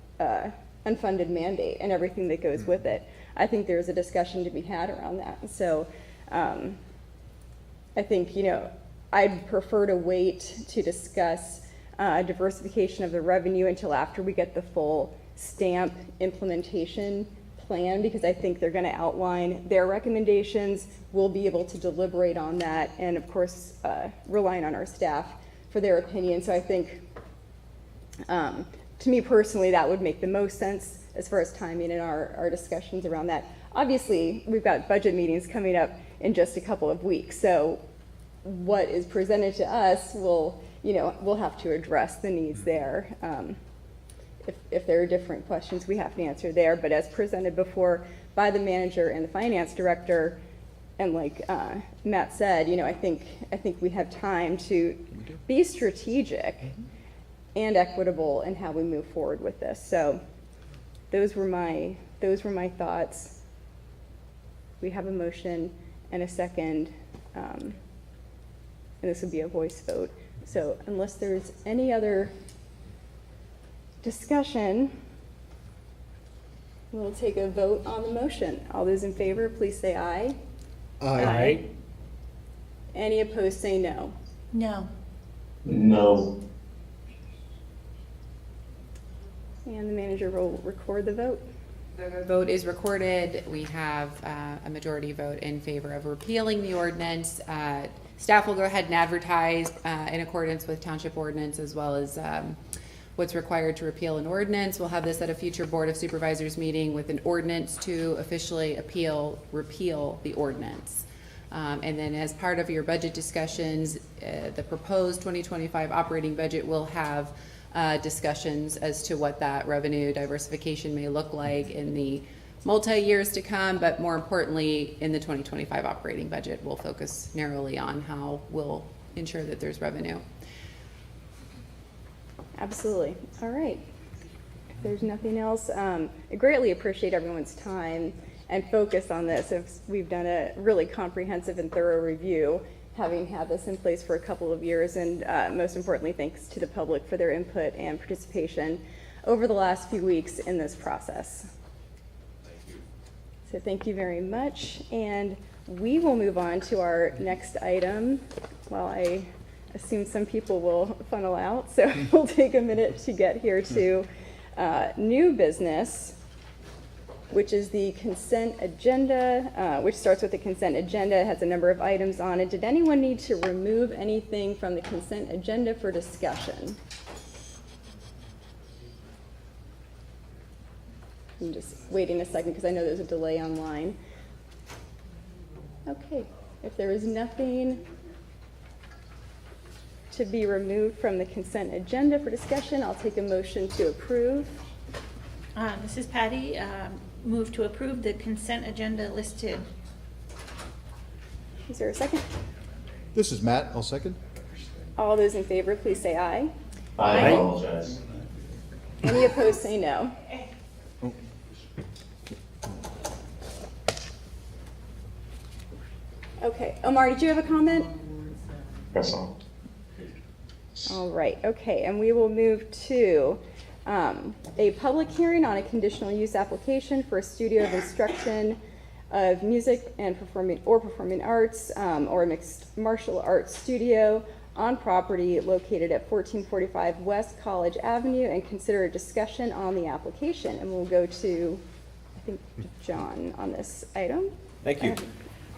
unfunded mandate and everything that goes with it. I think there's a discussion to be had around that. So I think, you know, I'd prefer to wait to discuss diversification of the revenue until after we get the full STAMP implementation plan, because I think they're going to outline their recommendations. We'll be able to deliberate on that, and of course, relying on our staff for their opinion. So I think, to me personally, that would make the most sense as far as timing in our discussions around that. Obviously, we've got budget meetings coming up in just a couple of weeks, so what is presented to us will, you know, we'll have to address the needs there. If there are different questions, we have to answer there. But as presented before by the manager and the finance director, and like Matt said, you know, I think we have time to be strategic and equitable in how we move forward with this. So those were my thoughts. We have a motion and a second. And this would be a voice vote. So unless there's any other discussion, we'll take a vote on the motion. All those in favor, please say aye. Aye. Any opposed, say no. No. No. And the manager will record the vote. The vote is recorded. We have a majority vote in favor of repealing the ordinance. Staff will go ahead and advertise in accordance with township ordinance, as well as what's required to repeal an ordinance. We'll have this at a future Board of Supervisors meeting with an ordinance to officially repeal the ordinance. And then as part of your budget discussions, the proposed 2025 operating budget will have discussions as to what that revenue diversification may look like in the multi-years to come, but more importantly, in the 2025 operating budget, we'll focus narrowly on how we'll ensure that there's revenue. Absolutely. All right. If there's nothing else, I greatly appreciate everyone's time and focus on this. We've done a really comprehensive and thorough review, having had this in place for a couple of years, and most importantly, thanks to the public for their input and participation over the last few weeks in this process. So thank you very much, and we will move on to our next item. While I assume some people will funnel out, so we'll take a minute to get here to new business, which is the consent agenda, which starts with the consent agenda. It has a number of items on it. Did anyone need to remove anything from the consent agenda for discussion? I'm just waiting a second because I know there's a delay online. Okay, if there is nothing to be removed from the consent agenda for discussion, I'll take a motion to approve. This is Patty. Move to approve the consent agenda listed. Is there a second? This is Matt. I'll second. All those in favor, please say aye. I apologize. Any opposed, say no. Okay, Omar, did you have a comment? That's all. All right, okay, and we will move to a public hearing on a conditional use application for a studio of instruction of music and performing arts or a mixed martial arts studio on property located at 1445 West College Avenue, and consider a discussion on the application. And we'll go to, I think, John on this item. Thank you.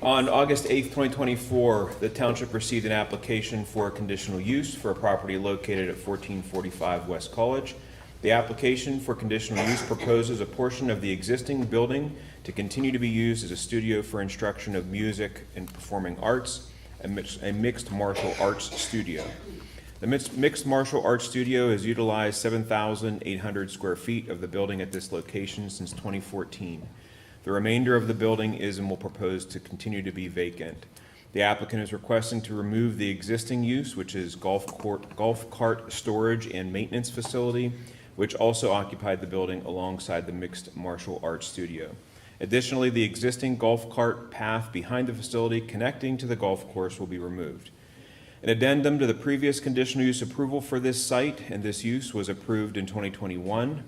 On August 8th, 2024, the township received an application for a conditional use for a property located at 1445 West College. The application for conditional use proposes a portion of the existing building to continue to be used as a studio for instruction of music and performing arts, a mixed martial arts studio. The mixed martial arts studio has utilized 7,800 square feet of the building at this location since 2014. The remainder of the building is and will propose to continue to be vacant. The applicant is requesting to remove the existing use, which is golf cart storage and maintenance facility, which also occupied the building alongside the mixed martial arts studio. Additionally, the existing golf cart path behind the facility connecting to the golf course will be removed. An addendum to the previous conditional use approval for this site and this use was approved in 2021,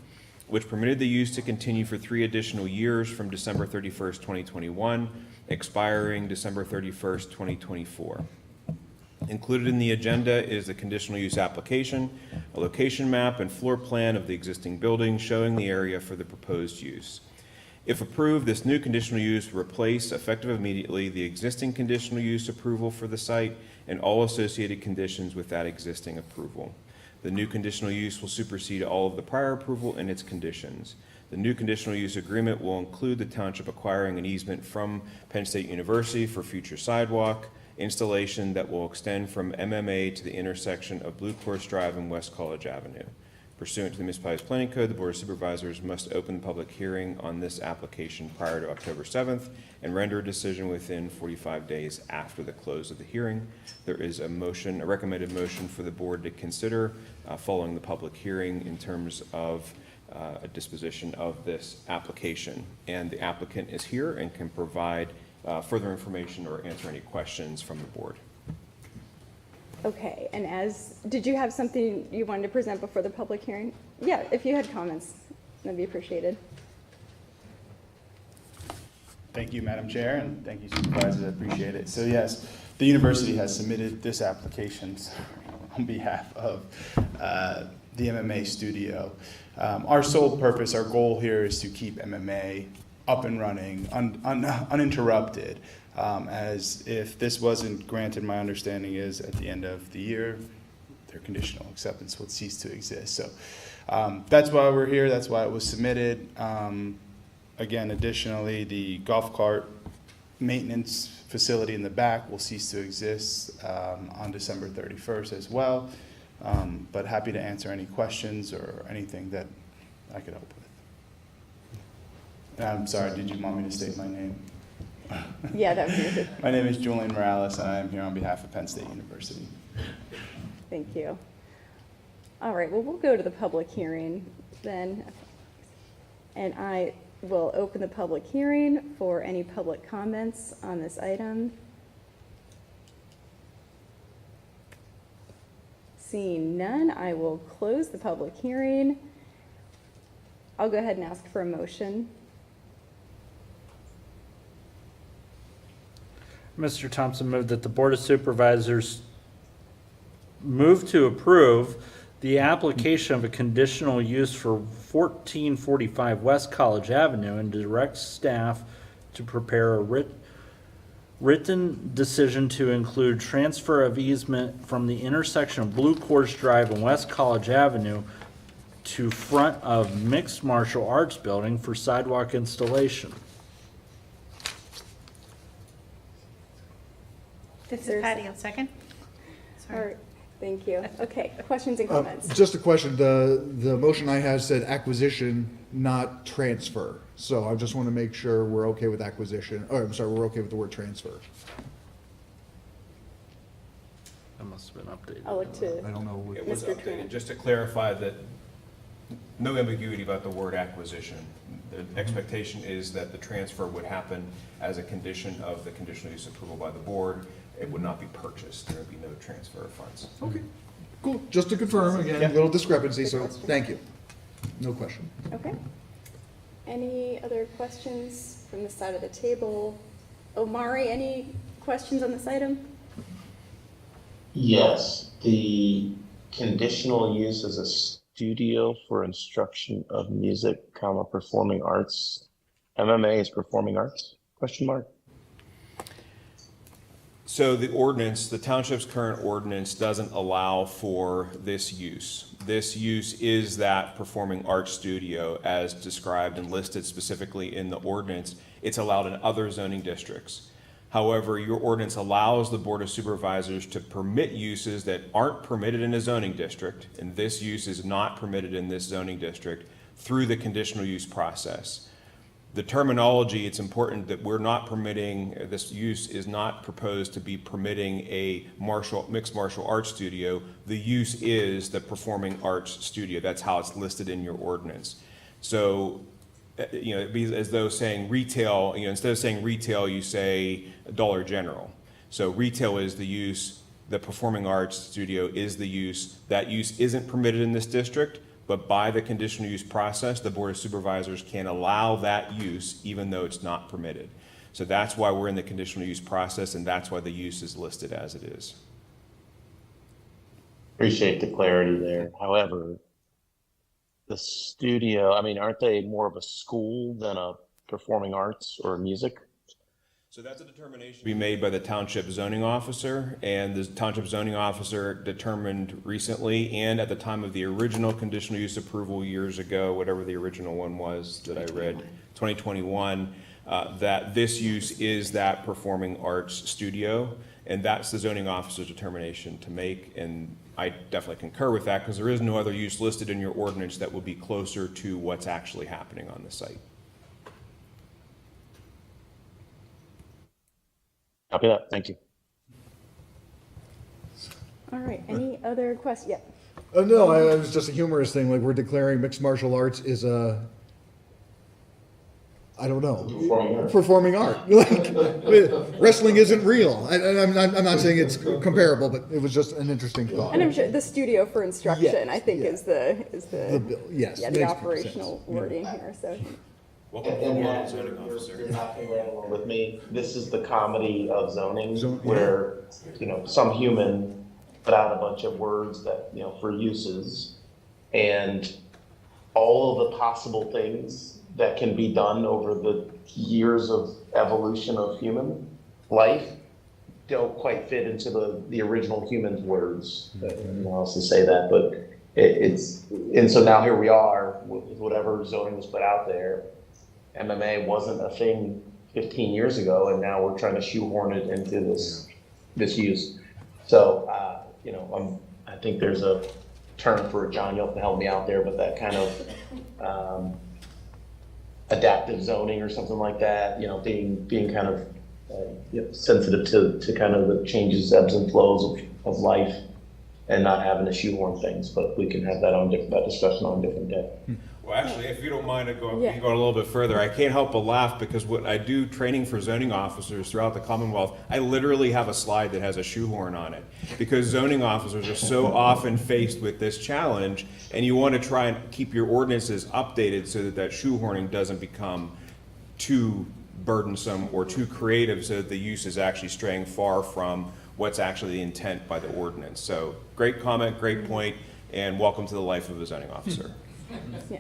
which permitted the use to continue for 3 additional years from December 31st, 2021, expiring December 31st, 2024. Included in the agenda is the conditional use application, a location map and floor plan of the existing building showing the area for the proposed use. If approved, this new conditional use will replace, effective immediately, the existing conditional use approval for the site and all associated conditions with that existing approval. The new conditional use will supersede all of the prior approval and its conditions. The new conditional use agreement will include the township acquiring an easement from Penn State University for future sidewalk installation that will extend from MMA to the intersection of Blue Course Drive and West College Avenue. Pursuant to the municipality's planning code, the Board of Supervisors must open the public hearing on this application prior to October 7th and render a decision within 45 days after the close of the hearing. There is a motion, a recommended motion for the board to consider following the public hearing in terms of a disposition of this application. And the applicant is here and can provide further information or answer any questions from the board. Okay, and did you have something you wanted to present before the public hearing? Yeah, if you had comments, that'd be appreciated. Thank you, Madam Chair, and thank you, Supervisors. I appreciate it. So yes, the university has submitted this application on behalf of the MMA studio. Our sole purpose, our goal here is to keep MMA up and running, uninterrupted. As if this wasn't granted, my understanding is at the end of the year, their conditional acceptance would cease to exist. So that's why we're here. That's why it was submitted. Again, additionally, the golf cart maintenance facility in the back will cease to exist on December 31st as well. But happy to answer any questions or anything that I could help with. I'm sorry, did you want me to state my name? Yeah, that would be good. My name is Julian Morales, and I am here on behalf of Penn State University. Thank you. All right, well, we'll go to the public hearing then. And I will open the public hearing for any public comments on this item. Seeing none, I will close the public hearing. I'll go ahead and ask for a motion. Mr. Thompson moved that the Board of Supervisors move to approve the application of a conditional use for 1445 West College Avenue and direct staff to prepare a written decision to include transfer of easement from the intersection of Blue Course Drive and West College Avenue to front of Mixed Martial Arts Building for sidewalk installation. This is Patty, I'll second. All right, thank you. Okay, questions and comments? Just a question, the motion I had said acquisition, not transfer. So I just want to make sure we're okay with acquisition, or I'm sorry, we're okay with the word transfer. That must have been updated. I'll look to I don't know. It was Mr. updated, Truman. just to clarify that no ambiguity about the word acquisition. The expectation is that the transfer would happen as a condition of the conditional use approval by the board. It would not be purchased. There would be no transfer of funds. Okay, cool. Just to confirm, again, a little discrepancy, so thank you. No question. Okay. Any other questions from the side of the table? Omari, any questions on this item? Yes, the conditional use as a studio for instruction of music, performing arts. MMA is performing arts? Question mark. So the ordinance, the township's current ordinance doesn't allow for this use. This use is that performing arts studio as described and listed specifically in the ordinance. It's allowed in other zoning districts. However, your ordinance allows the Board of Supervisors to permit uses that aren't permitted in a zoning district, and this use is not permitted in this zoning district, through the conditional use process. The terminology, it's important that we're not permitting, this use is not proposed to be permitting a mixed martial arts studio. The use is the performing arts studio. That's how it's listed in your ordinance. So, it'd be as though saying retail, instead of saying retail, you say Dollar General. So retail is the use, the performing arts studio is the use. That use isn't permitted in this district, but by the conditional use process, the Board of Supervisors can allow that use even though it's not permitted. So that's why we're in the conditional use process, and that's why the use is listed as it is. Appreciate the clarity there. However, the studio, aren't they more of a school than a performing arts or music? So that's a determination to be made by the township zoning officer, and the township zoning officer determined recently and at the time of the original conditional use approval years ago, whatever the original one was that I read, 2021, that this use is that performing arts studio, and that's the zoning officer's determination to make, and I definitely concur with that because there is no other use listed in your ordinance that would be closer to what's actually happening on the site. Copy that. Thank you. All right, any other questions? Yeah. No, it was just a humorous thing, like we're declaring mixed martial arts is a, I don't know, performing art. Like, wrestling isn't real. I'm not saying it's comparable, but it was just an interesting thought. And I'm sure the studio for instruction, Yes, I think, yeah. is the yes, yeah, makes the sense. operational Yeah. wording here. So And zoning officer. you're not going right along with me. This is the comedy of zoning, Yeah. where, some human put out a bunch of words that, for uses, and all of the possible things that can be done over the years of evolution of human life don't quite fit into the original human's words. I don't know how else to say that, but and so now here we are with whatever zoning was put out there. MMA wasn't a thing 15 years ago, and now we're trying to shoehorn it into this use. So, I think there's a term for it, John, you'll have to help me out there, but that kind of adaptive zoning or something like that, being kind of sensitive to kind of the changes, ebbs and flows of life, and not having to shoehorn things. But we can have that discussion on a different day. Well, actually, if you don't mind going Yeah. a little bit further, I can't help but laugh because what I do training for zoning officers throughout the Commonwealth, I literally have a slide that has a shoehorn on it because zoning officers are so often faced with this challenge, and you want to try and keep your ordinances updated so that shoehorning doesn't become too burdensome or too creative so that the use is actually straying far from what's actually the intent by the ordinance. So great comment, great point, and welcome to the life of a zoning officer. yeah,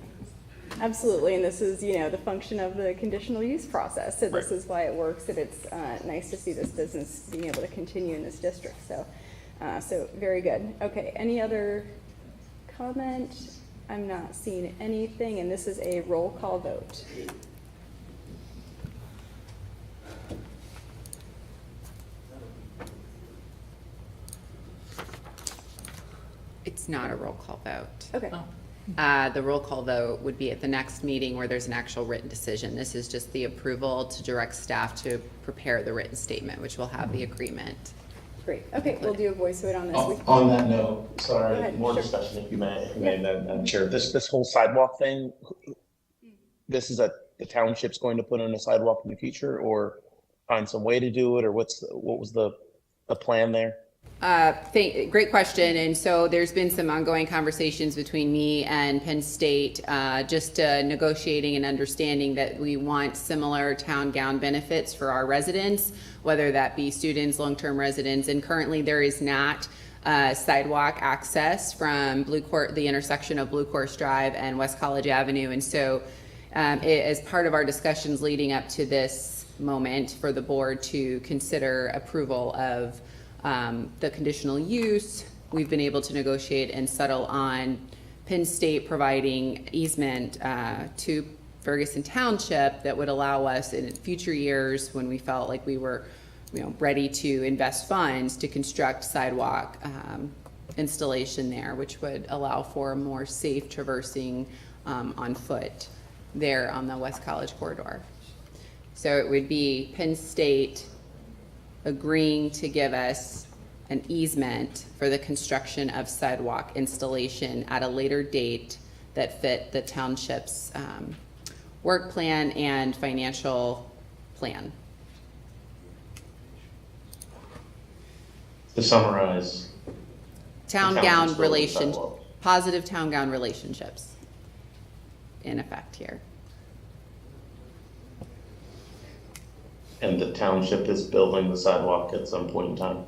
absolutely. And this is, the function of the conditional use process. So this Right. is why it works, and it's nice to see this business being able to continue in this district. So, so very good. Okay, any other comment? I'm not seeing anything, and this is a roll call vote. It's not a roll call vote. Okay. The roll call vote would be at the next meeting where there's an actual written decision. This is just the approval to direct staff to prepare the written statement, which will have the agreement. Great. Okay, we'll do a voice vote on this. On that note, sorry, Go ahead, more sure. discussion if you may, Madam Chair. This whole sidewalk thing, this is the township's going to put in a sidewalk in the future, or find some way to do it, or what was the plan there? Great question. And so there's been some ongoing conversations between me and Penn State, just negotiating and understanding that we want similar town gown benefits for our residents, whether that be students, long-term residents. And currently there is not sidewalk access from the intersection of Blue Course Drive and West College Avenue. And so as part of our discussions leading up to this moment for the board to consider approval of the conditional use, we've been able to negotiate and settle on Penn State providing easement to Ferguson Township that would allow us in future years when we felt like we were ready to invest funds to construct sidewalk installation there, which would allow for a more safe traversing on foot there on the West College corridor. So it would be Penn State agreeing to give us an easement for the construction of sidewalk installation at a later date that fit the township's work plan and financial plan. To summarize. Town-gown relation, positive town-gown relationships in effect here. And the township is building the sidewalk at some point in time?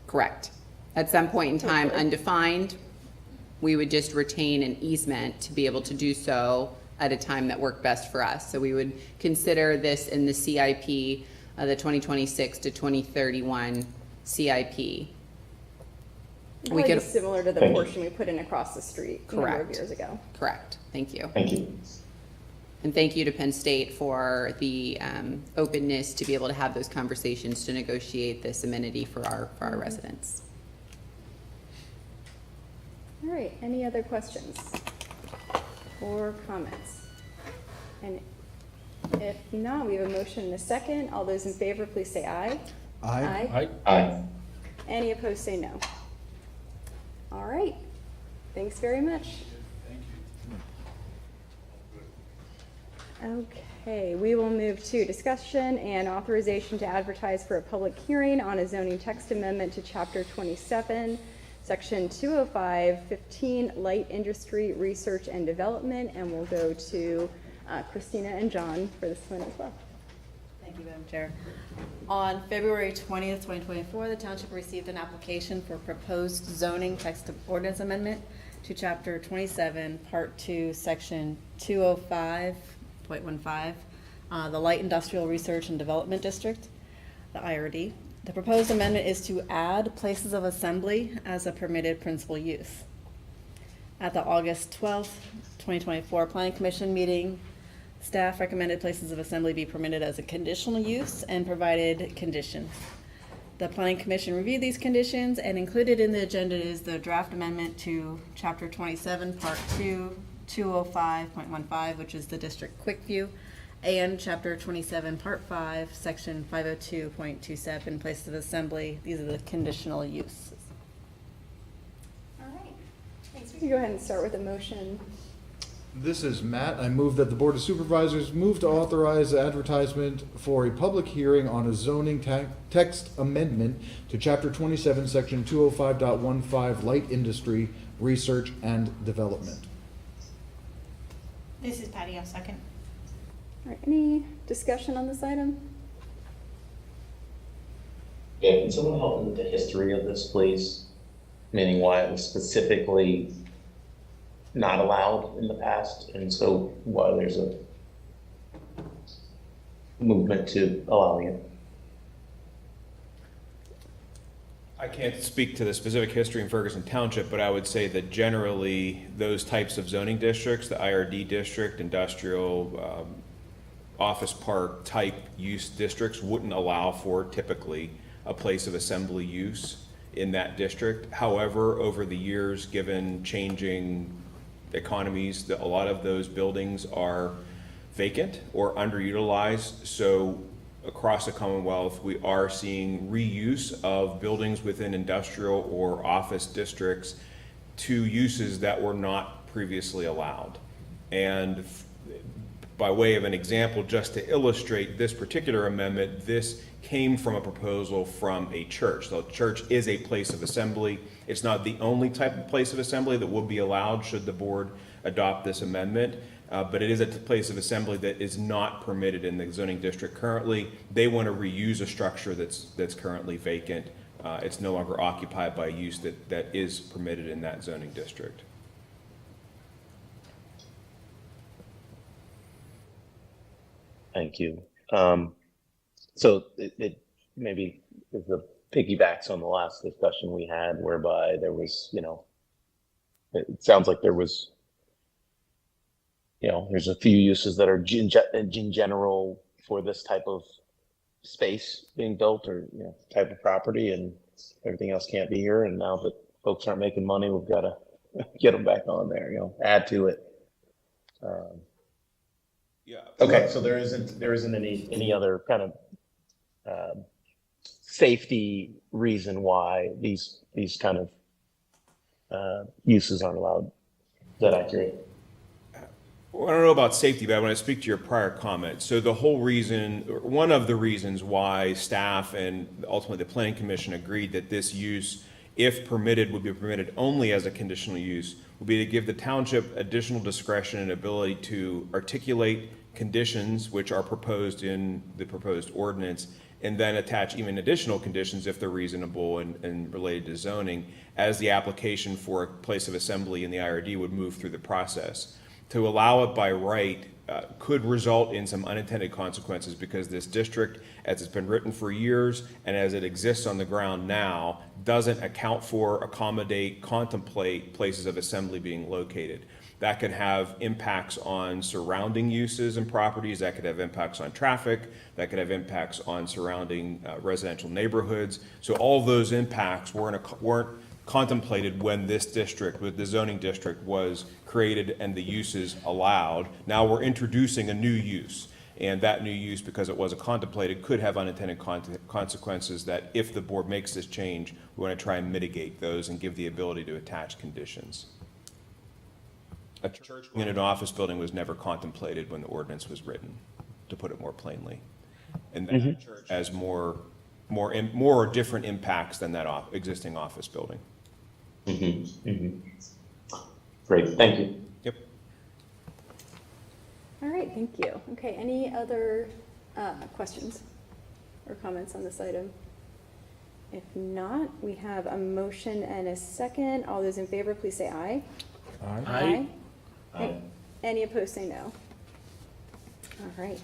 Correct. At some point in time, undefined, we would just retain an easement to be able to do so at a time that worked best for us. So we would consider this in the CIP, the 2026 to 2031 CIP. We could similar to the portion we put in across the street a number of years ago. Correct. Thank you. Thank you. And thank you to Penn State for the openness to be able to have those conversations to negotiate this amenity for our residents. All right, any other questions or comments? And if not, we have a motion and a second. All those in favor, please say aye. Aye. Aye. Any opposed, say no. All right, thanks very much. Okay, we will move to discussion and authorization to advertise for a public hearing on a zoning text amendment to Chapter 27, Section 205-15, Light Industry Research and Development, and we'll go to Christina and John for this one as well. Thank you, Madam Chair. On February 20th, 2024, the township received an application for proposed zoning text ordinance amendment to Chapter 27, Part 2, Section 205.15, the Light Industrial Research and Development District, the IRD. The proposed amendment is to add places of assembly as a permitted principal use. At the August 12th, 2024 Planning Commission meeting, staff recommended places of assembly be permitted as a conditional use and provided conditions. The Planning Commission reviewed these conditions, and included in the agenda is the draft amendment to Chapter 27, Part 2, 205.15, which is the district quick view, and Chapter 27, Part 5, Section 502.27, places of assembly. These are the conditional uses. All right, thanks. We can go ahead and start with a motion. This is Matt. I move that the Board of Supervisors move to authorize advertisement for a public hearing on a zoning text amendment to Chapter 27, Section 205.15, Light Industry Research and Development. This is Patty, I'll second. All right, any discussion on this item? Yeah, can someone help me with the history of this, please? Meaning why it was specifically not allowed in the past, and so why there's a movement to allowing it. I can't speak to the specific history in Ferguson Township, but I would say that generally those types of zoning districts, the IRD district, industrial, office park type use districts, wouldn't allow for typically a place of assembly use in that district. However, over the years, given changing economies, that a lot of those buildings are vacant or underutilized. So across the Commonwealth, we are seeing reuse of buildings within industrial or office districts to uses that were not previously allowed. And by way of an example, just to illustrate this particular amendment, this came from a proposal from a church. So church is a place of assembly. It's not the only type of place of assembly that will be allowed should the board adopt this amendment, but it is a place of assembly that is not permitted in the zoning district currently. They want to reuse a structure that's currently vacant. It's no longer occupied by use that is permitted in that zoning district. Thank you. So it maybe is the piggybacks on the last discussion we had, whereby there was, it sounds like there was, there's a few uses that are in general for this type of space being built or, type of property, and everything else can't be here. And now that folks aren't making money, we've got to get them back on there, add to it. Yeah. Okay, so there isn't any other kind of safety reason why these kind of uses aren't allowed. Is that accurate? Well, I don't know about safety, but I want to speak to your prior comment. So the whole reason, one of the reasons why staff and ultimately the Planning Commission agreed that this use, if permitted, would be permitted only as a conditional use, would be to give the township additional discretion and ability to articulate conditions which are proposed in the proposed ordinance, and then attach even additional conditions if they're reasonable and related to zoning, as the application for a place of assembly in the IRD would move through the process. To allow it by right could result in some unintended consequences, because this district, as it's been written for years and as it exists on the ground now, doesn't account for, accommodate, contemplate places of assembly being located. That can have impacts on surrounding uses and properties, that could have impacts on traffic, that could have impacts on surrounding residential neighborhoods. So all those impacts weren't contemplated when this district, with the zoning district, was created and the uses allowed. Now we're introducing a new use, and that new use, because it wasn't contemplated, could have unintended consequences that, if the board makes this change, we want to try and mitigate those and give the ability to attach conditions. A church in an office building was never contemplated when the ordinance was written, to put it more plainly. And that church has more or different impacts than that existing office building. Great, thank you. Yep. All right, thank you. Okay, any other questions or comments on this item? If not, we have a motion and a second. All those in favor, please say aye. Aye. Aye. Any opposed, say no. All right.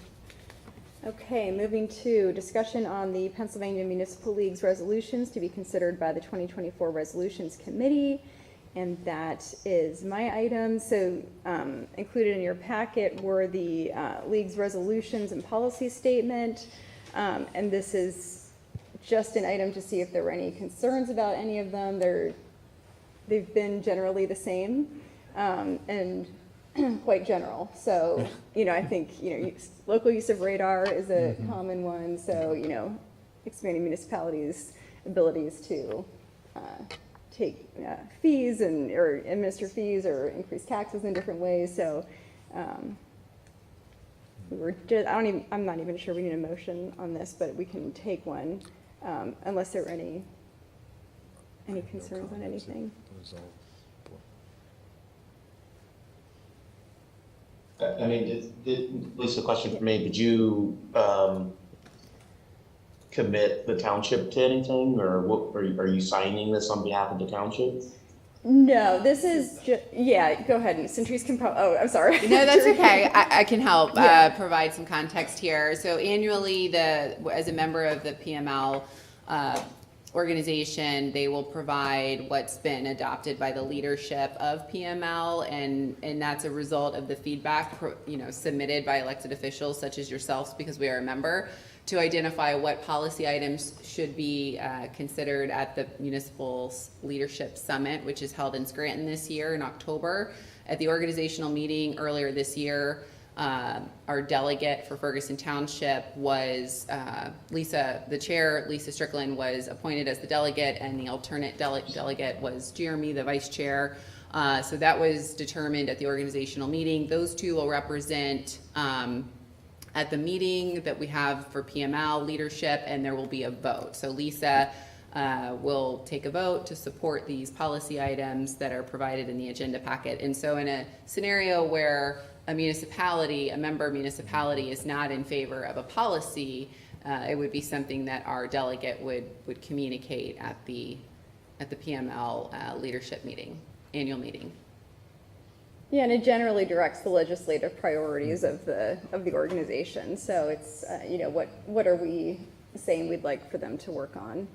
Okay, moving to discussion on the Pennsylvania Municipal League's resolutions to be considered by the 2024 Resolutions Committee. And that is my item. So included in your packet were the League's resolutions and policy statement. And this is just an item to see if there were any concerns about any of them. They've been generally the same and quite general. So, I think, local use of radar is a common one. So, expanding municipalities' abilities to take fees or administer fees or increase taxes in different ways. So, I'm not even sure we need a motion on this, but we can take one unless there are any concerns on anything. I mean, Lisa, question for me, did you commit the township to anything, or what, are you signing this on behalf of the township? No, this is just, go ahead. Centrise can I'm sorry. No, that's okay. I can help provide some context here. So annually, as a member of the PML organization, they will provide what's been adopted by the leadership of PML, and that's a result of the feedback submitted by elected officials such as yourselves, because we are a member, to identify what policy items should be considered at the Municipal Leadership Summit, which is held in Scranton this year in October. At the organizational meeting earlier this year, our delegate for Ferguson Township was the chair, Lisa Strickland, was appointed as the delegate, and the alternate delegate was Jeremy, the vice chair. So that was determined at the organizational meeting. Those two will represent at the meeting that we have for PML leadership, and there will be a vote. So Lisa will take a vote to support these policy items that are provided in the agenda packet. And so in a scenario where a member municipality is not in favor of a policy, it would be something that our delegate would communicate at the PML leadership meeting, annual meeting. Yeah, and it generally directs the legislative priorities of the organization. So it's what are we saying we'd like for them to work on.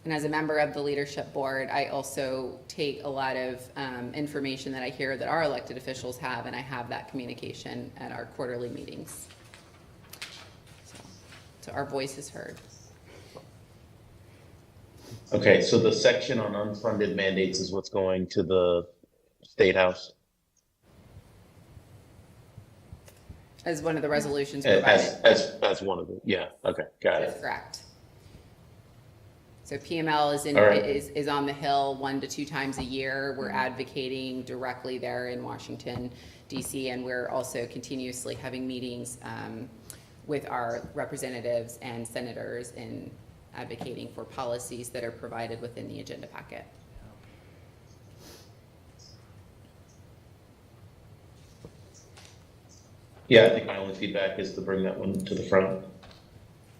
And as a member of the leadership board, I also take a lot of information that I hear that our elected officials have, and I have that communication at our quarterly meetings. So so our voice is heard. Okay, so the section on unfunded mandates is what's going to the State House? As one of the resolutions provided. As one of the, yeah, okay, got it. That's correct. So PML is All right. is on the Hill 1 to 2 times a year. We're advocating directly there in Washington, DC, and we're also continuously having meetings with our representatives and senators in advocating for policies that are provided within the agenda packet. Yeah, I think my only feedback is to bring that one to the front,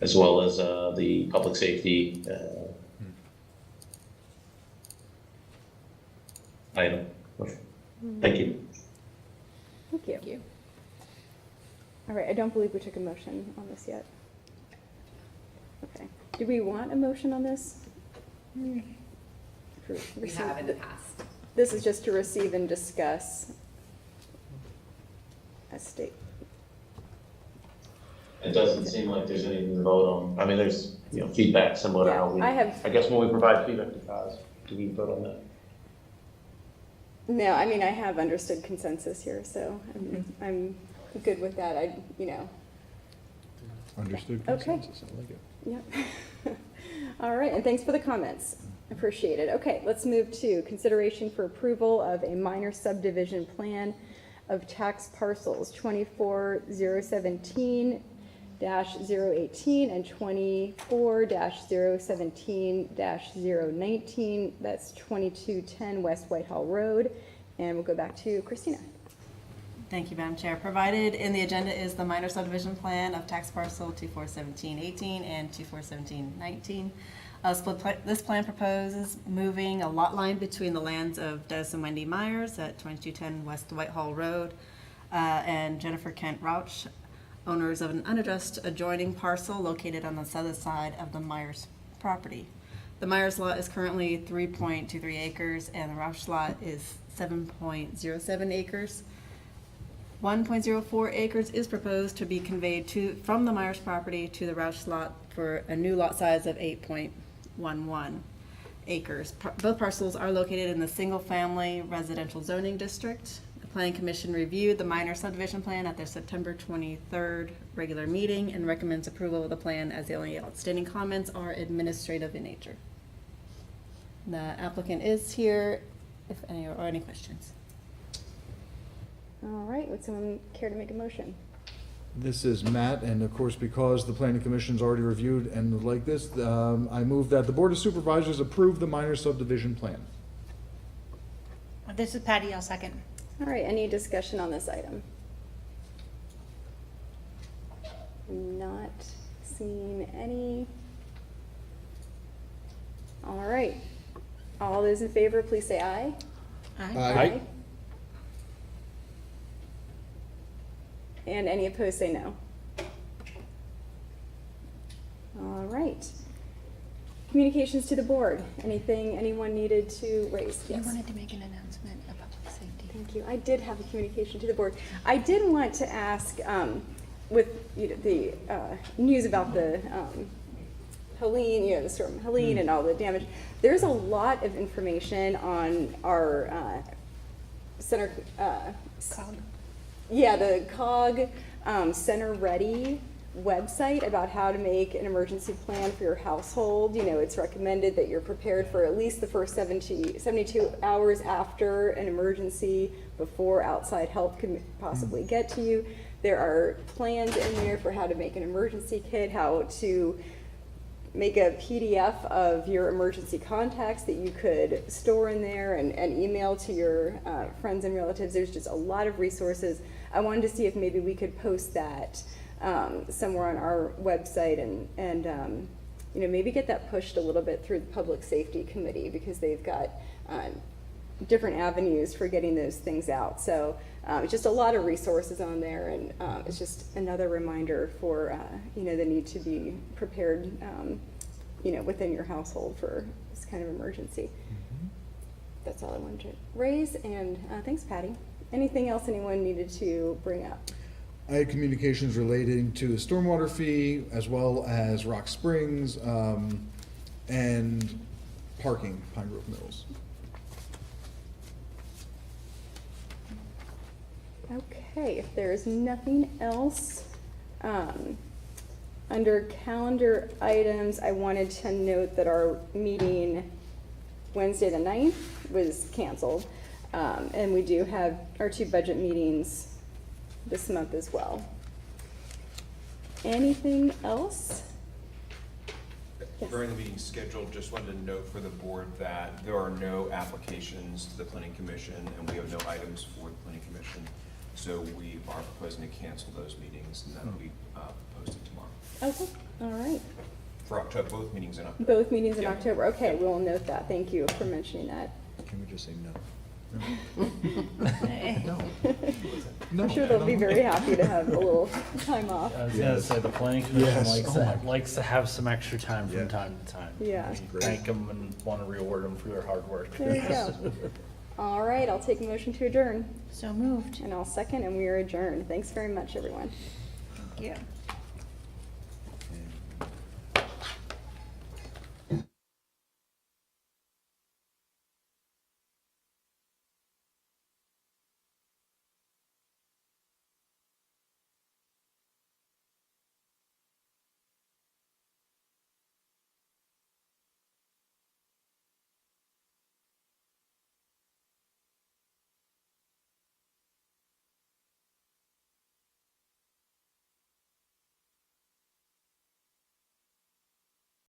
as well as the public safety item. Thank you. Thank you. Thank you. All right, I don't believe we took a motion on this yet. Okay. Do we want a motion on this? We have in the past. This is just to receive and discuss a state. It doesn't seem like there's anything to vote on. I mean, there's, feedback similar to how we, I guess when we provide feedback to COS, do we vote on that? No, I mean, I have understood consensus here, so I'm good with that. Understood Okay. consensus, I like it. Yep. All right, and thanks for the comments. Appreciate it. Okay, let's move to consideration for approval of a minor subdivision plan of tax parcels 24017-018 and 24-017-019. That's 2210 West Whitehall Road. And we'll go back to Christina. Thank you, Madam Chair. Provided in the agenda is the minor subdivision plan of tax parcel 241718 and 241719. This plan proposes moving a lot line between the lands of Des and Wendy Myers at 2210 West Whitehall Road and Jennifer Kent Rauch, owners of an unaddressed adjoining parcel located on the southern side of the Myers property. The Myers lot is currently 3.23 acres and the Rauch lot is 7.07 acres. 1.04 acres is proposed to be conveyed from the Myers property to the Rauch lot for a new lot size of 8.11 acres. Both parcels are located in the single-family residential zoning district. The Planning Commission reviewed the minor subdivision plan at their September 23rd regular meeting and recommends approval of the plan, as the only outstanding comments are administrative in nature. The applicant is here if any questions. All right, would someone care to make a motion? This is Matt, and of course, because the planning commission's already reviewed and like this, I move that the Board of Supervisors approve the minor subdivision plan. This is Patty, I'll second. All right, any discussion on this item? Not seeing any. All right. All those in favor, please say aye. Aye. And any opposed, say no. All right. Communications to the board. Anything anyone needed to raise? You Yes. wanted to make an announcement about public safety. Thank you. I did have a communication to the board. I did want to ask, with the news about the Helene, the storm Helene and all the damage, there's a lot of information on our center. COG. Yeah, the COG Center Ready website about how to make an emergency plan for your household. It's recommended that you're prepared for at least the first 72 hours after an emergency before outside help can possibly get to you. There are plans in there for how to make an emergency kit, how to make a PDF of your emergency contacts that you could store in there and email to your friends and relatives. There's just a lot of resources. I wanted to see if maybe we could post that somewhere on our website and maybe get that pushed a little bit through the Public Safety Committee, because they've got different avenues for getting those things out. So it's just a lot of resources on there, and it's just another reminder for the need to be prepared within your household for this kind of emergency. That's all I wanted to raise, and thanks, Patty. Anything else anyone needed to bring up? I had communications relating to the stormwater fee, as well as Rock Springs, and parking, Pine Grove Mills. Okay, if there is nothing else, under calendar items, I wanted to note that our meeting Wednesday the 9th was canceled. And we do have our 2 budget meetings this month as well. Anything else? Yes. During the meeting schedule, just wanted to note for the board that there are no applications to the planning commission, and we have no items for the planning commission. So we are proposing to cancel those meetings, and that will be posted tomorrow. Okay, all right. For October, both meetings in October. Both meetings in Yeah. October. Okay, we'll note that. Thank you for mentioning that. Can we just say no? I'm sure they'll be very happy to have a little time off. I was gonna say, the planning commission Yes. likes to have some extra time from Yeah. time to time. Yeah. We thank them and want to reward them for their hard work. There you go. All right, I'll take a motion to adjourn. So moved. And I'll second, and we are adjourned. Thanks very much, everyone. Thank you.